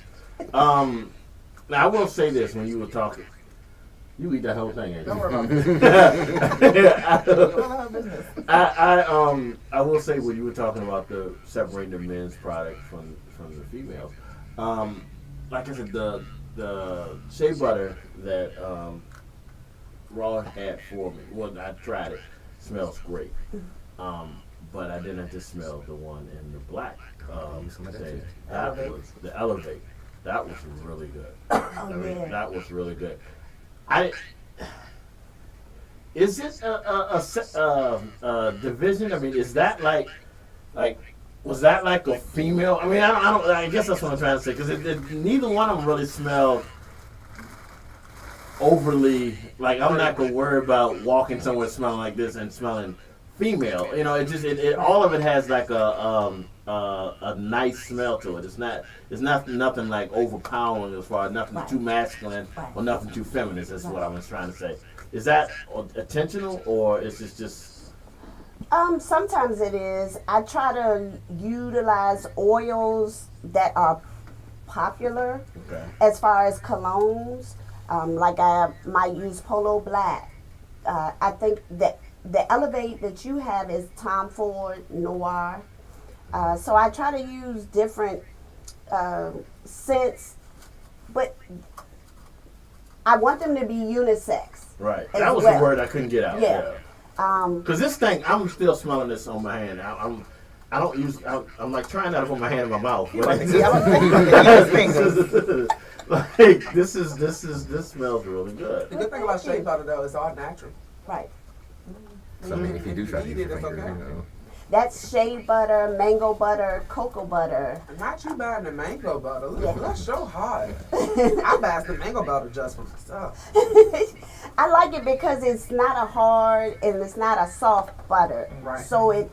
Now I will say this: when you were talking, you eat that whole thing, ain't you? Don't worry about it. None of her business. I will say when you were talking about the separating the men's product from the females, like I said, the shea butter that Raw had for me, well, I tried it, smells great. But I didn't have to smell the one in the black. Some of that Shea. too. That was the Elevate. That was really good. I mean, yeah. that was really good. Is it a division? I mean, is that like was that like a female? I mean, I don't. I guess that's what I'm trying to say because neither one of them really smelled overly like. I'm not gonna worry about walking somewhere smelling like this and smelling female. You know, it all of it has like a nice smell to it. It's not nothing like overpowering as far as nothing Right. too masculine or nothing too feminine. That's what I was trying to say. Is that intentional or is this just? Sometimes it is. I try to utilize oils that are popular Okay. as far as colognes. Like I might use Polo Black. I think that the Elevate that you have is Tom Ford Noir. So I try to use different scents, but I want them to be unisex. Right. As That was well. the word I couldn't get out. Yeah. Because this thing, I'm still smelling this on my hand. I don't use. I'm like trying not to put my hand in my mouth. But Like the elephant fingers. like this smells really The good. good thing about shea butter though is all natural. Right. So I mean, if you do try to You use did your this, fingers, okay. you know. That's shea butter, mango butter, cocoa butter. Not you buying the mango butter. Yeah. That's so hard. I buy the mango butter just for myself. I like it because it's not a hard and it's not a soft butter. Right. So it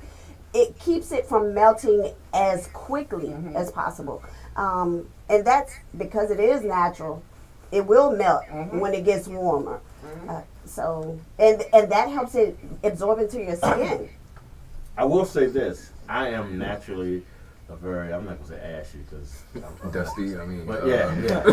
keeps it from melting as quickly as possible. And that's because it is natural. It will melt when it gets warmer. So and that helps it absorb into your skin. I will say this: I am naturally a very. I'm not gonna say ashy because. Dusty, I mean. But yeah. Yeah.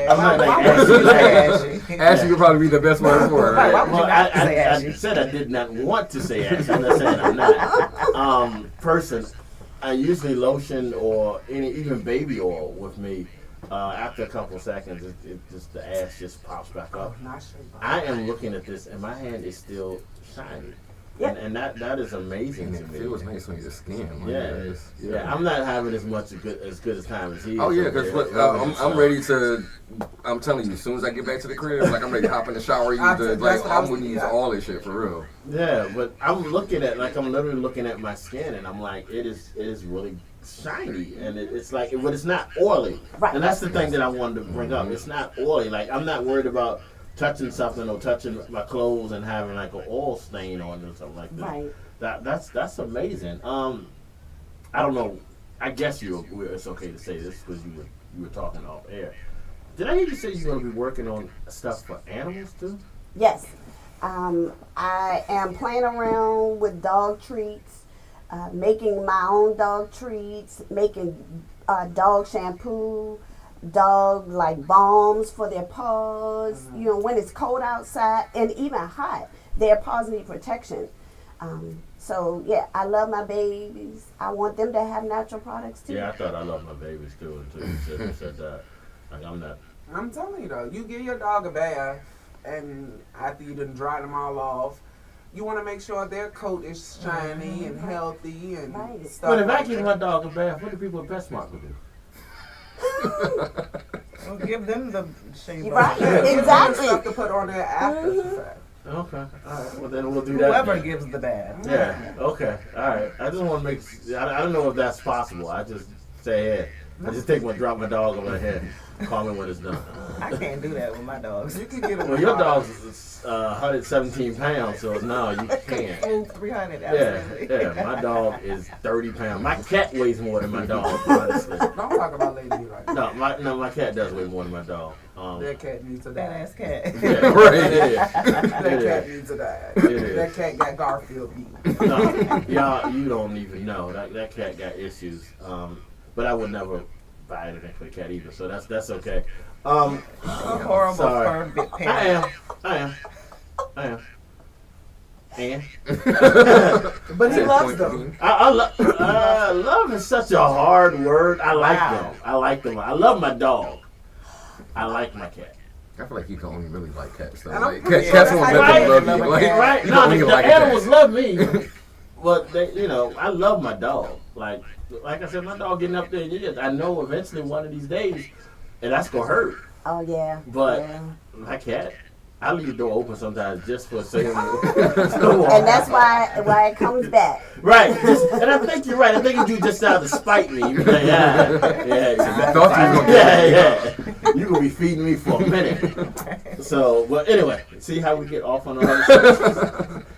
I'm not like Why would you ashy. say ashy? Ashy would probably be the best word for it, Right, why right? would you not say I ashy? said I did not want to say ashy. I'm not saying I'm not. Person, I usually lotion or even baby oil with me. After a couple of seconds, it just the ash just pops back up. Not shea butter. I am looking at this and my hand is still shiny, Yeah. and that is amazing And to it me. feels nice on your skin. Like, Yeah, it's- yeah. I'm not having as much as good a time as he is. Oh yeah, over because there. I'm ready to. I'm telling you, as soon as I get back to the crib, like I'm ready to hop in the shower. Use the That's like what I was I'm gonna use thinking. all this shit for real. Yeah, but I'm looking at I'm literally looking at my skin and I'm like, it is really shiny and it's like, but it's not oily. Right. And that's the thing that I wanted to bring up. It's not oily. Like I'm not worried about touching something or touching my clothes and having like an oil stain on it or something like that. Right. That's amazing. I don't know. I guess it's okay to say this because you were talking off air. Did I hear you say you're going to be working on stuff for animals too? Yes. I am playing around with dog treats, making my own dog treats, making dog shampoo, dog like balms for their paws. You know, when it's cold outside and even hot, their paws need protection. So yeah, I love my babies. I want them to have natural products too. Yeah, I thought I love my babies too until you said that. Like I'm not. I'm telling you though, you give your dog a bath, and after you done dry them all off, you want to make sure their coat is shiny and healthy and Right. stuff. But if I like give that. my dog a bath, what do people at PetSmart would do? Well, give them the shea Right. butter. Exactly. Stuff to put on there after the fact. Okay, all right. Well, then we'll do that. Whoever then. gives the bad. Yeah. Okay. All right. I just want to make. I don't know if that's possible. I just say, hey, I just drop my dog over the head. Call me when it's done. I can't do that with my dogs. You can get them. Well, your dog's 117 pounds, so no, you can't. Move 300, Yeah, absolutely. yeah. My dog is 30 pounds. My cat weighs more than my dog, honestly. Don't talk about Lady B like that. No, my cat does weigh more than my dog. That cat needs to That die. ass cat. Yeah, right. It is. That It cat is. needs to die. It is. That cat got Garfield beat. No, y'all, you don't even know that cat got issues. But I would never buy anything for the cat either, so that's okay. A horrible Sorry. fur bit I parent. am. And But he loves them. love is such a hard word. I like Wow. them. I like them. I love my dog. I like my cat. I feel like you can only really like cats though. And I'm Like pretty cats sure won't that's let how them you love you. love a Like, cat. Right? you No, can only the like a animals cat. love me, but they, I love my dog. Like I said, my dog getting up there in years. I know eventually one of these days, and that's gonna hurt. Oh yeah. But yeah. my cat, I leave the door open sometimes just for saying. And that's why it comes back. Right, and I think you're right. I think you do just now to spite me. You be like, yeah, I thought you was gonna yeah. You gonna be feeding me for a minute. So, but anyway, see how we get off on all this.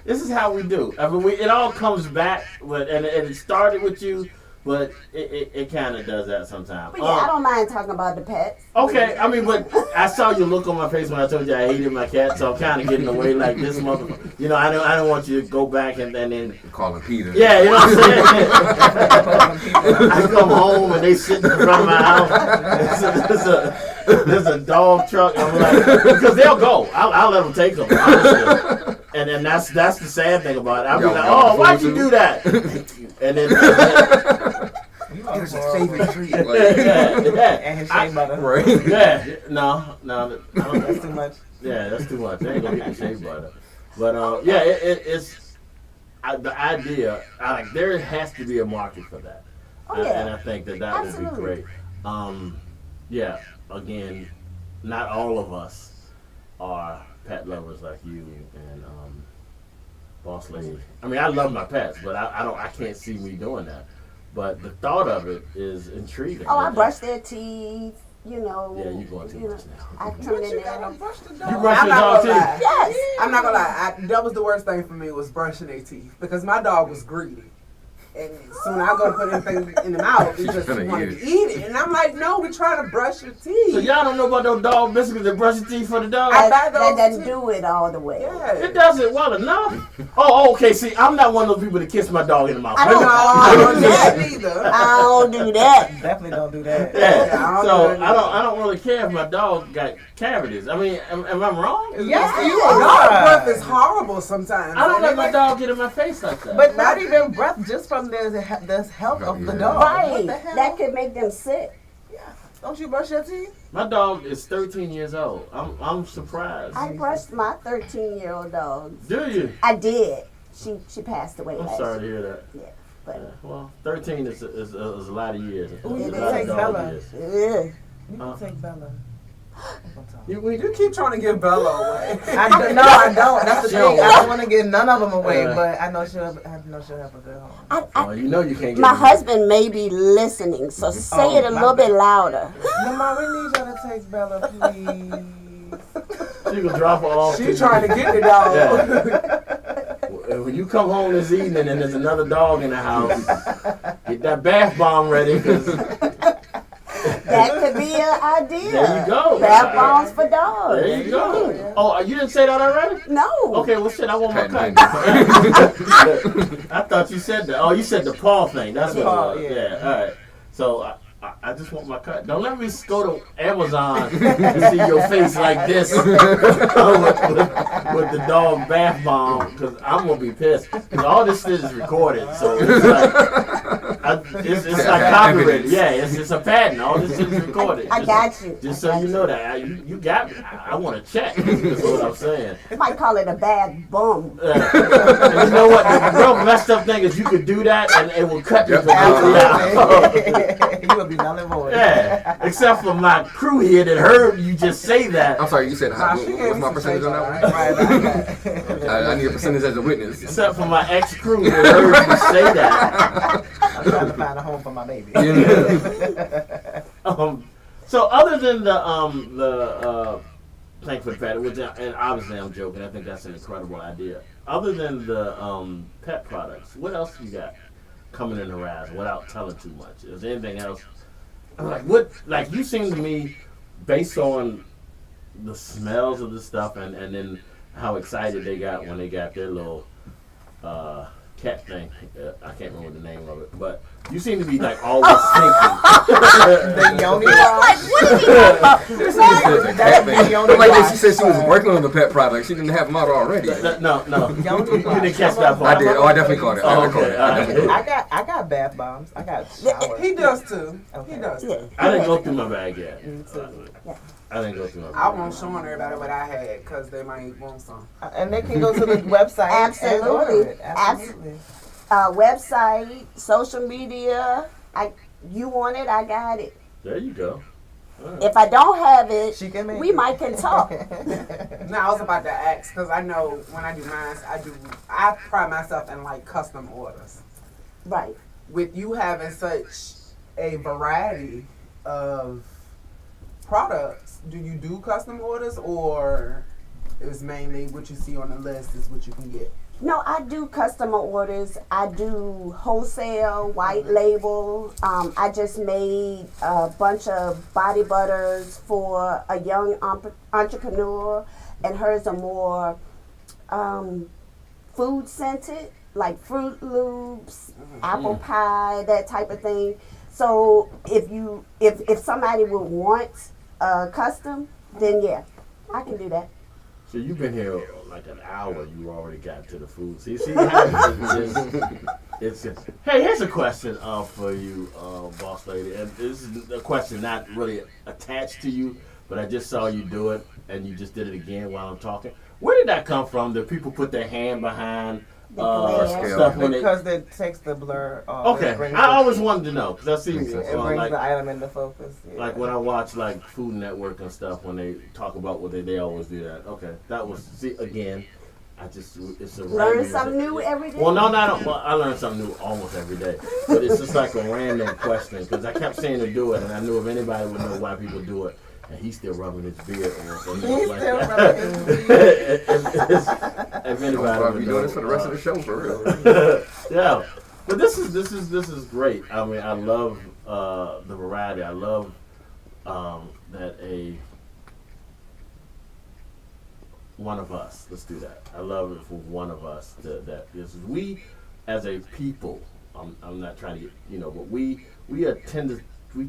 This is how we do. I mean, it all comes back, and it started with you, but it kind of does that sometimes. But yeah, I don't mind talking about the pets. Okay, I mean, but I saw your look on my face when I told you I hated my cat, so I'm kind of getting away like this motherfucker. I don't want you to go back and then. Calling Peter. Yeah, you know what I'm saying? I come home and they sit in front of my house. There's a dog truck. I'm like, because they'll go. I'll let them take them, honestly. And then that's the sad thing about it. I'll be like, oh, why'd you do that? And then. You It's are his horrible. favorite treat. Yeah. And his shea butter. Right. Yeah, no, That's too much. yeah, that's too much. I ain't gonna get the shea butter. But yeah, it's the idea. There has to be a market for that, Oh yeah. and I think that would be Absolutely. great. Yeah, again, not all of us are pet lovers like you and Boss Lady. I mean, I love my pets, but I can't see me doing that. But the thought of it is intriguing. Oh, I brush their teeth. Yeah, you going too know, much now. I But turn you it gotta down. brush the You dog. brush I'm your not dog gonna too? lie. Yes. I'm not gonna lie. That was the worst thing for me was brushing their teeth because my dog was greedy. And soon I go to put anything in the mouth, he just finna wanted eat to eat it. And I'm like, no, we're trying to brush your teeth. So y'all don't know about those dog biscuits that brush your teeth for the dog? I buy That those doesn't too. do it all the way. Yeah. It does it well enough. Oh, okay. See, I'm not one of those people that kiss my dog in the mouth. I don't- No, I I don't don't do do that. that either. I don't do that. Definitely don't do that. Yeah. Yeah, I don't So do that I don't really care if my dog got cavities. I mean, am I wrong? Yes, you Dog are. breath is horrible sometimes. I don't And let they my like- dog get in my face like that. But not even breath, just from the health of the dog. Right. What the hell? That could make them sick. Don't you brush your teeth? My dog is 13 years old. I'm surprised. I brushed my 13-year-old dog. Do you? I did. She passed away I'm last sorry to year. hear that. Yeah, Yeah, but well, 13 is a lot of years. Ooh, It's you a can lot of take dog Bella. years. yeah. You can take Bella. You keep trying to give Bella away. I don't. That's the She thing. don't I don't want to give none of them away, Yeah. but I know she'll have a good home. Well, you know you can't get My me- husband may be listening, so say it a little bit louder. Mama, we need y'all to take Bella, please. She gonna drop her off. She's trying to get the dog. Yeah. When you come home this evening and there's another dog in the house, get that bath bomb ready. 'Cause That could be an idea. There you go. Bath bombs for dogs. there you go. Oh, you didn't say that already? No. Okay, well, shit, I want my Patting cut. I thought you said that. Oh, you said the paw thing. That's what Paw, it was. yeah. Yeah, all right. So I just want my cut. Don't let me go to Amazon and see your face like this with the dog bath bomb, because I'm going to be pissed. Because all this shit is recorded. So it's like copyrighted. Yeah, it's a patent. All this shit is recorded. I got you. Just so you know that. You got me. I want to check. That's what I'm saying. You might call it a bad bum. And you know what? The real messed up thing is you could do that and it will cut you completely out. You will be null and void. Yeah, except for my crew here that heard you just say that. I'm sorry, you said Nah, she gave what's me my some percentage on that shade, one? I need a percentage as a witness. Except for my ex-crew that heard you say that. I'm trying to find a home for my baby. You know? So other than the thank for the pet, which and obviously I'm joking. I think that's an incredible idea. Other than the pet products, what else you got coming in the horizon without telling too much? Is there anything else? Like what? Like you seem to me, based on the smells of the stuff and then how excited they got when they got their little cat thing. I can't remember the name of it, but you seem to be like always thinking. The yoni Like, wash. what are you talking about? That's the yoni Like wash. she said, she was working on the pet product. She didn't have them out already. No, Yoni you didn't wash. catch that part. I did. Oh, I definitely caught it. Oh, I caught okay. it. I definitely caught it. I got bath bombs. I got showers. He does too. Okay. He does too. Yeah. I didn't go through my bag yet. Me too. I didn't go through my bag. I won't show everybody what I had because they might want some. And they can go to the website and order Absolutely. it. Absolutely. Website, social media. You want it, I got it. There you go. If I don't have it, She can make we it. might can talk. No, I was about to ask because I know when I do mine, I pride myself in like custom orders. Right. With you having such a variety of products, do you do custom orders or is mainly what you see on the list is what you can get? No, I do customer orders. I do wholesale, white label. I just made a bunch of body butters for a young entrepreneur, and hers are more food scented, like Fruit Loops, apple pie, that type of thing. So if somebody would want custom, then yeah, I can do that. So you've been here like an hour. You already got to the food. See, hey, here's a question for you, boss lady. And this is a question not really attached to you, but I just saw you do it, and you just did it again while I'm talking. Where did that come from? Did people put their hand behind glare. stuff when Because it takes the blur off. Okay, It brings I always wanted to know because I see it brings like the item into focus. Yeah. like when I watch like Food Network and stuff when they talk about what they always do that. Okay, that was see again. It's a Learn random- something new every day. Well, no, well, I learn something new almost every day, but it's just like a random question because I kept saying to do it, and I knew if anybody would know why people do it, and he's still rubbing his beard. Or He's like still that. rubbing his beard. If anybody I'll would be know, doing this for the rest of the show for real. yeah, but this is great. I mean, I love the variety. I love that one of us. Let's do that. I love it for one of us that this is we as a people. I'm not trying to get but we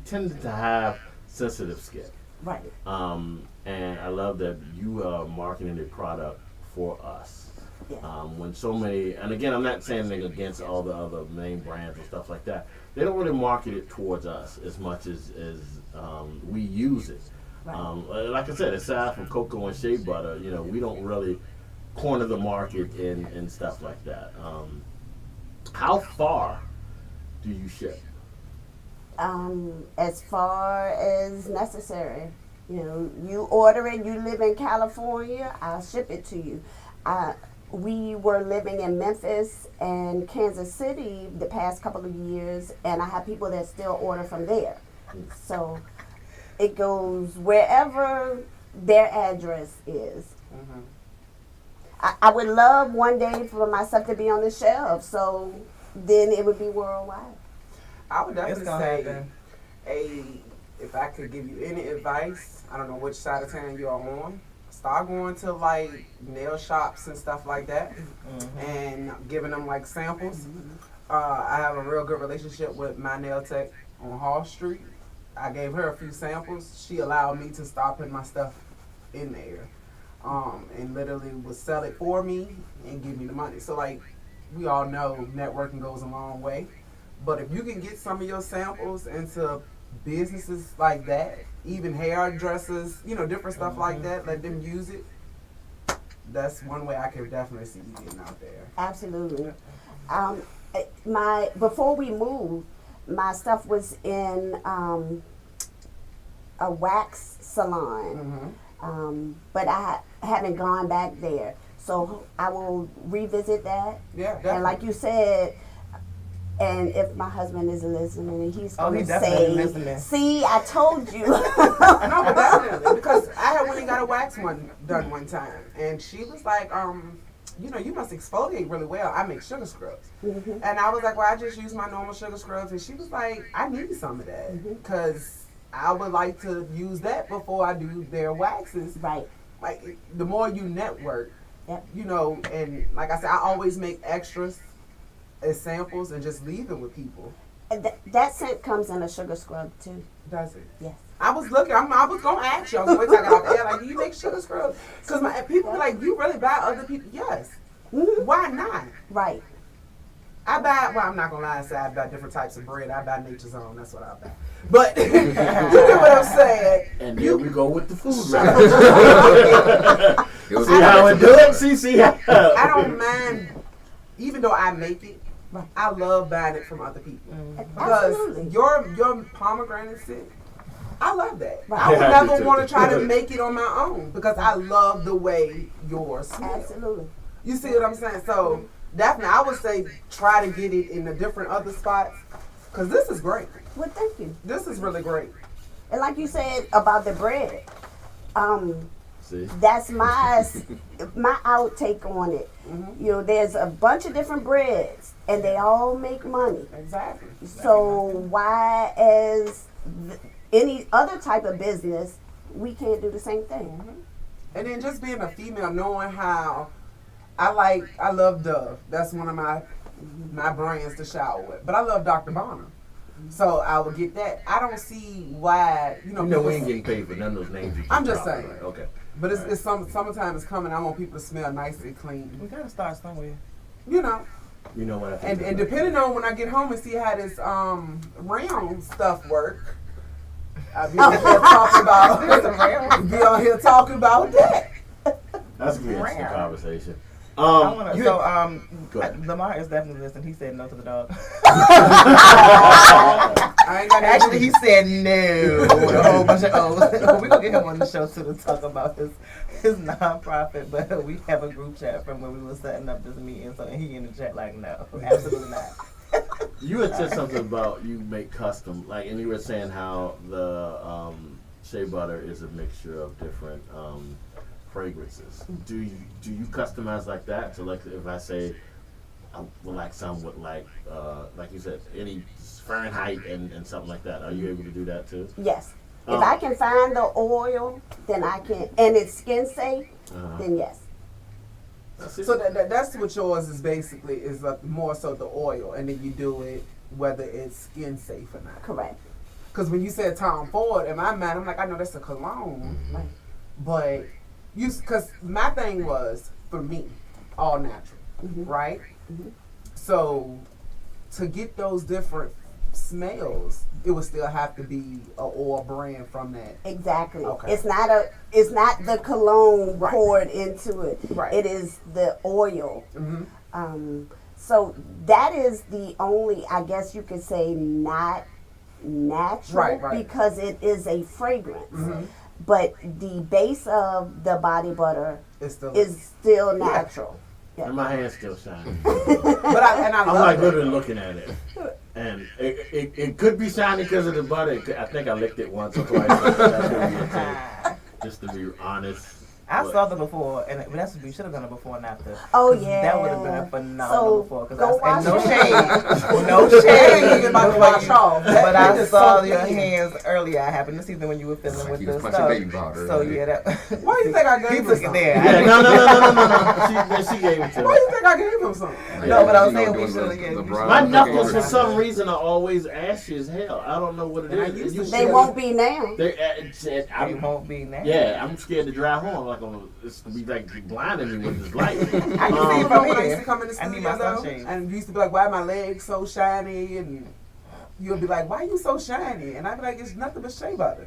tend to have sensitive skin. Right. And I love that you are marketing a product for us. Yeah. When so many, and again, I'm not saying anything against all the other main brands and stuff like that. They don't really market it towards us as much as we use it. Right. Like I said, aside from cocoa and shea butter, we don't really corner the market and stuff like that. How far do you ship? As far as necessary. You order it, you live in California, I'll ship it to you. We were living in Memphis and Kansas City the past couple of years, and I have people that still order from there. So it goes wherever their address is. I would love one day for my stuff to be on the shelf, so then it would be worldwide. I would It's definitely gonna say, happen. if I could give you any advice, I don't know which side of town you are on. Start going to like nail shops and stuff like that, and giving them like samples. I have a real good relationship with my nail tech on Hall Street. I gave her a few samples. She allowed me to start putting my stuff in there, and literally would sell it for me and give me the money. So like we all know, networking goes a long way. But if you can get some of your samples into businesses like that, even hairdressers, different stuff like that, let them use it. That's one way I could definitely see you getting out there. Absolutely. Before we moved, my stuff was in a wax salon, but I haven't gone back there. So I will revisit that. Yeah, definitely. And like you said, And if my husband is listening, he's Oh, going he to definitely say, listening. "See, I told you." No, but definitely, because I had went and got a wax done one time, and she was like, you know, you must exfoliate really well. I make sugar scrubs. Mhm. And I was like, well, I just use my normal sugar scrubs. And she was like, I need some of that because I would like to use that before I do their waxes. Right. Like, the more you network, Yep. you know, and like I said, I always make extras as samples and just leave it with people. And that scent comes in a sugar scrub too. Does it? Yes. I was looking. I was gonna ask you. I was waiting till I got off air. Like, do you make sugar scrubs? Because people be like, you really buy other people? Yes. Mhm. Why not? Right. I buy. Well, I'm not gonna lie and say I buy different types of bread. I buy Nature's Own. That's what I buy. But you get what I'm saying. And there we go with the food It was See how it do it? See how. I don't mind, even though I make it. I love buying it from other people because Absolutely. your pomegranate scent. I love that. Right. I would Yeah, I do never too. want to try to make it on my own because I love the way yours smells. Absolutely. You see what I'm saying? So definitely, I would say try to get it in the different other spots because this is great. Well, thank you. This is really great. And like you said about the bread, See? that's my outtake on it. You know, there's a bunch of different breads, and they all make money. Exactly. So why, as any other type of business, we can't do the same thing? And then just being a female, knowing how I love Dove. That's one of my brands to shower with. But I love Dr. Bonner. So I would get that. I don't see why, You know we ain't getting paid for none of those names. You I'm just dropped, saying. right? Okay. But it's summertime is coming. I want people to smell nice and clean. We gotta start somewhere. You know. You know what I think? And depending on when I get home and see how this round stuff work, I'll be on here talking about that. That's gonna be an interesting conversation. I wanna, you- so Go ahead. Lamar is definitely listening. He said no to the dog. I ain't got Actually, he said no. With a whole bunch of O's. We're gonna get him on the show too to talk about his nonprofit. But we have a group chat from when we were setting up this meeting. So he in the chat like, no, absolutely not. You had said something about you make custom, like, and you were saying how the shea butter is a mixture of different fragrances. Do you customize like that? So, like, if I say I would like some with like you said, any Fahrenheit and something like that, are you able to do that too? Yes. If I can find the oil, then I can, and it's skin safe, then yes. So that's what yours is basically is more so the oil, and then you do it whether it's skin safe or not. Correct. Because when you said Tom Ford, in my mind, I'm like, I know that's a cologne, but because my thing was for me, all natural, right? So to get those different smells, it would still have to be a oil brand from that. Exactly. Okay. It's not the cologne Right. poured into it. Right. It is the oil. Mm-hmm. So that is the only, I guess you could say, not natural, Right. because it is a fragrance. But the base of the body butter It's still is still natural. And my hand's still shining. but I I'm love like it. literally looking at it. And it could be shiny because of the butter. I think I licked it once or twice. But that could be it too. Just to be honest. I But- saw the before, and we should have done it before and after. Oh, 'Cause yeah. that would have been a phenomenal So, before. 'Cause go and no wash your shade, no They ain't shade. even about to wash off. But That I is saw so your thin. hands earlier. I happened to see them when you were fiddling Like with he the was punching stuff. baby powder. So yeah, that. Why you think I gave he him took it some? there. Yeah, no. She gave it to Why me. you think I gave him some? No, but I was You know, saying we doing should the get. brown My cooking knuckles, for with- some reason, are always ashy as hell. I don't know what it And I is. used You to- They said- won't be now. They, It I'm, won't be now. yeah, I'm scared to drive home. Like it's gonna be like blinding me with this light. I can see You it know from when I here. used to come in the I need studio my though, sunshade. and you used to be like, "Why are my legs so shiny?" And you'll be like, "Why are you so shiny?" And I'd be like, "It's nothing but shea butter."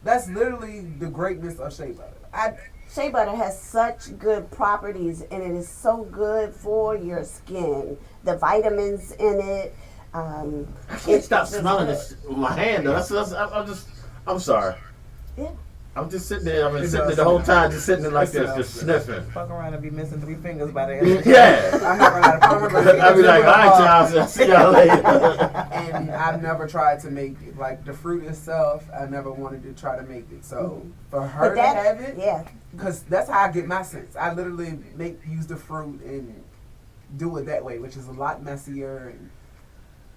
That's literally the greatness of shea butter. Shea butter has such good properties, and it is so good for your skin. The vitamins in it. I can't stop smelling this with my hand though. I'm sorry. Yeah. I'm just sitting there. I've been It sitting there does the whole smell. time, just sitting there like It this, smells just good. sniffing. Fuck around and be missing 3 fingers by the end of the Yeah. I'm not gonna lie, the pomegranate I'd be is like, all right, really y'all, see y'all later. And I've never tried to make it. Like the fruit itself, I never wanted to try to make it. So for her But to that, have it, yeah. because that's how I get my sense. I literally use the fruit and do it that way, which is a lot messier. And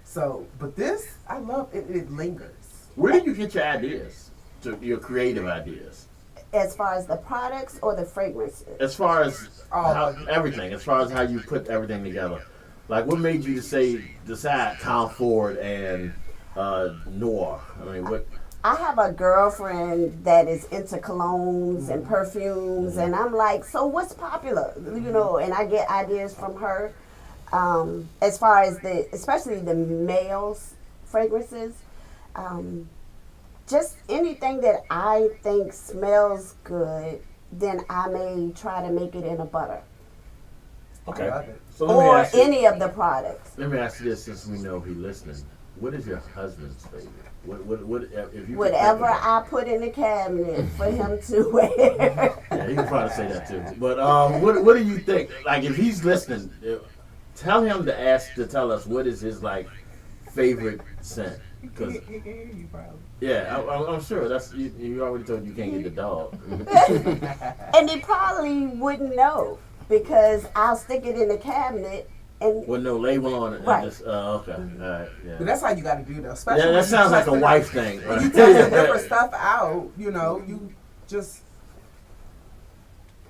so, but this, I love it. It lingers. Where do you get your ideas, your creative ideas? As far as the products or the fragrances? As far as Oh. everything, as far as how you put everything together. Like, what made you decide Tom Ford and Noir? I mean, what? I have a girlfriend that is into colognes and perfumes, and I'm like, so what's popular? You know, and I get ideas from her. As far as especially the males' fragrances, just anything that I think smells good, then I may try to make it in a butter. Okay. I love it. So let me Or ask you. any of the products. Let me ask you this, since we know he's listening. What is your husband's favorite? What if you could Whatever think about- I put in the cabinet for him to wear. Yeah, he can probably say that too. But what do you think? Like, if he's listening, tell him to tell us what is his like favorite scent. Because You probably. yeah, I'm sure that's you already told you can't get the dog. And he probably wouldn't know because I'll stick it in the cabinet and With no label on it. and Right. Just, okay. All right. Yeah. But that's how you got to do though. Especially Yeah, when that you sounds like a test it wife out. thing. When you Right? test different stuff out, you know, you just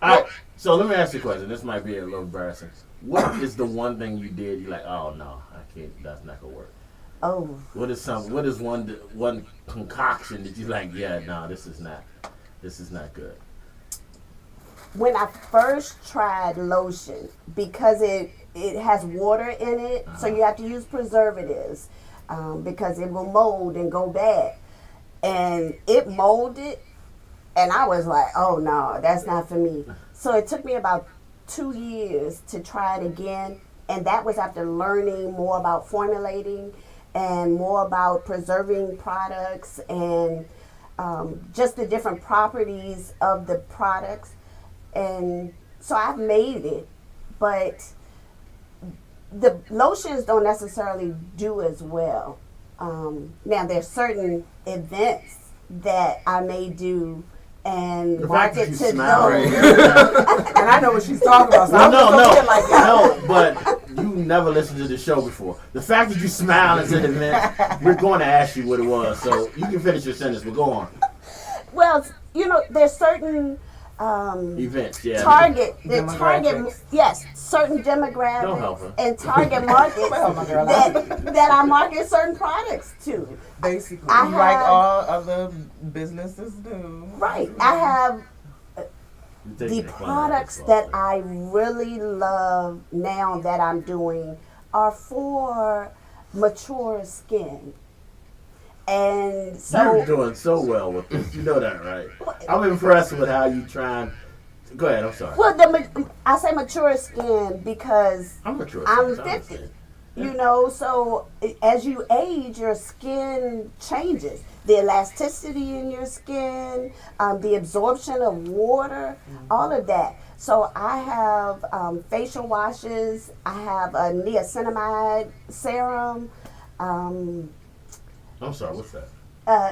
All right. So let me ask you a question. This might be a little embarrassing. What is the one thing you did? You're like, oh no, I can't. That's not gonna work. oh, What is one concoction that you like? Yeah, no, this is not good. when I first tried lotion, because it has water in it, so you have to use preservatives because it will mold and go bad. And it molded, and I was like, oh no, that's not for me. So it took me about 2 years to try it again, and that was after learning more about formulating and more about preserving products and just the different properties of the products. And so I've made it, but the lotions don't necessarily do as well. Now there's certain events that I may do and The fact that market you to smile, those. and I know what she's talking about. So Well, I'm just no, over here like that. no, but you never listened to the show before. The fact that you smiled and said it meant we're going to ask you what it was, so you can finish your sentence. But go on. Well, you know, there's certain Events, yeah. target, Demographics. yes, certain Don't help her. demographics and target markets Help my girl out. that I market certain products to. Basically, I Like have- all other businesses do. Right, I have You're the taking it fun, products that's that all. I really love now that I'm doing are for mature skin. And so You're doing so well with this. You know that, right? I'm impressed with how you trying. Go ahead. I'm sorry. well, I say mature skin because I'm mature. I'm sometimes. 50. You know, so as you age, your skin changes. The elasticity in your skin, the absorption of water, all of that. So I have facial washes. I have a niacinamide serum. I'm sorry. What's that?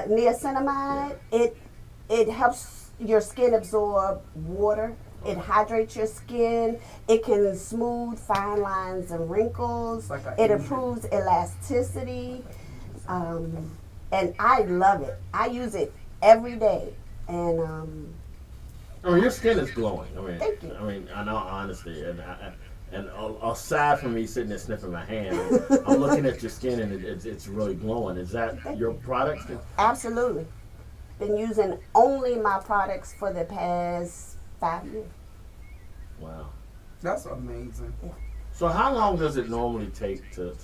Niacinamide, it helps your skin absorb water. It hydrates your skin. It can smooth fine lines and wrinkles. Like a It Asian. improves elasticity. And I love it. I use it every day. And I mean, your skin is glowing. I mean, Thank you. I mean, in all honesty, and aside from me sitting there sniffing my hand, I'm looking at your skin and it's really glowing. Is that Thank your you. product? absolutely. Been using only my products for the past 5 years. Wow. that's amazing. So how long does it normally take to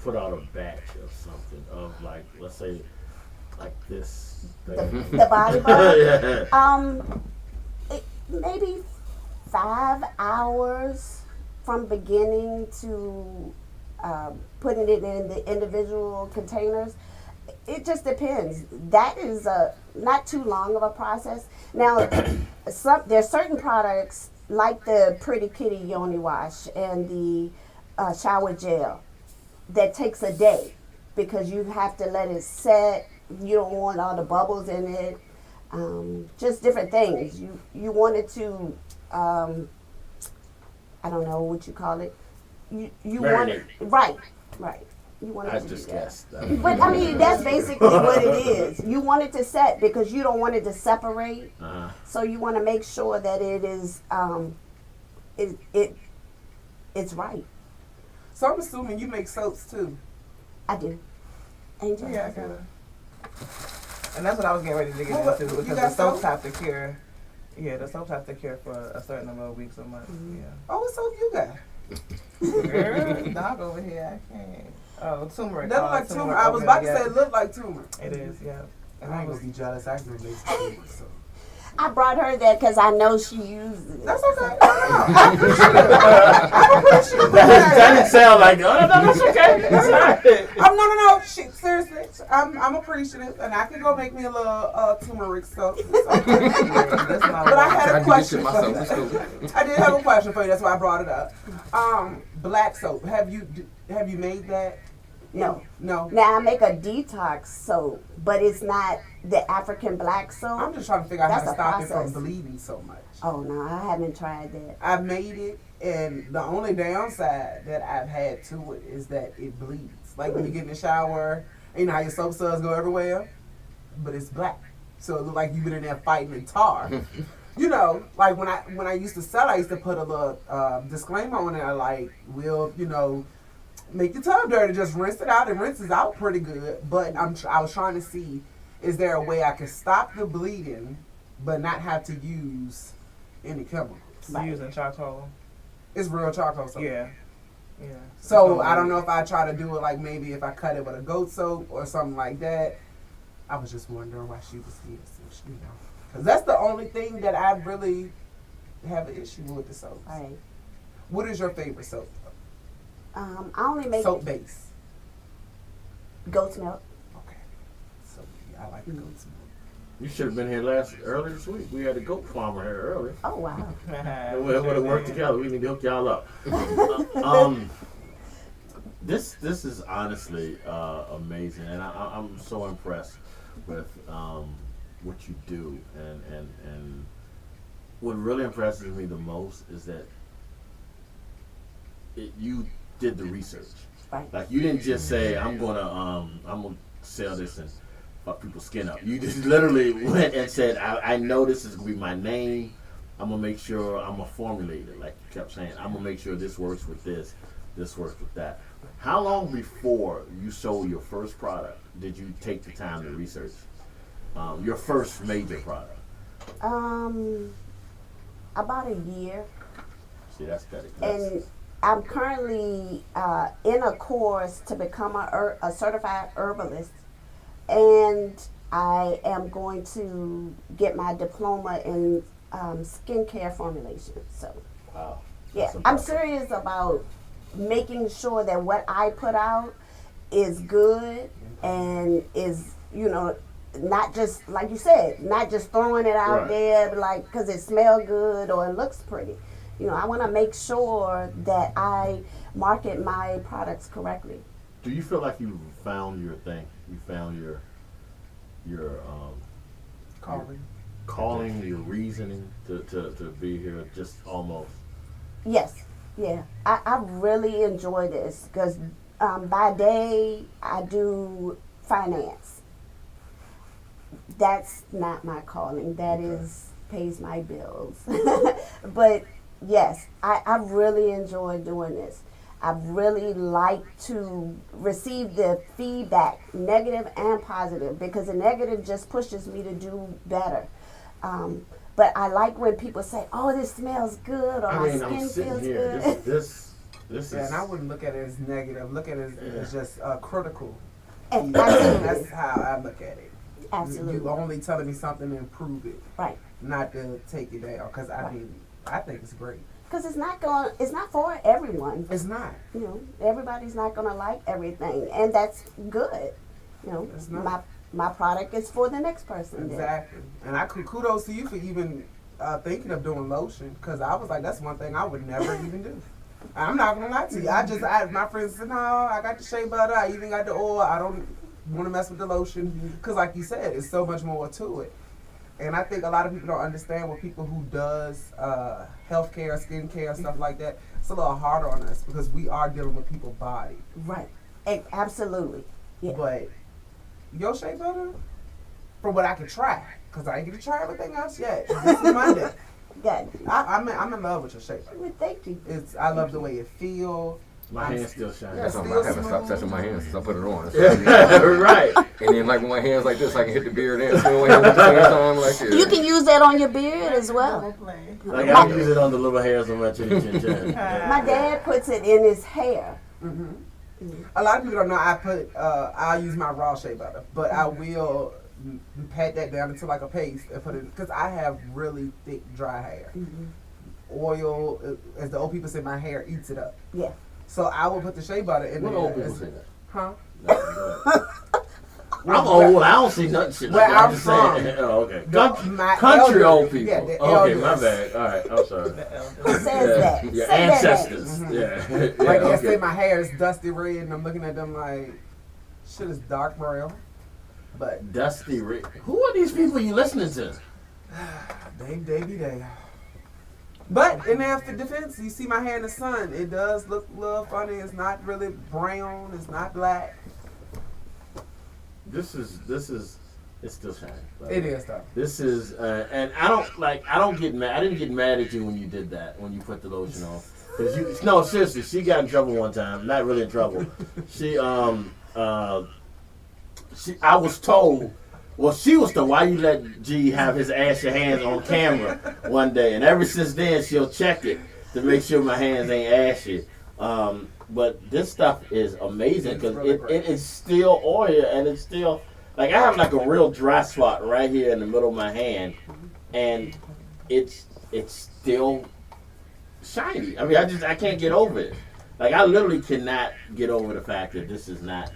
put out a batch of something of like, let's say, like this thing? The body butter. Yeah. Maybe 5 hours from beginning to putting it in the individual containers. It just depends. That is not too long of a process. Now, there's certain products like the Pretty Kitty Yoni Wash and the shower gel that takes a day because you have to let it set. You don't want all the bubbles in it. Just different things. You want it to, I don't know what you call it. You want it, right. You want it I to just do that. guessed. But I mean, that's basically what it is. You want it to set because you don't want it to separate. Uh-huh. So you want to make sure that it is, it's right. So I'm assuming you make soaps too. I do. Angel. Yeah, I got it. And that's what I was getting ready to get Well, into you because got the soaps soap? have to cure. Yeah, the soaps have to cure for a certain number of weeks or months. Oh, what soap you got? Yeah. Girl, dog over here, I can't. Oh, turmeric. That look like turmeric. I was about to say it looked like turmeric. It is, yeah. And I ain't gonna be jealous. I can make turmeric soap. I brought her that because I know she uses it. That's okay. I appreciate it. That didn't sound like, oh, no, that's okay. That's all right. No. Seriously, I'm appreciative, and I can go make me a little turmeric soap. But I had a question for you. I did have a question for you. That's why I brought it up. Black soap. Have you made that? No. No. Now I make a detox soap, but it's not the African black soap. I'm just trying to figure out how That's to a stop it process. from bleeding so much. Oh no, I haven't tried that. I've made it, and the only downside that I've had to it is that it bleeds. Like when you get in the shower, you know how your soap suds go everywhere, but it's black, so it look like you've been in there fighting in tar. You know, like when I used to sell, I used to put a little disclaimer on there, like, we'll, make your tub dirty, just rinse it out. It rinses out pretty good, but I was trying to see, is there a way I could stop the bleeding, but not have to use any chemicals? You using charcoal? It's real charcoal soap. Yeah. So I don't know if I try to do it like maybe if I cut it with a goat soap or something like that. I was just wondering why she was here, because that's the only thing that I really have an issue with the soaps. Right. What is your favorite soap? I only make Soap base. goat's milk. Okay. So yeah, I like the goat's milk. You should have been here earlier this week. We had a goat farmer here earlier. Oh wow. We would have worked together. We need to hook y'all up. This is honestly amazing, and I'm so impressed with what you do, and what really impresses me the most is that you did the research. Right. Like you didn't just say I'm gonna sell this and fuck people's skin up. You just literally went and said I know this is gonna be my name. I'm gonna make sure I'm a formulator, like you kept saying. I'm gonna make sure this works with this works with that. How long before you sold your first product did you take the time to research your first major product? About a year. See, that's better. And I'm currently in a course to become a certified herbalist, and I am going to get my diploma in skincare formulation. So, Wow. yeah, That's I'm impressive. serious about making sure that what I put out is good and is, not just, like you said, not just throwing it out Right. there like because it smells good or it looks pretty. I want to make sure that I market my products correctly. Do you feel like you found your thing? You found your calling, your reasoning to be here, just almost. Yes, yeah. I really enjoy this because by day I do finance. That's not my calling. That is pays my bills. But yes, I really enjoy doing this. I really like to receive the feedback, negative and positive, because the negative just pushes me to do better. But I like when people say, "Oh, this smells good," or "My I'm skin sitting feels here. good." This is. Yeah, and I wouldn't look at it as negative. Look at it as just critical. And That's absolutely, how I look at it. absolutely, You only telling me something to improve it, right. not to take it down. Because I think it's great. Because it's not for everyone. It's not. Everybody's not gonna like everything, and that's good. You know, It's not. my product is for the next person. then. Exactly. And I could kudos to you for even thinking of doing lotion, because I was like, that's one thing I would never even do. I'm not gonna lie to you. My friends said, no, I got the shea butter, I even got the oil. I don't want to mess with the lotion, because like you said, it's so much more to it. And I think a lot of people don't understand what people who does healthcare, skincare, stuff like that. It's a little harder on us because we are dealing with people's body. Right. Absolutely. Yeah. But your shea butter, from what I can try, because I ain't get to try everything else yet. This is Monday. Good. I'm in love with your shea butter. Well, thank you. I love the way it feels. My hand's still shining. Yeah, That's why I haven't stopped touching my hands since I put it on. Right. And then like with my hands like this, I can hit the beard and swing my hands at the same time. Like yeah. You can use that on your beard as well. Don't play. Like I use it on the little hairs on my chin chin. My dad puts it in his hair. A lot of people don't know I use my raw shea butter, but I will pat that down into like a paste and put it, because I have really thick dry hair. Oil, as the old people say, my hair eats it up. Yeah. So I will put the shea butter in What there. old people say that? Huh? I'm old. I don't see nothing shit like Where that. I'm just saying. from. Oh, okay. My Country elders. old people. Yeah, the Okay, my elders. bad. All right, I'm sorry. Who says that? Your Say that ancestors. Yeah. Yeah. Like they Okay. say, my hair is dusty red, and I'm looking at them like, shit is dark brown. But Dusty Rick. Who are these people you listening to? they be there. But in their defense, you see my hair in the sun. It does look a little funny. It's not really brown. It's not black. This is. It's still shining. It is though. This is, and I don't get mad. I didn't get mad at you when you did that, when you put the lotion on. Cause no, seriously, she got in trouble one time. Not really in trouble. I was told, well, she was told, why you let G have his ashy hands on camera one day, and ever since then she'll check it to make sure my hands ain't ashy. But this stuff is amazing because really great. it is still oil, and it's still like I have like a real dry spot right here in the middle of my hand, and it's still shiny. I mean, I can't get over it. Like I literally cannot get over the fact that this is not.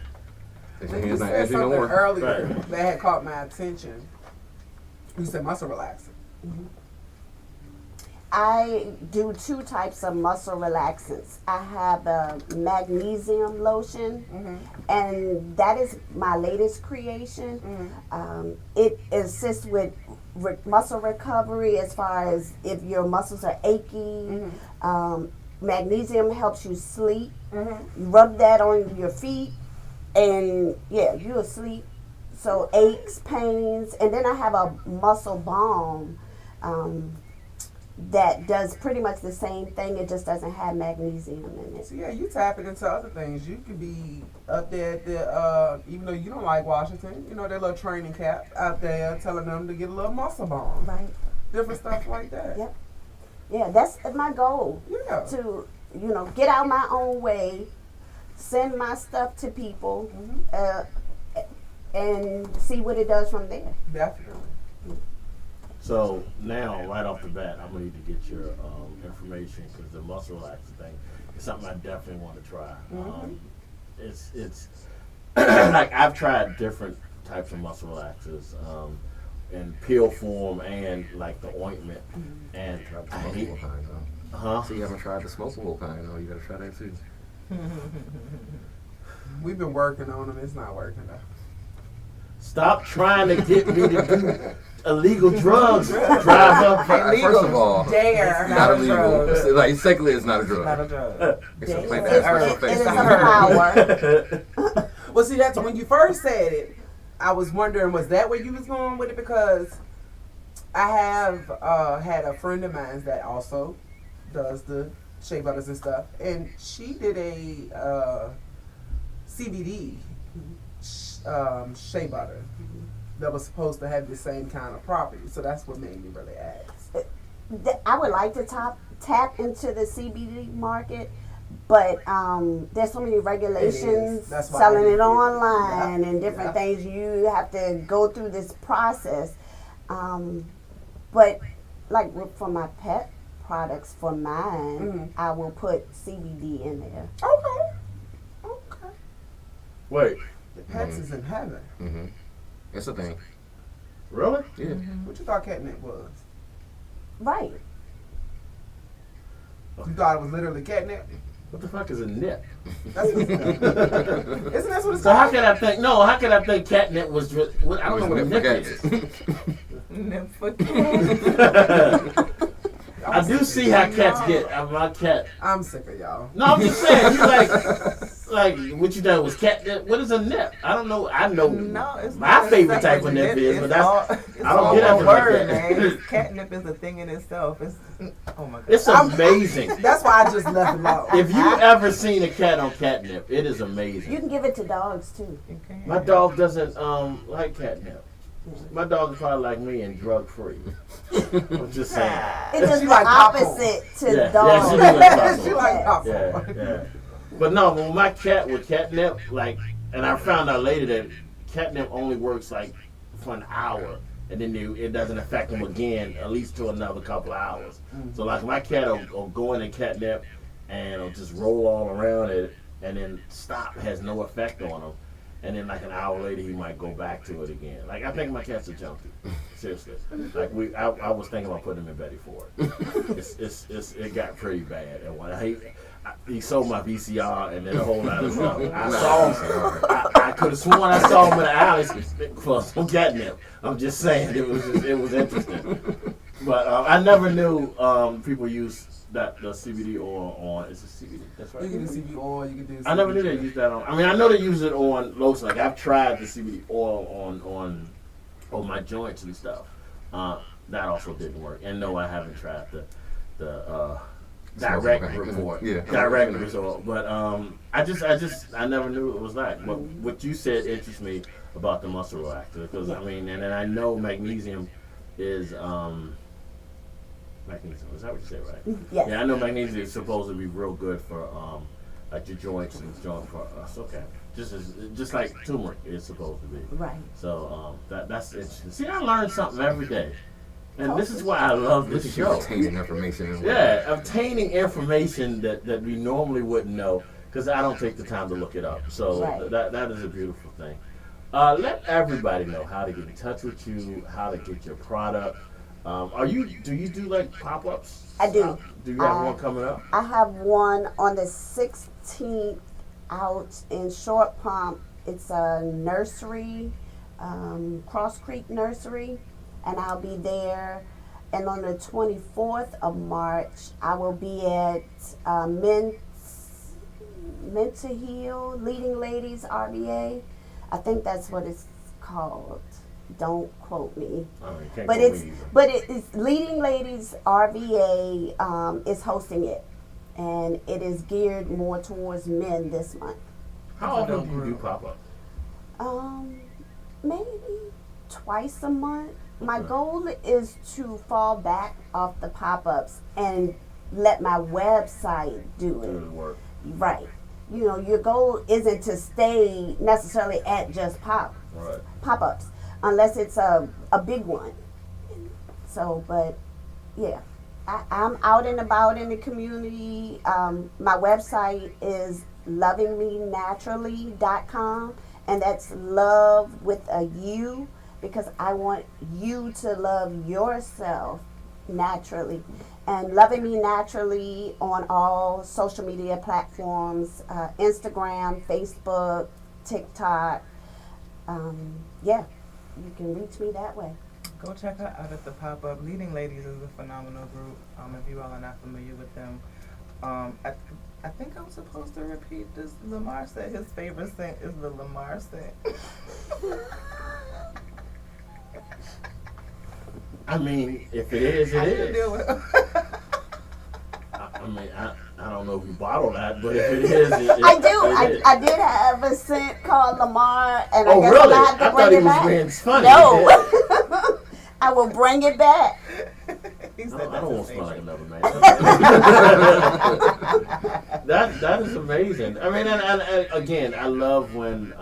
If When your you hands not said edgy no something more. earlier Right. that had caught my attention. You said muscle relaxing. I do 2 types of muscle relaxants. I have a magnesium lotion, and that is my latest creation. It assists with muscle recovery as far as if your muscles are achy. Magnesium helps you sleep. You rub that on your feet, and yeah, you're asleep. So aches, pains, and then I have a muscle balm. That does pretty much the same thing. It just doesn't have magnesium in it. So yeah, you tapping into other things. You could be up there at the, even though you don't like Washington, you know, their little training cap out there telling them to get a little muscle bomb. Right. Different stuff like that. Yep. Yeah, that's my goal. Yeah. To, get out my own way, send my stuff to people, and see what it does from there. Definitely. So now, right off the bat, I'm gonna need to get your information because the muscle relaxer thing is something I definitely want to try. It's like I've tried different types of muscle relaxers in pill form and like the ointment, and I hate. So you haven't tried the smokable kind, though. You gotta try that too. We've been working on them. It's not working though. Stop trying to get me to do illegal drugs, driver. First of all, Dare. not illegal. Like, secondly, it's not a drug. Not a drug. It's a It plant is that's a special power. Well, see, that's when you first said it. I was wondering, was that where you was going with it? Because I have had a friend of mine that also does the shea butters and stuff, and she did a CBD shea butter that was supposed to have the same kind of property. So that's what made me really ask. I would like to tap into the CBD market, but there's so many regulations That's why I selling didn't it get it. online Yeah. and different Yeah. things. You have to go through this process. But like for my pet products, for mine, I will put CBD in there. Okay. Wait, The pets is in heaven. Mm-hmm. It's a thing. Really? Yeah. What you thought catnip was? Right. You thought it was literally catnip? What the fuck is a nip? That's what isn't that what it's So how called? can I think? No, how can I think catnip was? I don't know what a nip is. Never I do see how cats get. My cat. I'm sick of y'all. No, I'm just saying. You like what you done was catnip. What is a nip? I don't know. I know No, it's my not a favorite type separate of nip is, but it's all- that's it's I don't all get one after like word, that. man. Catnip is a thing in itself. It's oh my god. It's amazing. That's why I just left it alone. If you ever seen a cat on catnip, it is amazing. You can give it to dogs too. You can't. My dog doesn't like catnip. My dog is probably like me and drug free. I'm just saying. It's just She the like popcorn. opposite to Yeah, dogs. yeah, she like popcorn. She like Yeah, popcorn. yeah. But no, when my cat with catnip, like, and I found out later that catnip only works like for an hour, and then it doesn't affect him again at least to another couple of hours. So like my cat will go in the catnip and it'll just roll all around it, and then stop, has no effect on him. And then like an hour later, he might go back to it again. Like I think my cat's a junkie. Seriously. Like I was thinking about putting him in Betty Ford. It got pretty bad. And when he sold my VCR and then a whole lot of stuff. I saw him. I could have sworn I saw him in the alley for some catnip. I'm just saying it was interesting. But I never knew people use the CBD oil on. Is it CBD? That's right. You can do CBD oil. You can do. I never knew they used that on. I mean, I know they use it on lotion. Like I've tried the CBD oil on my joints and stuff. That also didn't work. And no, I haven't tried the direct report. Yeah. Direct result. But I never knew it was that. What you said interests me about the muscle relaxer because I mean, and then I know magnesium is magnesium. Is that what you said, right? Yes. Yeah, I know magnesium is supposed to be real good for like your joints and joint for us. Okay, just like turmeric is supposed to be. Right. So that's interesting. See, I learn something every day, and this is why I love this show. Obtaining information. as well. Yeah, obtaining information that we normally wouldn't know because I don't take the time to look it up. So Right. that is a beautiful thing. Let everybody know how to get in touch with you, how to get your product. Do you do like pop-ups? I do. Do you have one coming up? I have one on the 16th out in Short Pump. It's a nursery, Cross Creek Nursery, and I'll be there. And on the 24th of March, I will be at Mental Heal, Leading Ladies RVA. I think that's what it's called. Don't quote me. I mean, can't But go it's me either. but it's Leading Ladies RVA is hosting it, and it is geared more towards men this month. How often do you do pop-ups? Maybe twice a month. My Okay. goal is to fall back off the pop-ups and let my website do Do it. the work. Right. You know, your goal isn't to stay necessarily at just Right. pop-ups, unless it's a big one. So, but yeah, I'm out and about in the community. My website is lovingmenaturally.com, and that's love with a U, because I want you to love yourself naturally. And Loving Me Naturally on all social media platforms, Instagram, Facebook, TikTok. Yeah, you can reach me that way. Go check her out at the pop-up. Leading Ladies is a phenomenal group. If you all are not familiar with them, I think I'm supposed to repeat this. Lamar said his favorite scent is the Lamar scent. I mean, if it is, it I can is. deal with I mean, I don't know if you bottle that, but if it is, it I do. it is. I did have a scent called Lamar, and Oh, I guess really? I'm gonna have to I bring thought he it was back. being funny. No, I will bring it back. He said No, I that's don't want his to smell like favorite. another man. that is amazing. I mean, and again, I love when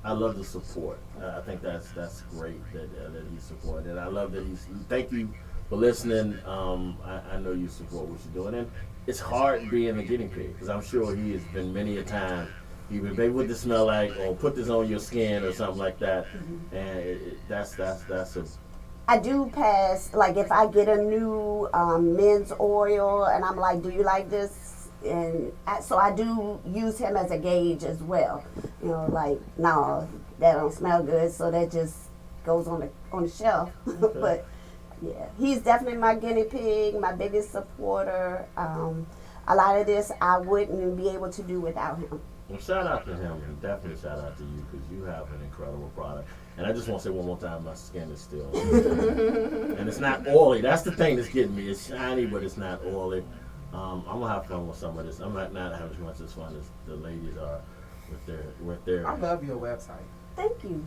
I love the support. I think that's great that he's supporting, and I love that he's. Thank you for listening. I know you support what you're doing, and it's hard being a guinea pig because I'm sure he has been many a time even if they would just smell like, or put this on your skin or something like that, and that's a. I do pass, like if I get a new men's oil and I'm like, do you like this? And so I do use him as a gauge as well. You know, like, no, that don't smell good, so that just goes on the shelf. But yeah, he's definitely my guinea pig, my biggest supporter. A lot of this I wouldn't be able to do without him. Well, shout out to him, and definitely shout out to you, because you have an incredible product. And I just want to say one more time, my skin is still, and it's not oily. That's the thing that's getting me. It's shiny, but it's not oily. I'm gonna have fun with some of this. I'm not having as much as fun as the ladies are with their. I love your website. Thank you.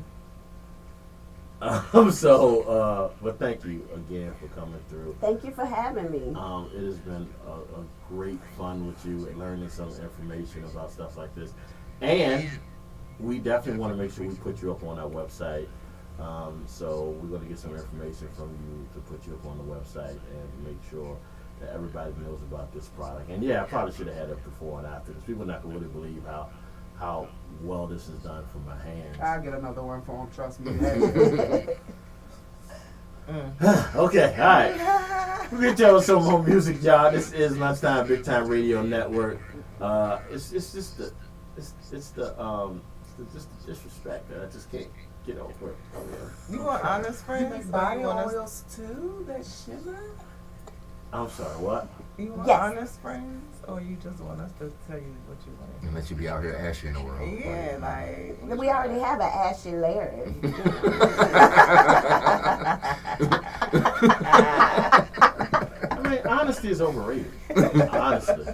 But thank you again for coming through. Thank you for having me. It has been a great fun with you and learning some information about stuff like this. And we definitely want to make sure we put you up on our website. So we're going to get some information from you to put you up on the website and make sure that everybody knows about this product. And yeah, I probably should have had it before and after, because people not going to really believe how well this is done from my hands. I'll get another one for him, trust me. Okay, all right. We're gonna tell some more music, y'all. This is Lunchtime Big Time Radio Network. It's just the disrespect that I just can't get over. You want honest You friends? make Or body you want us- oils too? That shimmer? I'm sorry, what? You want Yes. honest friends, or you just want us to tell you what you want? And let you be out here ashy in the world. Yeah, like We already have an Ashley Larry. I mean, honesty is overrated. Honestly.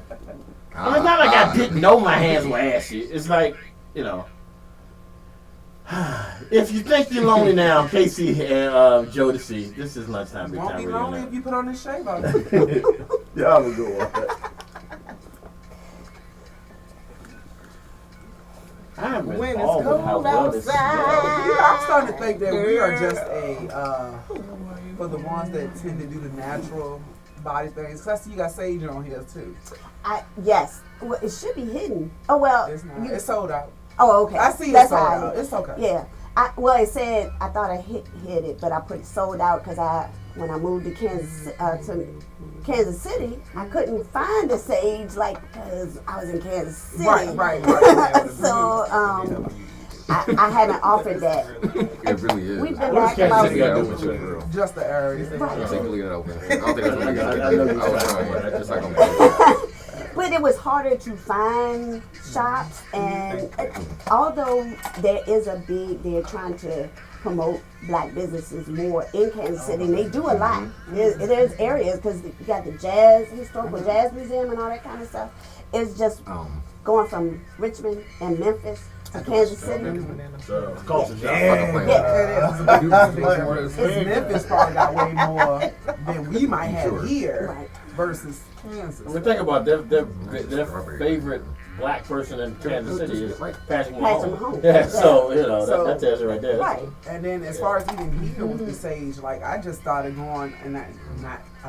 I mean, it's not like I didn't know my hands were ashy. It's like, you know. If you think you're lonely now, Casey and Jodeci, this is Lunchtime Big Won't Time be Radio lonely if Network. you put on this shave on. Y'all will go on. I'm When it's involved with how cold well this is going. I'm starting to think that we are just for the ones that tend to do the natural body things. 'Cause I see you got sage on here too. Yes. Well, it should be hidden. Oh well. It's not. It's sold out. Oh, okay. I see That's it sold how out. It's okay. Yeah. It said I thought I hit it, but I put it sold out because when I moved to Kansas City, I couldn't find the sage because I was in Kansas City. Right. So I haven't offered that. It really is. We've been What's back Kansas about. City got to do with you, bro? Just the area. Right. Take the lid open. I don't think that's what we got. I know you I was tried. trying. That's just like I'm But it was harder to find shops, and although they're trying to promote black businesses more in Kansas City, and they do a lot. There's areas, because you got the historical jazz museum and all that kind of stuff. It's just going from Richmond and Memphis to Kansas City. So, culture shock. It's Memphis probably got way more than we might have here Right. versus Kansas. When we think about their favorite black person in Kansas City is Patrick Patrick Mahomes. Mahomes. Yeah, so, you know, So- that tells you right there. Right. And then as far as even here with the sage, like I just started going, and I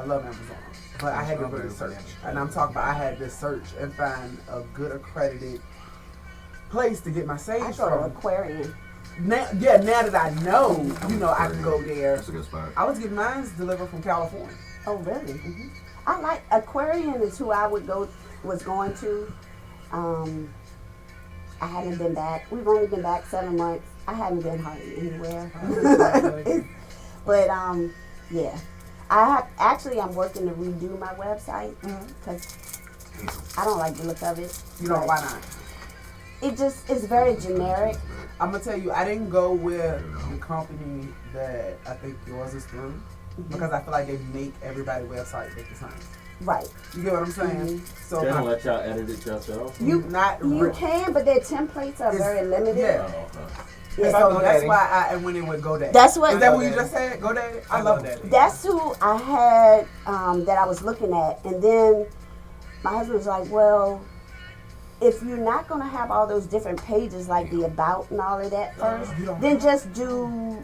love Amazon, but I had to really search. And I'm talking about I had to search and find a good accredited place to get my I sage go to from. Aquarium. Now that I know, I can go there. That's a good spot. I was getting mine delivered from California. Oh, really? I like Aquarium is who I was going to. I haven't been back. We've only been back 7 months. I haven't been hardly anywhere. But yeah, I'm working to redo my website because I don't like the look of it. You know why not? It's very generic. I'm gonna tell you, I didn't go with the company that I think yours is through because I feel like they make everybody's website look the same. Right. You get what I'm saying? So They don't let y'all edit it yourself? You not you can, but their templates are very limited. Yeah. okay. So that's why I went in with GoDaddy. That's what. Is that what you just said? GoDaddy? I love that. That's who I had that I was looking at, and then my husband was like, "Well, if you're not gonna have all those different pages like the about and all of that first, then just do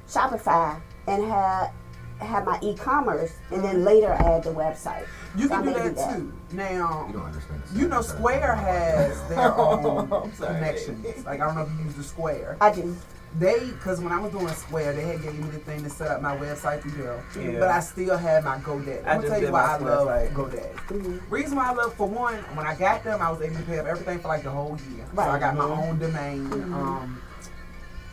Shopify and have my e-commerce, and then later add the website. You So I can do may that too. Now, You don't understand. you know, Square has their own I'm sorry. connections. Like, I don't know if you use the Square. I do. Because when I was doing Square, they had gave me the thing to set up my website through them. Yeah. But I still had my GoDaddy. I I'm going to just tell you did why my I Square love site. GoDaddy. Mm-hmm. Reason why I love, for one, when I got them, I was able to pay up everything for like the whole year. So I Right. got my own domain.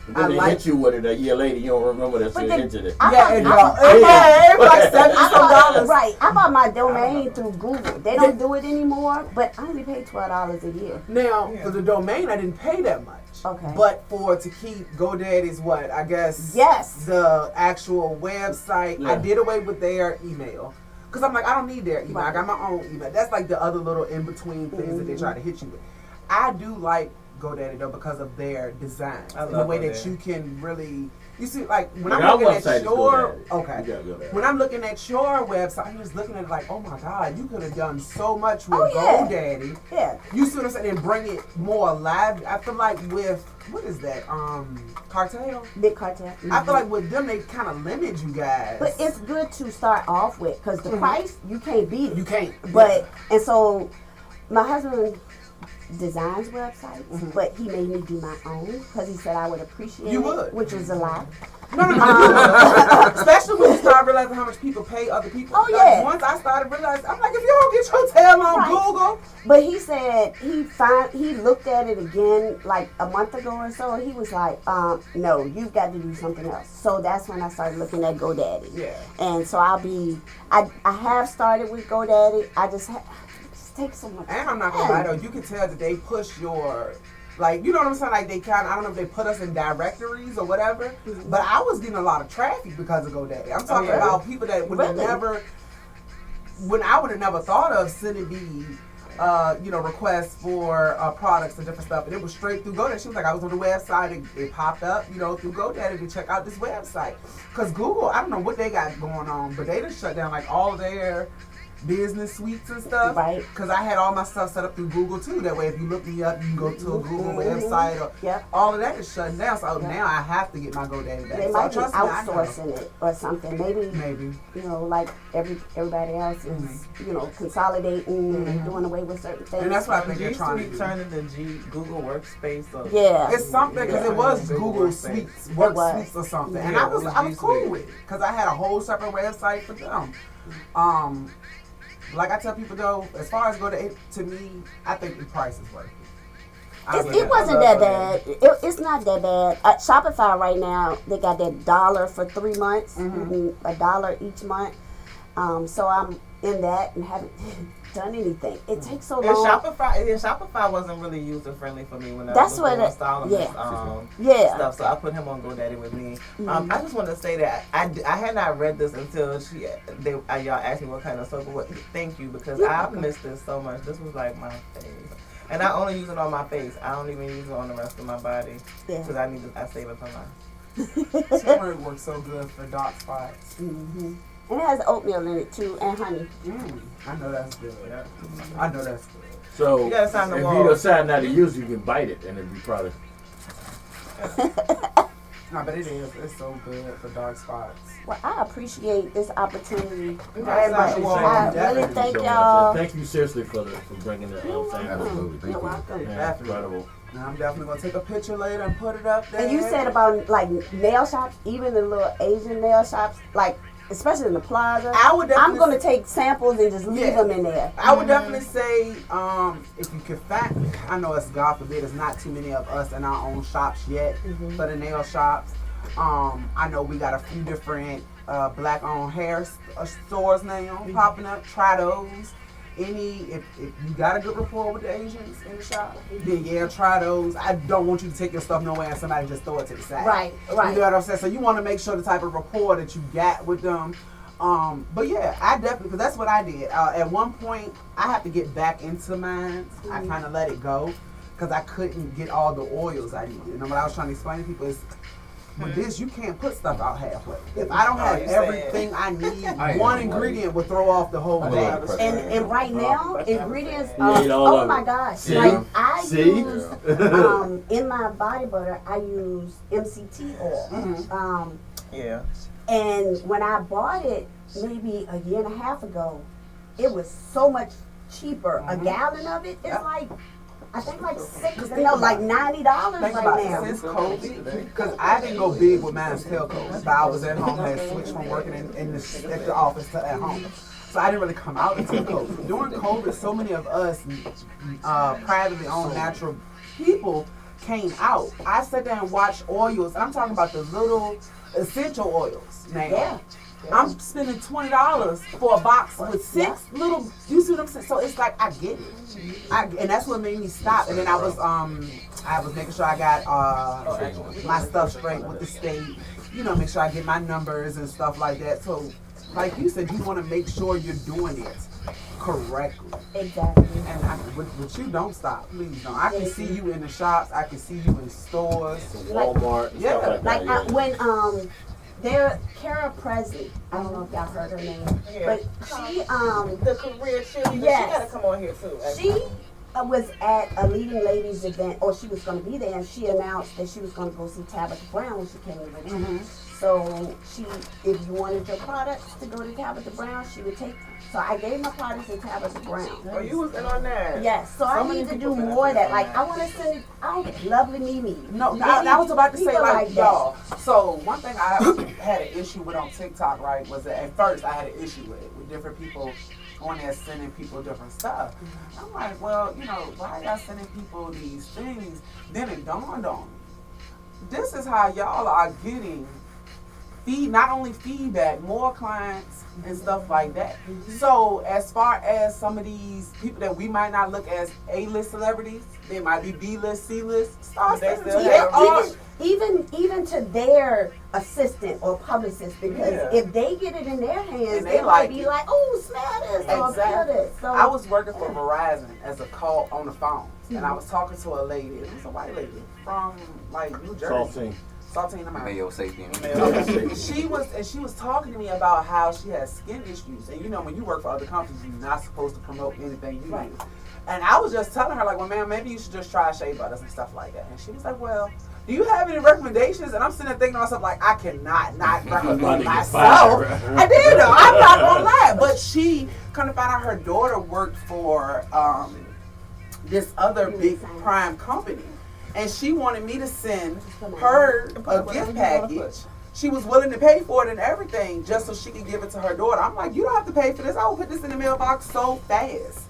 And then I they like- hit you with it a year later. You don't remember that But shit then- into it. I Yeah, thought- and I y'all, thought- it was like $70 I some bought, dollars. right. I bought my domain through Google. They don't do it anymore, but I only pay $12 a year. Now, Yeah. for the domain, I didn't pay that much. Okay. But to keep GoDaddy's what? I guess Yes. the actual website. I Yeah. did away with their email. Because I'm like, I don't need their email. I got my own email. That's like the other little in-between things that they try to hit you with. I do like GoDaddy though because of their design. I And the love way that GoDaddy. you can really, you see, like when Like I'm our looking website at is your, GoDaddy. okay. You gotta go there. When I'm looking at your website, I'm just looking at it like, oh my God, you could have done so much with Oh, yeah. GoDaddy. Yeah. You see what I'm saying? And bring it more alive. I feel like with, what is that? Cartel? Big cartel. I feel like with them, they kind of limit you guys. But it's good to start off with because the price, you can't beat it. You can't. But, and so my husband designs websites, but he made me do my own because he said I would appreciate You it, would. which was a lie. No. Especially when you start realizing how much people pay other people. Oh, Like, yeah. once I started realizing, I'm like, if you don't get your tail on Right. Google, But he said he looked at it again like a month ago or so. He was like, no, you've got to do something else. So that's when I started looking at GoDaddy. yeah. And so I have started with GoDaddy. I just it just takes so much And I'm not gonna lie though, you can tell that they push your, like, you know what I'm saying? Like they kind of, I don't know if they put us in directories or whatever, but I was getting a lot of traffic because of GoDaddy. I'm talking yeah? about people that would have Really? never, when I would have never thought of sending me, requests for products and different stuff, and it was straight through GoDaddy. She was like, I was on the website, it popped up, through GoDaddy to check out this website. Cause Google, I don't know what they got going on, but they just shut down like all their business suites and stuff. Right. Cause I had all my stuff set up through Google too. That way, if you look me up, you can go to a Google website or Yep. all of that is shutting down. So now I have to get my GoDaddy back. They So might be trust me, I know. outsourcing it or something. Maybe Maybe. like everybody else is, consolidating and doing away with certain things. And that's what I think It they're used to trying to be do. turned into Google Workspace. Or Yeah. It's something because it was Google Google Workspace. Suites, Work was. Suites or something, and Yeah, I was it was I was G cool Suite. with it because I had a whole separate website for them. Like I tell people though, as far as to me, I think the price is worth it. It wasn't that bad. It's not that bad. At Shopify right now, they got that $1 for 3 months, $1 each month. So I'm in that and haven't done anything. It takes so And long. Shopify wasn't really user friendly for me when I That's was what doing it- Solomon Yeah. stuff. So I put him on GoDaddy with me. I just want to say that I had not read this until y'all asked me what kind of soap. Thank you because I missed this so much. This was like my face, and I only use it on my face. I don't even use it on the rest of my body Yeah. because I save it for my. Turmeric works so good for dark spots. And it has oatmeal in it too, and honey. I know that's good. I know that's good. So You gotta sign the if wall. you decide not to use it, you can bite it and it'd be probably. No, but it is. It's so good for dark spots. Well, I appreciate this opportunity Yeah, very much. thank you, I Definitely really thank so much. y'all. And thank you seriously for bringing the thing. Absolutely. Thank You're you. welcome. Yeah, Definitely. incredible. Now I'm definitely gonna take a picture later and put it up there. And you said about like nail shops, even the little Asian nail shops, like especially in the plaza. I would definitely I'm gonna take samples and just leave Yeah. them in there. I would definitely say, if you could find, I know it's God forbid, there's not too many of us in our own shops yet for the nail shops. I know we got a few different black-owned hair stores now popping up. Try those. If you got a good rapport with the Asians in the shop, then yeah, try those. I don't want you to take your stuff nowhere and somebody just throw it to the side. Right. You know what I'm saying? So you want to make sure the type of rapport that you got with them. But yeah, I definitely, because that's what I did. At one point, I had to get back into mine. I kind of let it go because I couldn't get all the oils I needed. And what I was trying to explain to people is, with this, you can't put stuff out halfway. If I don't have you everything I need, I one am. ingredient will throw off the whole I thing. love the And right now, ingredients You are, need all oh of my it. gosh. See? Like I See? use, in my body butter, I use MCT oil. Yeah. And when I bought it maybe a year and a half ago, it was so much cheaper. A gallon of it is like, I think like like $90 Think right about it, now. since COVID, because I didn't go big with mine's telcos, but I was at home, I had switched from working at the office to at home. So I didn't really come out until COVID. During COVID, so many of us privately owned natural people came out. I sat there and watched oils, and I'm talking about the little essential oils now. Yeah. I'm spending $20 for a box with 6 little. You see what I'm saying? So it's like I get it, and that's what made me stop. And then I was making sure I got my stuff straight with the state. You know, make sure I get my numbers and stuff like that. So, like you said, you want to make sure you're doing it correctly. Exactly. And with you, don't stop, please don't. I can see you in the shops. I can see you in stores. Walmart. Yeah. Stuff Like that, when Kara Presley, I don't know if y'all heard her name, but she The career cheerleader. Yes. She gotta come on here too. she was at a leading ladies event, or she was going to be there, and she announced that she was going to go see Tabitha Brown when she came in Richmond. So if you wanted your products to go to Tabitha Brown, she would take. So I gave my products to Tabitha Brown. Oh, you was in on that. Yes, so I need to do more of that. Like, I want to send it out. Lovely Mimi. No, I was about to say, People like, that. y'all. So one thing I had an issue with on TikTok, right, was that at first I had an issue with different people on there sending people different stuff. I'm like, well, you know, why y'all sending people these things? Then it dawned on me. This is how y'all are getting not only feedback, more clients and stuff like that. So as far as some of these people that we might not look as A-list celebrities, they might be B-list, C-list, start They sending still to have their Even to their assistant or publicist, because Yeah. if they get it in their hands, And they they might like be it. like, "Oh, smell this," or "Smell this." So I was working for Verizon as a call on the phone, and I was talking to a lady, and it was a white lady from like New Jersey. Saltine, America. Mayo safety. She was talking to me about how she has skin issues, and you know when you work for other companies, you're not supposed to promote anything you use. And I was just telling her like, well, ma'am, maybe you should just try shea butters and stuff like that. And she was like, well, do you have any recommendations? And I'm sitting there thinking to myself like, I cannot not recommend myself. I did though. I'm not gonna lie. But she kind of found out her daughter worked for this other big prime company. And she wanted me to send her a gift package. She was willing to pay for it and everything just so she could give it to her daughter. I'm like, you don't have to pay for this. I will put this in the mailbox so fast.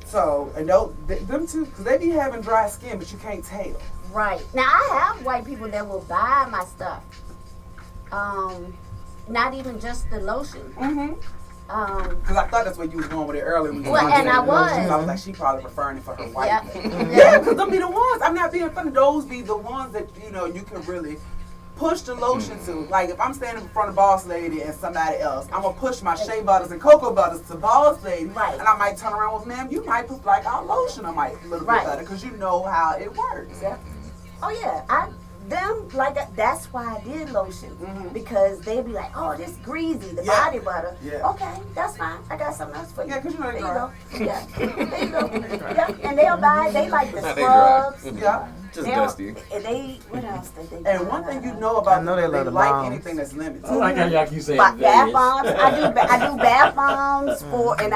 So, and them two, because they be having dry skin, but you can't tell. right now, I have white people that will buy my stuff. Not even just the lotion. Because I thought that's where you was going with it earlier. When you Well, and I was. I was like, she probably preferring it for her white. Yep. Yeah, because them be the ones. I'm not being funny. Those be the ones that, you know, you can really push the lotion to. Like, if I'm standing in front of Boss Lady and somebody else, I'm going to push my shea butters and cocoa butters to Boss Lady. Right. And I might turn around with, ma'am, you might put, like, our lotion a little bit Right. better because you know how it works. Yeah. Oh yeah, that's why I did lotion, because they'd be like, "Oh, this greasy, the Yeah. body butter." Yeah. Okay, that's fine. I got something else for you. Yeah, 'cause you know they there dry. you go. Yeah, there you go. Yeah, and they'll buy. They like the They dry. scrubs. Yeah. Just They'll- dusty. And they what else did they? And one thing you know about I know they love the like bombs. anything that's limited. I like how y'all keep saying bath bombs. I do bath bombs for, and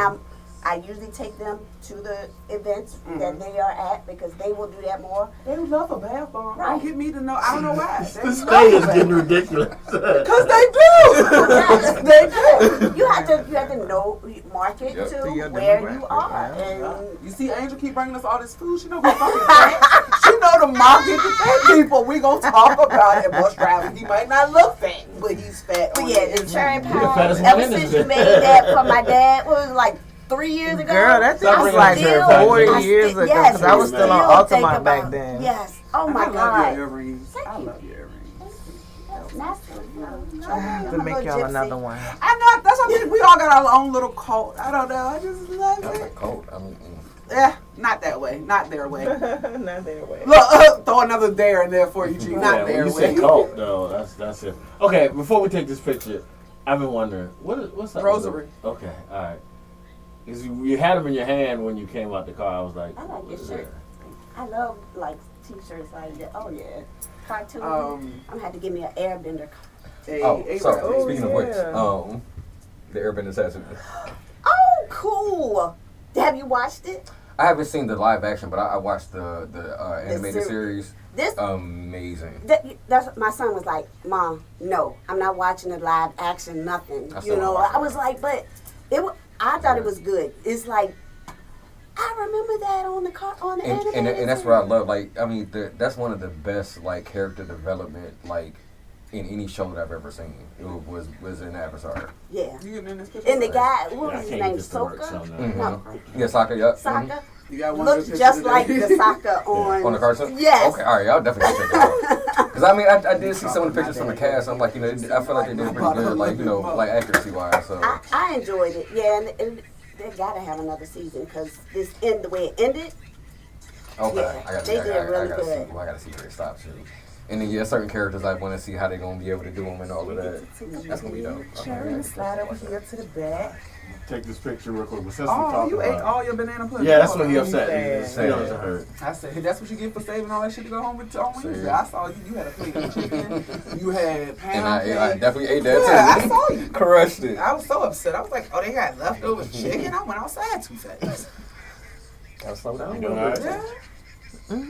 I usually take them to the events that they are at because they will do that more. They love a bath bomb. Right. Don't get me to know. I don't know why. They This love day a is bath getting bomb. ridiculous. Cause they do. They do. You have to know market Yep. to your where demographic, you are, yeah. and You see, Angel keep bringing us all this food. She know we fucking fat. She know the market to fat people. We gonna talk about it. Bus driver, he might not look fat, but he's fat. but on yeah, the the cherry You're the fattest pie. one Ever in this since you bitch. made that for my dad, what was it, like 3 years ago? Girl, that thing Stop was bringing like up cherry pie, 40 Jimmy. years ago. Yes, Because I was still on still think Altamont back about- then. Yes. Oh And my I love God. your earrings. Thank I you. love your earrings. I have to make y'all another one. I know. That's what I mean. We all got our own little cult. I don't know. I just love That's a it. coat. I mean, Yeah, not that way. Not their way. Not their way. Look, throw another there in there for you, G. Yeah, Not when their you way. say cult, though, that's it. Okay, before we take this picture, I've been wondering what's up? Rosary. Okay, all right. Because you had them in your hand when you came out the car. I was like, I like what your is shirt. that? I love like t-shirts like that. Oh yeah, cartoon. Um, I'm gonna have to give me an Airbender So speaking of which, yeah. the Airbender Assassin. Oh, cool. Have you watched it? I haven't seen the live action, but I watched the animated series. This Amazing. That's my son was like, Mom, no, I'm not watching the live action, nothing. I still wanna You know, watch I it. was like, but I thought it was good. It's like, I remember that on the animated And that's what I love. Like, I mean, that's one of the best like character development like in any show that I've ever seen. It was in Avatar. Yeah. You getting in this picture? And the guy, what Yeah, was I his can't name? get this to work, Sokka? so no. Mhm. No. Yeah, Sokka. Yep. Sokka? You got one Looks good just picture like today? the Sokka on. On the cartoon? Yes. Okay, all right, y'all definitely check that out. Because I mean, I did see some of the pictures from the cast. I'm like, you know, I feel like they did pretty good, like, you know, like accuracy wise. So I enjoyed it. Yeah, and they gotta have another season because the way it ended. okay, Yeah, they did really gotta good. see. Well, I gotta see where it stops. Too. And then certain characters I want to see how they're gonna be able to do them and all of that. That's gonna be dope. Okay. Slide over here to the back. Take this picture real quick. But since we Oh, talking you ate about all your banana pudding. yeah, that's Hold what on. he upset. He His said- feelings are hurt. I said, hey, that's what you get for saving all that shit to go home with on Wednesday. See. I saw you had a plate of chicken. You had pound And I cake. definitely ate that Yeah, too. I saw you. Crushed it. I was so upset. I was like, oh, they got leftover chicken. I went outside too fast. Gotta slow down. You doing all right? Yeah.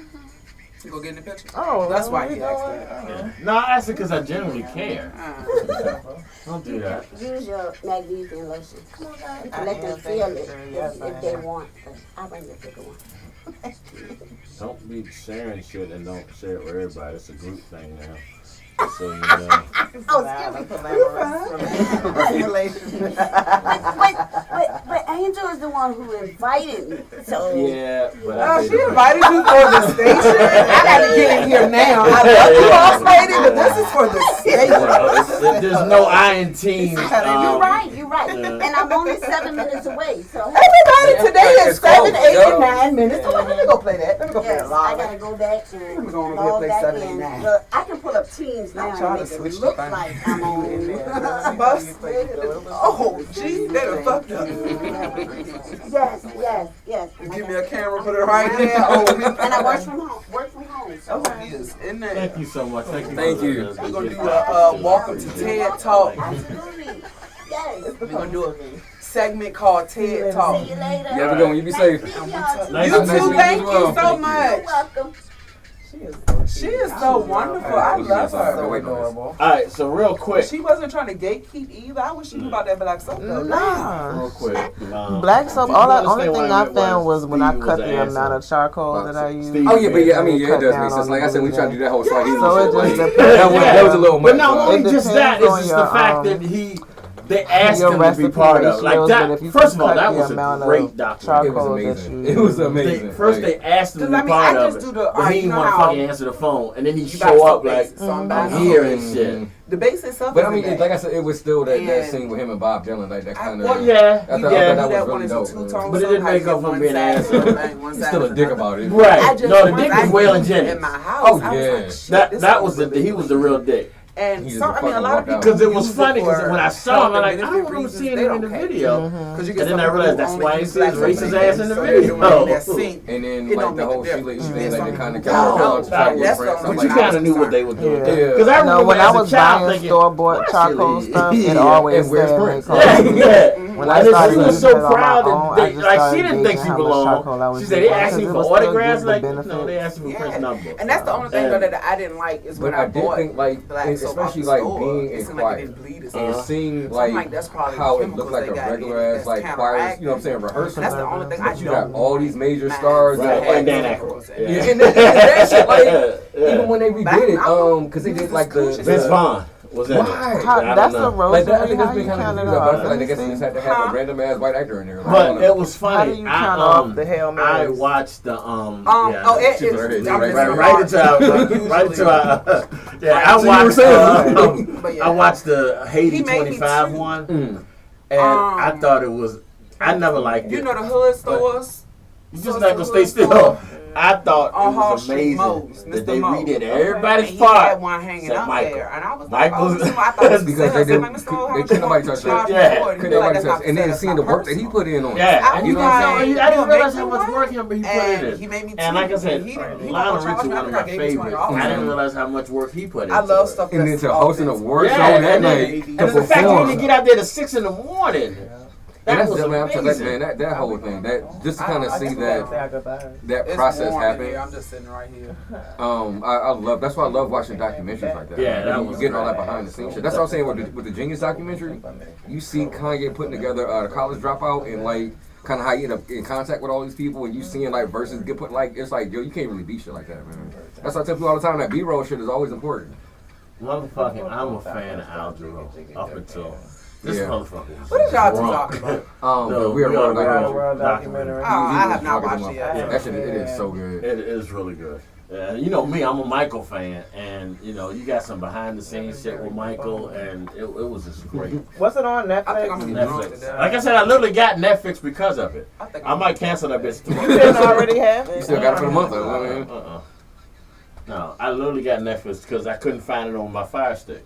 You go get in the picture? Oh, That's why he you know asked what? that. No, I asked it because I genuinely care. Uh, Don't do that. Use your magnesium lotion. Come on, guys. I Let them am feel thinking, it yes, if I they am. want. I'll bring you a bigger one. Don't be sharing shit and don't share it with everybody. It's a group thing now. Just so you know. Oh, but Angel is the one who invited me. So Yeah, but I she invited you for the station. I gotta get in here now. I love you all, lady, but this is for the station. There's no I in team. you're right. You're right. And I'm only 7 minutes away. So Everybody today It's is 7, close, 8, yo. and 9 minutes. Let me go play that. Let me go play yes, it I live. gotta go back and We're gonna log play back 7 and in. 9. Look, I can pull up Teams now trying and to make switch it the look thing. like I'm on. Bus. Oh, gee, they done fucked up. Yes. And Give me a camera, put it right there. Oh, and I work from home. So yes, in there. Thank you so much. Thank you. We're gonna do a welcome to TED Talk. absolutely. Yes. We're gonna do a segment called TED Talk. See you later. You have a good one. You be safe. Nice You to meet too. you Thank as you well. so much. You're welcome. She is so wonderful. I love So her. adorable. All right, so real quick. She wasn't trying to gatekeep either. I wish she knew about that black soap though. Nah. Real quick. Black soap. did you Only understand thing why I found was when I Steve cut was the an amount of charcoal Well, that I used. Steve- Oh yeah, but yeah, I mean, yeah, it Cut does down make sense. on Like I said, we try to do that whole So Swahili it shit. just Like, depends. that was a little much. But not only It just depends that, it's on just your, the fact that they asked your him to be recipe part of it. Like ratios, but that. if you First of all, cut that the was a amount of great documentary. It was charcoal amazing. that It was amazing. First, they asked him to 'Cause, be I mean, part I of just it, do the- but he you didn't know want to how fucking answer the phone, and then he you buy show soap up like, base, so I'm buying I'm here soap and base. shit. The base itself. But I isn't mean, bad. like I said, it was still that And- scene with him and Bob Dylan, like that kind of. Well, yeah, I thought yeah. that was that really one is a dope. two-tone But it didn't make up for being an asshole. He's still a dick about it. Right. I just, No, the once dick I was Waylon in Jennings. my house. Oh, I was yeah. like, shit, That was he was the real dick. And He so, just I mean, a fucking lot of walked people out. Because it was use funny. Because for when I saw him, I'm like, I don't remember reasons, seeing they him in the don't care. video. Because you And get then I some realized people that's only why he use sees black racist soap ass base, in the so they're doing video. it in that sink. And then It like don't the make whole a Sheila difference. thing, There's like they some kind of people got that around to try to don't. get That's friends. the I'm But you like, kind of knew what they were doing. Yeah. Because I remember when I as a was child buying thinking, store bought charcoal actually, stuff, it yeah. always And where's said Prince? make Yeah, coffee. yeah. When I And then started she was using so it on my proud own, that I just like she started didn't think gauging she how much belonged. charcoal I was She said they using, asked me because for it was still autographs. good Like benefit. no, they asked me for Prince number. And that's the only thing though that I didn't like is when But I I did bought think like, black soap off especially the like store, being it in seemed like choir it didn't bleed as and much. seeing So I'm like like, that's probably how the it looked chemicals like they a got in regular it ass that's like choirs, you know what I'm saying, rehearsal. That's the only thing I But you got don't all these major mind. stars Right, that and like Dan Aykroyd. Aykroyd. yeah, Yeah. and that shit like Yeah. even when they redid it, because they did like the Vince Vaughn was in it. Why? How, I don't that's know. a like that, I rosary. think How that's you been kind of count it confused. But I off? feel like they guess they just had to have a random ass white actor in there. Like, I But don't it know. was How funny. do you count off the Hail I Marys? watched the right into our yeah. I So you were watched saying. But yeah. I watched the Haiti He made me 25 too. one, Mm. and I thought it was. I never liked it. You know the hood stores. You just not gonna stay still. I thought On it Hall was Street, amazing Mo's, that Mr. they Mo. redid And everybody's he part. had one hanging except up Michael. there, and I was like, Michael's- oh, I thought it was Because because they they didn't, Mr. Mo, how they much couldn't you nobody want touch to charge that. me Yeah. for it? Couldn't You're like, nobody that's touch not it. And then fair, seeing that's the not work that he personal. put in on it. Yeah, I you know was what I'm saying? like, I didn't you'll realize make how me much one. work he put And in he it. made me And like I two. said, He Lionel wasn't Richie, charge me. one I of think my I gave him favorites. $20. I didn't realize how much work he put into I love it. stuff And then that's to host an offensive. award Yeah, show and that then- night, and to And the fact that perform. he get out there at 6 in the morning. And That that's was the man. I'm telling you, amazing. man, that whole thing, that just to kind of I see just that wanna say I got behind. that It's process warm in happen. here. I'm just sitting right here. I love. That's why I love watching documentaries like that. Yeah, that you was getting all great. that behind the scenes shit. That's what I'm saying with the Genius documentary. You see Kanye putting together the college dropout and like kind of how you end up in contact with all these people, and you seeing like verses get put like it's like yo, you can't really beat shit like that, man. That's why I tell people all the time that B-roll shit is always important. Motherfucking, I'm a fan of Al Jarreau up until this Yeah. motherfucker. What is y'all two drunk. talking about? The Weird World documentary. World documentary. Oh, I have was not talking watched it about- yet. That shit, it is so good. It is really good. You know me, I'm a Michael fan, and you know you got some behind the scenes shit with Michael, and it was just great. What's it on Netflix? I think I'm getting drunk to Netflix. death. Like I said, I literally got Netflix because of it. I think I might cancel that bitch You tomorrow. didn't already have it? You still got it for the month, though. I mean. No, I literally got Netflix because I couldn't find it on my Fire Stick.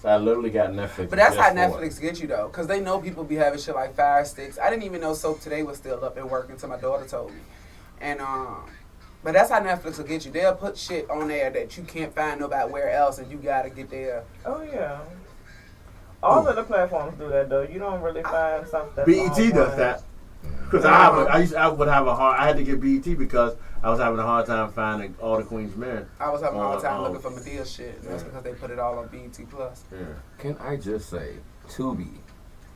So I literally got Netflix. But that's just how for it. Netflix gets you though, because they know people be having shit like Fire Sticks. I didn't even know Soap Today was still up and working until my daughter told me. And but that's how Netflix will get you. They'll put shit on there that you can't find nobody else, and you gotta get there. Oh yeah. All of the platforms do that though. You don't really find something that's BET on does one. that. Because I would have a hard. I had to get BET because I was having a hard time finding All the Queen's Men. I was having a hard time Oh, looking for Medea shit. And that's because they put it all on BET Plus. Yeah. Can I just say, Tubi?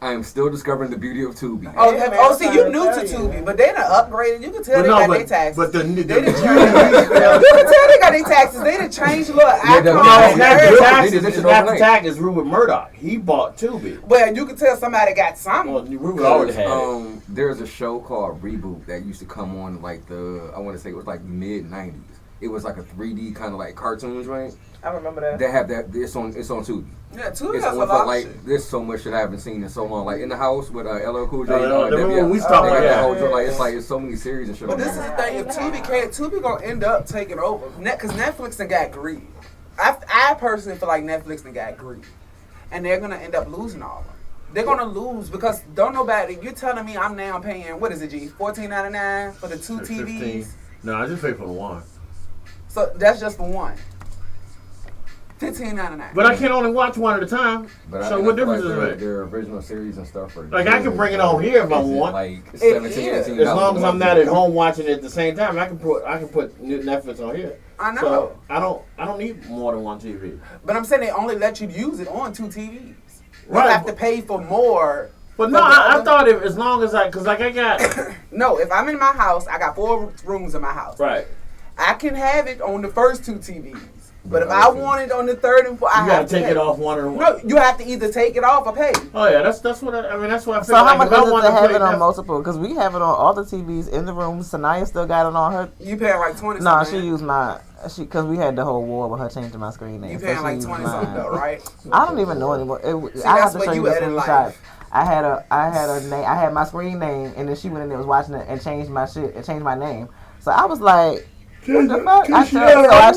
I am still discovering the beauty of Tubi. Oh, Yeah, man, oh, see, you I'm new trying to to tell you, Tubi, man. but they done upgraded. You can tell they got their taxes. but the They done changed. You can tell they got their taxes. They done changed little Yeah, icons. no, No, Yeah, it's not yeah, the they did taxes. that It's shit not the overnight. taxes. Rupert Murdoch. He bought Tubi. Well, you can tell somebody got something. Well, Rupert already had it. There's a show called Reboot that used to come on like I want to say it was like mid '90s. It was like a 3D kind of like cartoons, right? I remember that. They have that. It's on Tubi. Yeah, Tubi It's has a on lot of like shit. there's so much shit I haven't seen in so long. Like In the House with LL Cool J. the one we they talking got about, that yeah. whole joint, like it's like it's so many series and shit. But on this is there. the thing: if Tubi can't, Tubi gonna end up taking over. Because Netflix done got greedy. I personally feel like Netflix done got greedy, and they're gonna end up losing all of them. They're gonna lose because don't nobody. You're telling me I'm now paying what is it, G? $14.99 for the two 15. TVs. No, I just paid for the one. So that's just for one. $15.99. But I can only watch one at a time. But So I what feel difference like does it make? their original series and stuff are Like, I can bring it on here if I is it want. Like It 17, is. 18 As long as I'm not at home. home watching it at the same time, I can put Netflix on here. I know. So I don't need more than one TV. But I'm saying they only let you use it on two TVs. You Right, have to pay for more. But no, But the I other- thought if as long as because like I got No, if I'm in my house, I got 4 rooms in my house. right. I can have it on the first 2 TVs. But if But I okay. want it on the third and fourth, I You gotta have to take pay. it off one or one. No, you have to either take it off or pay. Oh yeah, that's what I mean. That's what I feel So like. how much if I is it wanna to have play it on Netflix- multiple? Because we have it on all the TVs in the room. Sanaya still got it on her. You paying like 20 Nah, something. she used my. Because we had the whole war with her changing my screen name. You so paying she like used 20 mine. something though, right? I don't even know anymore. See, I that's have to what show you you the at in screenshot. life. I had a name. I had my screen name, and then she went in there was watching it and changed my shit and changed my name. So I was like, what the fuck? I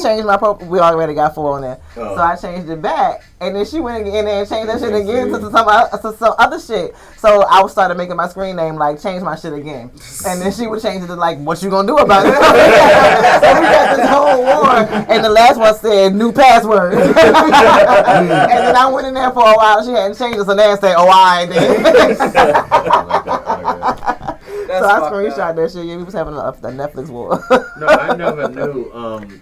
changed my profile. We already got 4 on there. Oh. So I changed it back. And then she went in there and changed that shit again to some other shit. So I started making my screen name like change my shit again. And then she would change it to like, what you gonna do about it? So we got this whole war. And the last one said new password. And then I went in there for a while. She hadn't changed it. So now I said, oh, I then. That's So I fucked screenshot up. that shit. Yeah, we was having a Netflix war. No, I never knew.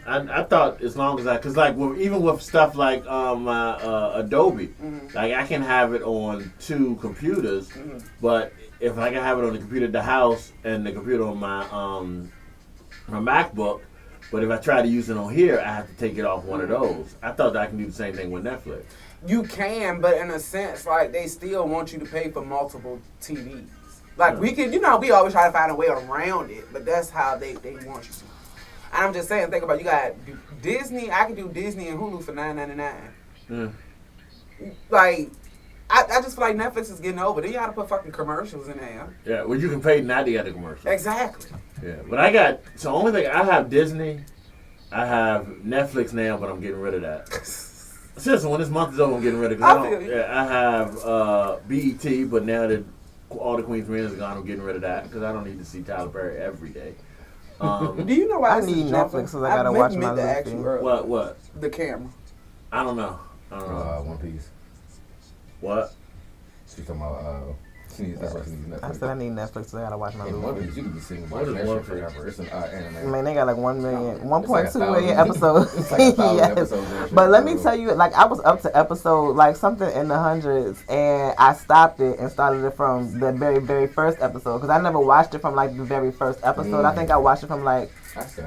I thought as long as because like even with stuff like Adobe, like I can have it on 2 computers, but if I can have it on the computer at the house and the computer on my MacBook, but if I try to use it on here, I have to take it off one of those. I thought that I can do the same thing with Netflix. You can, but in a sense, like they still want you to pay for multiple TVs. Like we can, we always try to find a way around it, but that's how they want you to. And I'm just saying, think about you got Disney. I can do Disney and Hulu for $9.99. Mm. Like I just feel like Netflix is getting over. Then you gotta put fucking commercials in there. Yeah, well, you can pay not to get the commercial. Exactly. Yeah, but I got so only thing I have Disney, I have Netflix now, but I'm getting rid of that. Seriously, when this month is over, I'm getting rid of it. I feel you. Yeah, I have BET, but now that all the Queen's Men is gone, I'm getting rid of that because I don't need to see Tyler Perry every day. Do you know why I this is need jumping? Netflix because I gotta watch my meant to ask you movie. earlier. What? The camera. I don't know. One Piece. What? She's talking about that's what she needs Netflix. I said I need Netflix because I gotta watch my In One movie. Piece, you can be sitting What watching is that One shit Piece? forever. It's an anime. Man, they got like 1 million, 1.2 1,000. million episodes. It's like 1,000 Yes. episodes and shit, But let me bro. tell you, like I was up to episode like something in the hundreds, and I stopped it and started it from the very, very first episode because I never watched it from like the very first episode. I think I watched it from like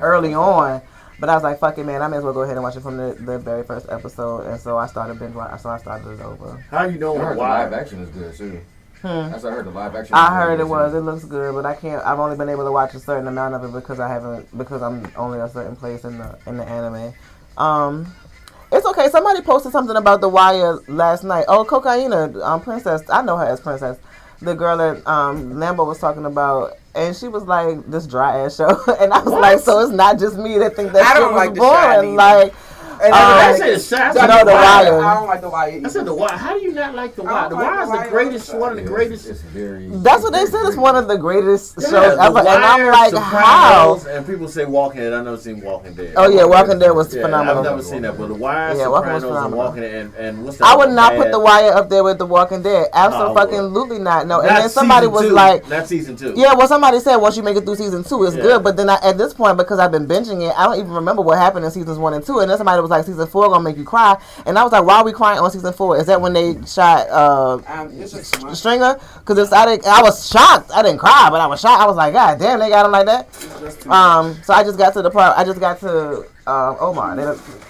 early on. But I was like, fuck it, man. I may as well go ahead and watch it from the very first episode. And so I started binge watching. So I started it over. How you I doing? heard the Why? live action is good too. That's what I heard. The live action. I heard it was. It looks good, but I can't. I've only been able to watch a certain amount of it because I'm only a certain place in the anime. It's okay. Somebody posted something about The Wire last night. Oh, Cocaina, Princess. I know her as Princess. The girl that Lambo was talking about, and she was like, "This dry ass show," and I was like, "So it's not just me that think that I shit don't was like The Shine boring." either. Like, And I said the Shine. No, The Wire. I don't like The Wire either. I said the Wire. How do you not like the I Wire? don't The like Wire is The the Wire. greatest, one of the greatest. It's very. that's what they said. It's one of the greatest Yeah, shows The ever, and I'm Wire, like, how? Sopranos, and people say Walking Dead. I've never seen Walking Dead. Oh yeah, Walking Dead was Yeah, phenomenal. I've never seen that, but The Wire, Yeah, Walking was Sopranos, and phenomenal. Walking Dead, and what's that? I would not put Bad- The Wire up there with The Walking Dead. Absolutely not. No. And Not then somebody season was two. like, Not season 2. yeah, well, somebody said once you make it through season 2, it's Yeah. good. But then at this point, because I've been binging it, I don't even remember what happened in seasons 1 and 2. And then somebody was like, season 4 gonna make you cry. And I was like, why are we crying on season 4? Is that when they shot It's just smart. Stringer? Because I was shocked. I didn't cry, but I was shocked. I was like, God damn, they got him like that. So I just got to the part. I just got to Omar,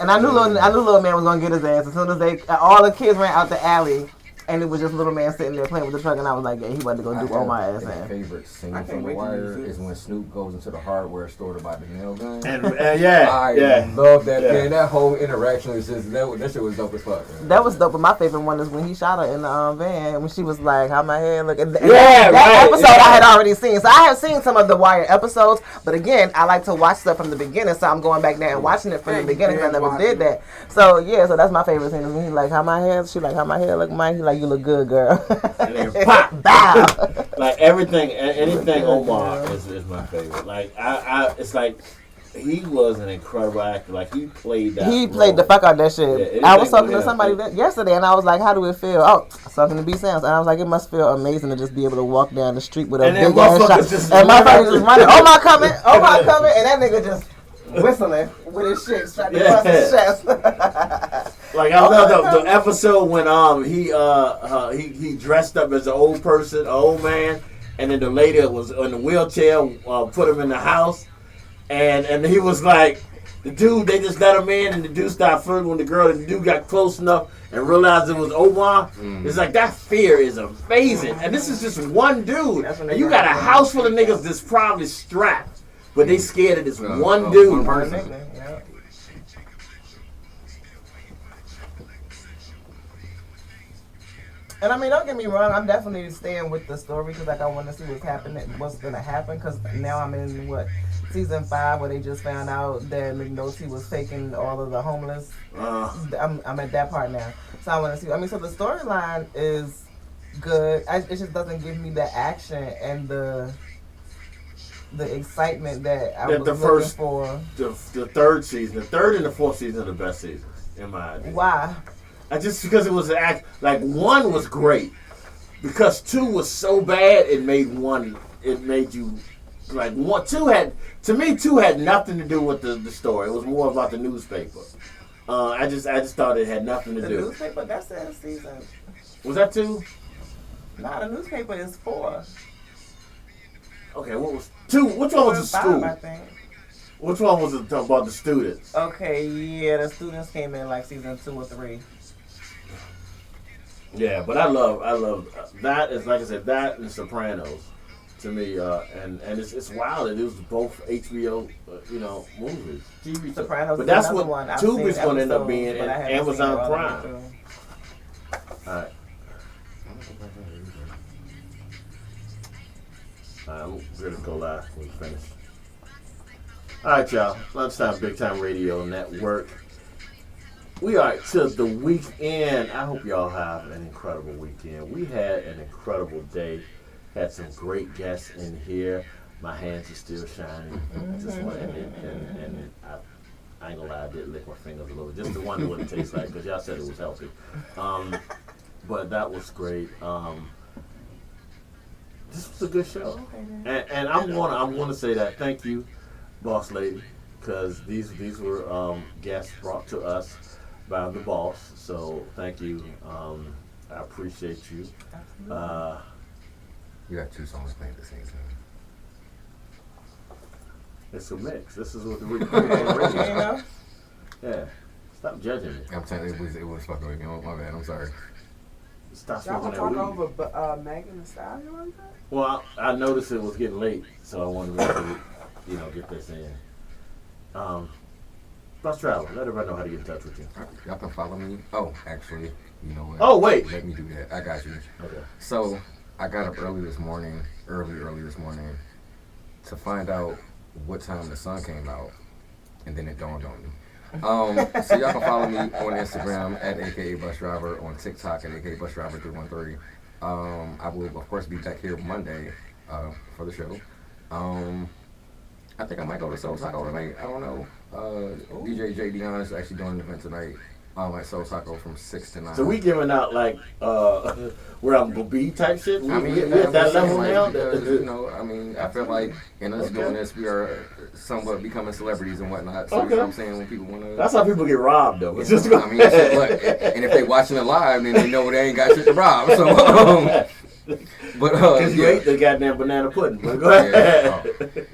and I knew little man was gonna get his ass as soon as all the kids ran out the alley. And it was just little man sitting there playing with the truck, and I was like, yeah, he about to go do Omar ass My in. favorite scene I can't from The wait to Wire use this. is when Snoop goes into the hardware store to buy the nail gun. And yeah, I love that. Yeah. Man, that whole interaction was just that shit was dope as fuck. Man. That was dope, but my favorite one is when he shot her in the van, when she was like, how my hair look. And Yeah, that right, episode yeah. I had already seen. So I have seen some of the Wire episodes, but again, I like to watch stuff from the beginning, so I'm going back there and watching it from the beginning because I never did that. So yeah, so that's my favorite scene. When he like, how my hair, she like, how my hair look, Mike? He like, you look good, girl. And then pop, Bow. like anything Omar is my favorite. Like it's like he was an incredible actor. Like he played that. He played the role. fuck out that shit. Yeah, I was talking to anything somebody with him. yesterday, and I was like, "How do it feel?" Oh, I was talking to B Sounds, and I was like, "It must feel amazing to just be able to walk down the street with a And then big ass motherfuckers shot, just and run motherfuckers out. just running. Oh my coming, oh my coming, and that nigga just whistling with his shit strapped across his chest. Like I love the episode when he dressed up as an old person, an old man, and then the lady was in the wheelchair, put him in the house, and he was like, the dude, they just let him in, and the dude started flirting with the girl, and the dude got close enough and realized it was Omar. It's like that fear is amazing, and this is just one dude, and you got a house full of niggas that's probably strapped, but they scared of this one dude. One person. And I mean, don't get me wrong, I'm definitely staying with the story because like I want to see what's gonna happen. Because now I'm in season 5 where they just found out that McNulty was faking all of the homeless. I'm at that part now, so I want to see. I mean, so the storyline is good. It just doesn't give me the action and the excitement that I was looking for. The third season, the third and the fourth season are the best seasons in my opinion. Why? Just because it was like 1 was great, because 2 was so bad it made you like 2 had nothing to do with the story. It was more about the newspaper. I just thought it had nothing to The do. newspaper, that's the season. Was that 2? Nah, the newspaper is 4. Okay, what was 2? Which one was the 5, school? I think. Which one was it about the students? Okay, yeah, the students came in like season 2 or 3. Yeah, but I love that. Is like I said, that and Sopranos to me, and it's wild. It was both HBO, movies, TV. Sopranos but is that's another what one. I've Tubi's seen going to end up episodes, being, but and I haven't seen Amazon it all the way Prime. through. All right. We're gonna go live when we finish. All right, y'all. Lunchtime, Big Time Radio Network. We are to the weekend. I hope y'all have an incredible weekend. We had an incredible day. Had some great guests in here. My hands are still shining. Just one, and I ain't gonna lie, I did lick my fingers a little. Just to wonder what it tastes like, because y'all said it was healthy. But that was great. This was a good show, and I'm gonna say that. Thank you, Boss Lady, because these were guests brought to us by the boss. So thank you. I appreciate you. You got two songs playing at the same time. It's a mix. This is what the radio. Yeah. Stop judging me. I'm telling you, it was fucking with me. Oh, my bad. I'm sorry. Stop Y'all smoking gonna that talk weed. over Megan Thee Stallion like that? Well, I noticed it was getting late, so I wanted to, get this in. Bus Travel, let everybody know how to get in touch with you. Y'all can follow me. Oh, actually, you know what? Oh, wait. Let me do that. I got you. Okay. So, I got up early this morning, to find out what time the sun came out, and then it dawned on me. So y'all can follow me on Instagram at AKA Bus Driver, on TikTok at AKA Bus Driver 313. I will of course be back here Monday for the show. I think I might go to Soul Taco tonight. I don't know. DJ J Dion is actually doing an event tonight at Soul Taco from 6 to 9. So we giving out where I'm gonna be type shit. We I'm at that just saying, level now. because, I feel like in us doing this, we are somewhat becoming celebrities and whatnot. So you know what I'm saying, when people want to. That's how people get robbed, though. It's just I mean, and if they watching it live, then they know they ain't got shit to rob. So, but because you ate the goddamn banana pudding. But go ahead.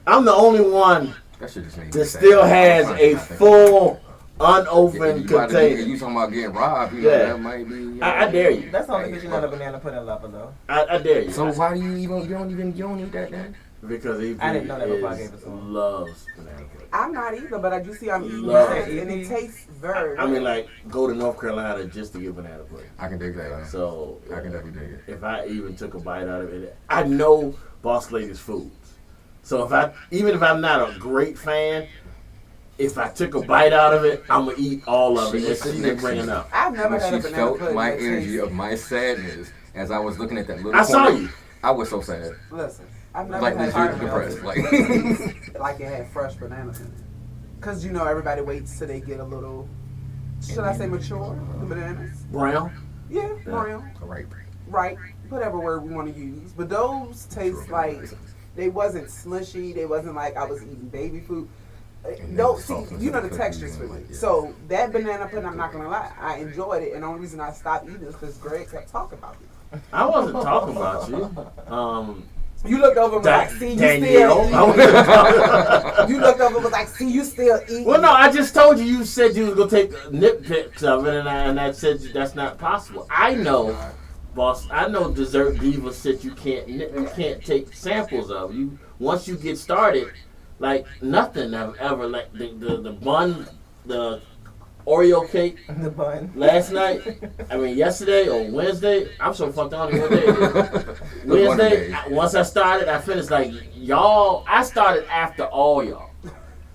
I'm the only one that shit just made me that sad. still has a full unopened You container. you talking about getting robbed? You know, that might be. I dare you. That's only because you're not a banana pudding lover, though. I dare you. So why do you don't eat that then? Because he I didn't know that before I gave it to him. loves banana pudding. I'm not either, but I do see I'm eating Love it, it. and it tastes very. I mean, like, go to North Carolina just to get banana pudding. I can dig that. So I can definitely dig it. if I even took a bite out of it, I know Boss Lady's foods. So even if I'm not a great fan, if I took a bite out of it, I'm gonna eat all of it. She And was she's sitting been next to bringing me. up. I've never When had a she banana felt pudding. my that energy tastes- of my sadness as I was looking at that little. I saw corner, you. I was so sad, Listen, I've never like had legit banana depressed. pudding Like like it had fresh bananas in it. Cause everybody waits till they get a little. Should I say mature? The bananas. Brown. Yeah, brown. right. Right. Whatever word we want to use. But those taste like they wasn't smushy. They wasn't like I was eating baby food. And No, then see, softness you know of the the textures for cookies me. and, yeah. So that banana pudding, I'm not gonna lie, I enjoyed it, and the only reason I stopped eating is because Greg kept talking about it. I wasn't talking about you. You looked over and was like, see, you Danielle. still eating. You looked over and was like, see, you still eating. Well, no, I just told you. You said you was gonna take nitpicks of it, and I said that's not possible. I know, boss. I know dessert diva said you can't take samples of. You once you get started, like nothing ever like the bun, the Oreo cake The bun. last night. I mean yesterday or Wednesday. I'm so fucked on what day it is. Wednesday. Once I started, I finished. Like y'all, I started after all y'all.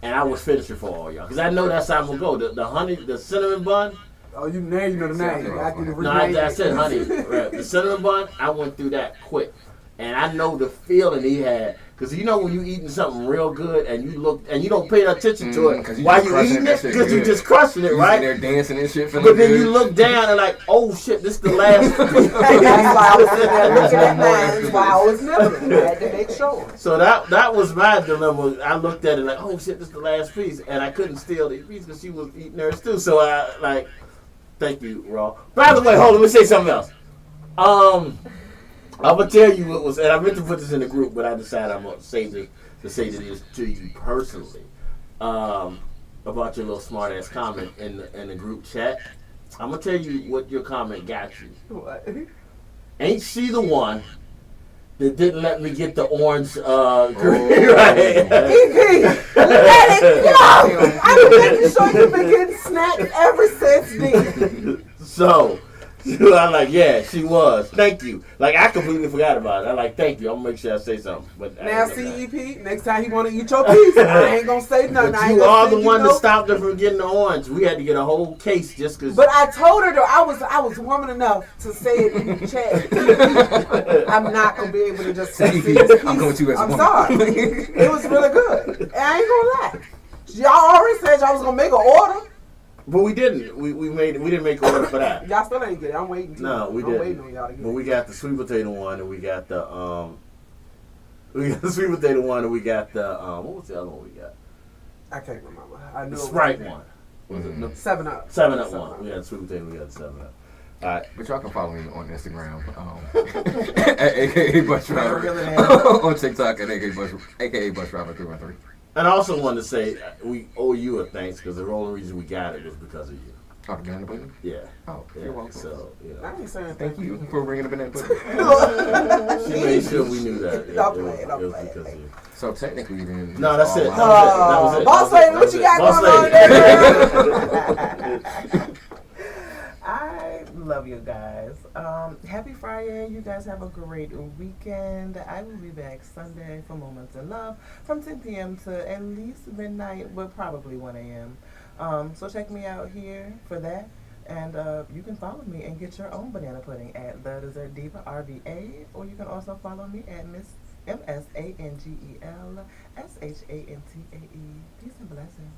And I was finishing for all y'all. Because I know that's how I'm going to go. The honey, the cinnamon bun. Oh, you know the name. I did No, I said honey. Right. The cinnamon bun, I went through that quick. And I know the feeling he had. Because when you eating something real good and you look, and you don't pay attention to it while you eating it, because you just crushing it, right? They're dancing and shit. But then you look down and like, oh shit, this is the last piece. That's why I was sitting there looking at mine. That's why I was nibbling. I had to make sure. So that was my dilemma. I looked at it like, oh shit, this is the last piece, and I couldn't steal the piece because she was eating hers too. So I like, thank you, Raw. By the way, hold on, let me say something else. I'm gonna tell you what was, and I meant to put this in the group, but I decided I'm gonna say this to you personally about your little smart ass comment in the group chat. I'm gonna tell you what your comment got you. What? Ain't she the one that didn't let me get the orange right? EP, let it go! I've been making sure you've been getting snacks ever since then. So, I'm like, yeah, she was. Thank you. Like, I completely forgot about it. I'm like, thank you. I'm gonna make sure I say something. But Now, CEP, next time he want to eat your piece, I ain't gonna say nothing. But I ain't you gonna are the send one no- that stopped her from getting the orange. We had to get a whole case just because. But I told her though, I was woman enough to say it in the chat. I'm not gonna be able to just say this I'm going to as a I'm woman. sorry. It was really good. And I ain't gonna lie. Y'all already said y'all was gonna make an order. But we didn't. We didn't make an order for that. Y'all still ain't get it. I'm waiting. No, we I'm didn't. waiting on y'all to get But it. we got the sweet potato one, and we got the sweet potato one, and we got the what was the other one we got? I can't remember. I knew The it was Sprite one. Was it the 7-Up. 7-Up one? We got the sweet potato. We got the 7-Up. All right. But y'all can follow me on Instagram, at AKA Bus Driver, Real name. on TikTok at AKA Bus Driver 313. And I also wanted to say we owe you a thanks because the only reason we got it was because of you. Oh, the banana pudding? Yeah. Oh, Yeah. you're welcome. So I ain't saying Thank you for bringing the banana pudding. she made sure we knew that. Don't It play it, don't was play it. because of you. So technically, then. No, that's it. all That mine. was it. Boss That was it. lady, what you got Boss going on lady. I love you guys. Happy Friday. You guys have a great weekend. I will be back Sunday for Moments in Love from 10 p.m. to at least midnight, but probably 1 a.m. So check me out here for that. And you can follow me and get your own banana pudding at The Dessert Diva RVA, or you can also follow me at MSANGELSHANTAE. Peace and blessings.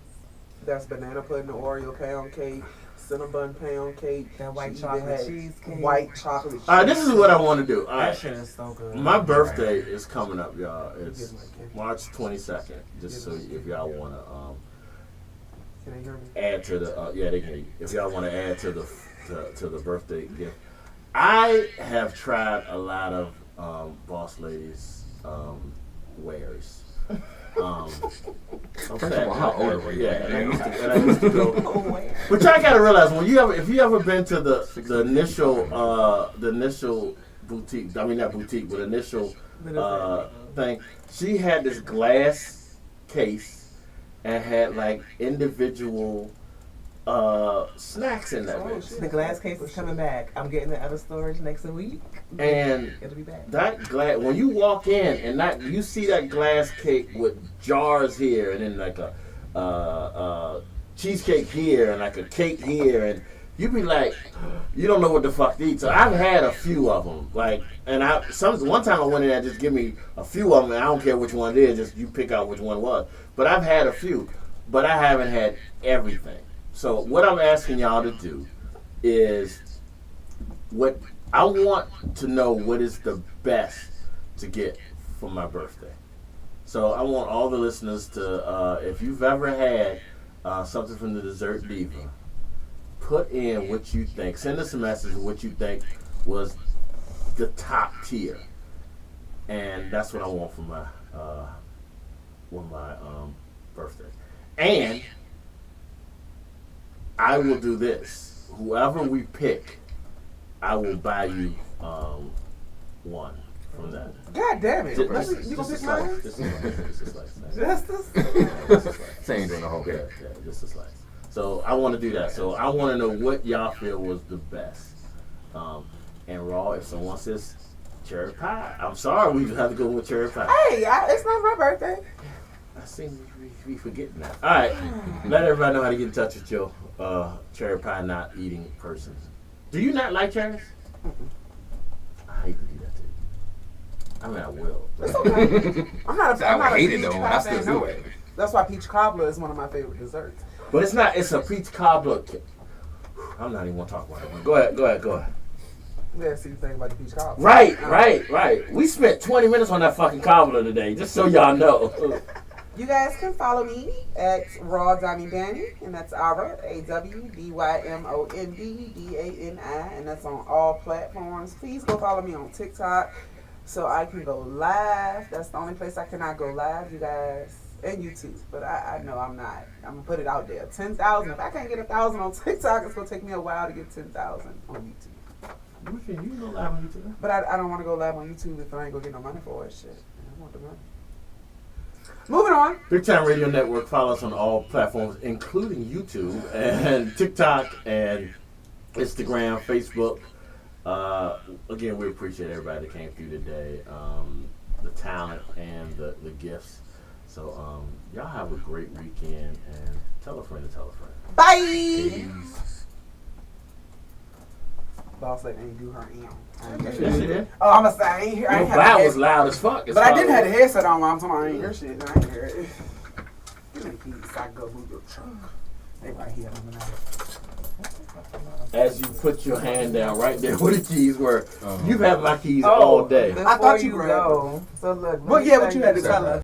That's banana pudding, Oreo pound cake, cinnamon pound cake, That white she chocolate had cheesecake. white chocolate cheesecake. All right, this is what I want to do. All That right. shit is so good. My birthday is coming up, y'all. It's Get my cake. March 22nd. Just so if y'all want to Can they hear me? add to the yeah, they can hear you. If y'all want to add to the birthday gift, I have tried a lot of Boss Ladies wares. First of all, how old are you? Yeah, and I used to go. But y'all gotta realize if you ever been to the initial boutique, I mean not boutique, but initial thing, she had this glass case and had like individual snacks in that bitch. The glass case is coming back. I'm getting it out of storage next week. And It'll be back. that glass, when you walk in and you see that glass cake with jars here and then like a cheesecake here and like a cake here, and you be like, you don't know what the fuck to eat. So I've had a few of them, like, and one time I went in there, just give me a few of them, and I don't care which one it is, just you pick out which one it was. But I've had a few, but I haven't had everything. So what I'm asking y'all to do is, what I want to know what is the best to get for my birthday. So I want all the listeners to, if you've ever had something from the Dessert Diva, put in what you think. Send us a message of what you think was the top tier, and that's what I want for my birthday. And I will do this. Whoever we pick, I will buy you one from that. God damn it. You You gonna pick mine? Just a slice. Just this? Same doing the whole Yeah, cake. yeah, just a slice. So I want to do that. So I want to know what y'all feel was the best. And Raw, if someone says cherry pie, I'm sorry, we have to go with cherry pie. Hey, it's not my birthday. I seem to be forgetting that. All right, let everybody know how to get in touch with your cherry pie not eating person. Do you not like cherries? I hate to do that to you. I mean, I will. It's okay. I'm not a I would hate peach it though, and pie I still fan, do no. it. That's why peach cobbler is one of my favorite desserts. But it's not. It's a peach cobbler. I'm not even gonna talk about it. Go ahead. Yeah, see the thing about the peach cobbler. Right. We spent 20 minutes on that fucking cobbler today, just so y'all know. You guys can follow me at Raw Donnie Danny, and that's Ava, AWDYMONDDANI, and that's on all platforms. Please go follow me on TikTok so I can go live. That's the only place I cannot go live, you guys, and YouTube. But I know I'm not. I'm gonna put it out there. 10,000. If I can't get 1,000 on TikTok, it's gonna take me a while to get 10,000 on YouTube. You go live on YouTube. But I don't want to go live on YouTube if I ain't gonna get no money for it. Shit, I want the money. Moving on. Big Time Radio Network. Follow us on all platforms, including YouTube and TikTok and Instagram, Facebook. Again, we appreciate everybody that came through today. The talent and the gifts. So y'all have a great weekend and tell a friend to tell a friend. Bye. Peace. Boss lady ain't do her amp. Yes, she did. Oh, I'm gonna say I ain't hear. I Your ain't have loud the was loud as fuck. but I didn't have the headset on while I'm talking. I ain't hear shit. I ain't hear it. Give me the keys so I can go move your truck. They right here. I'm gonna. As you put your hand down right there where the keys were, you've had my keys all day. Before I thought you you grabbed go. So look. Well, yeah, what you had to tell her.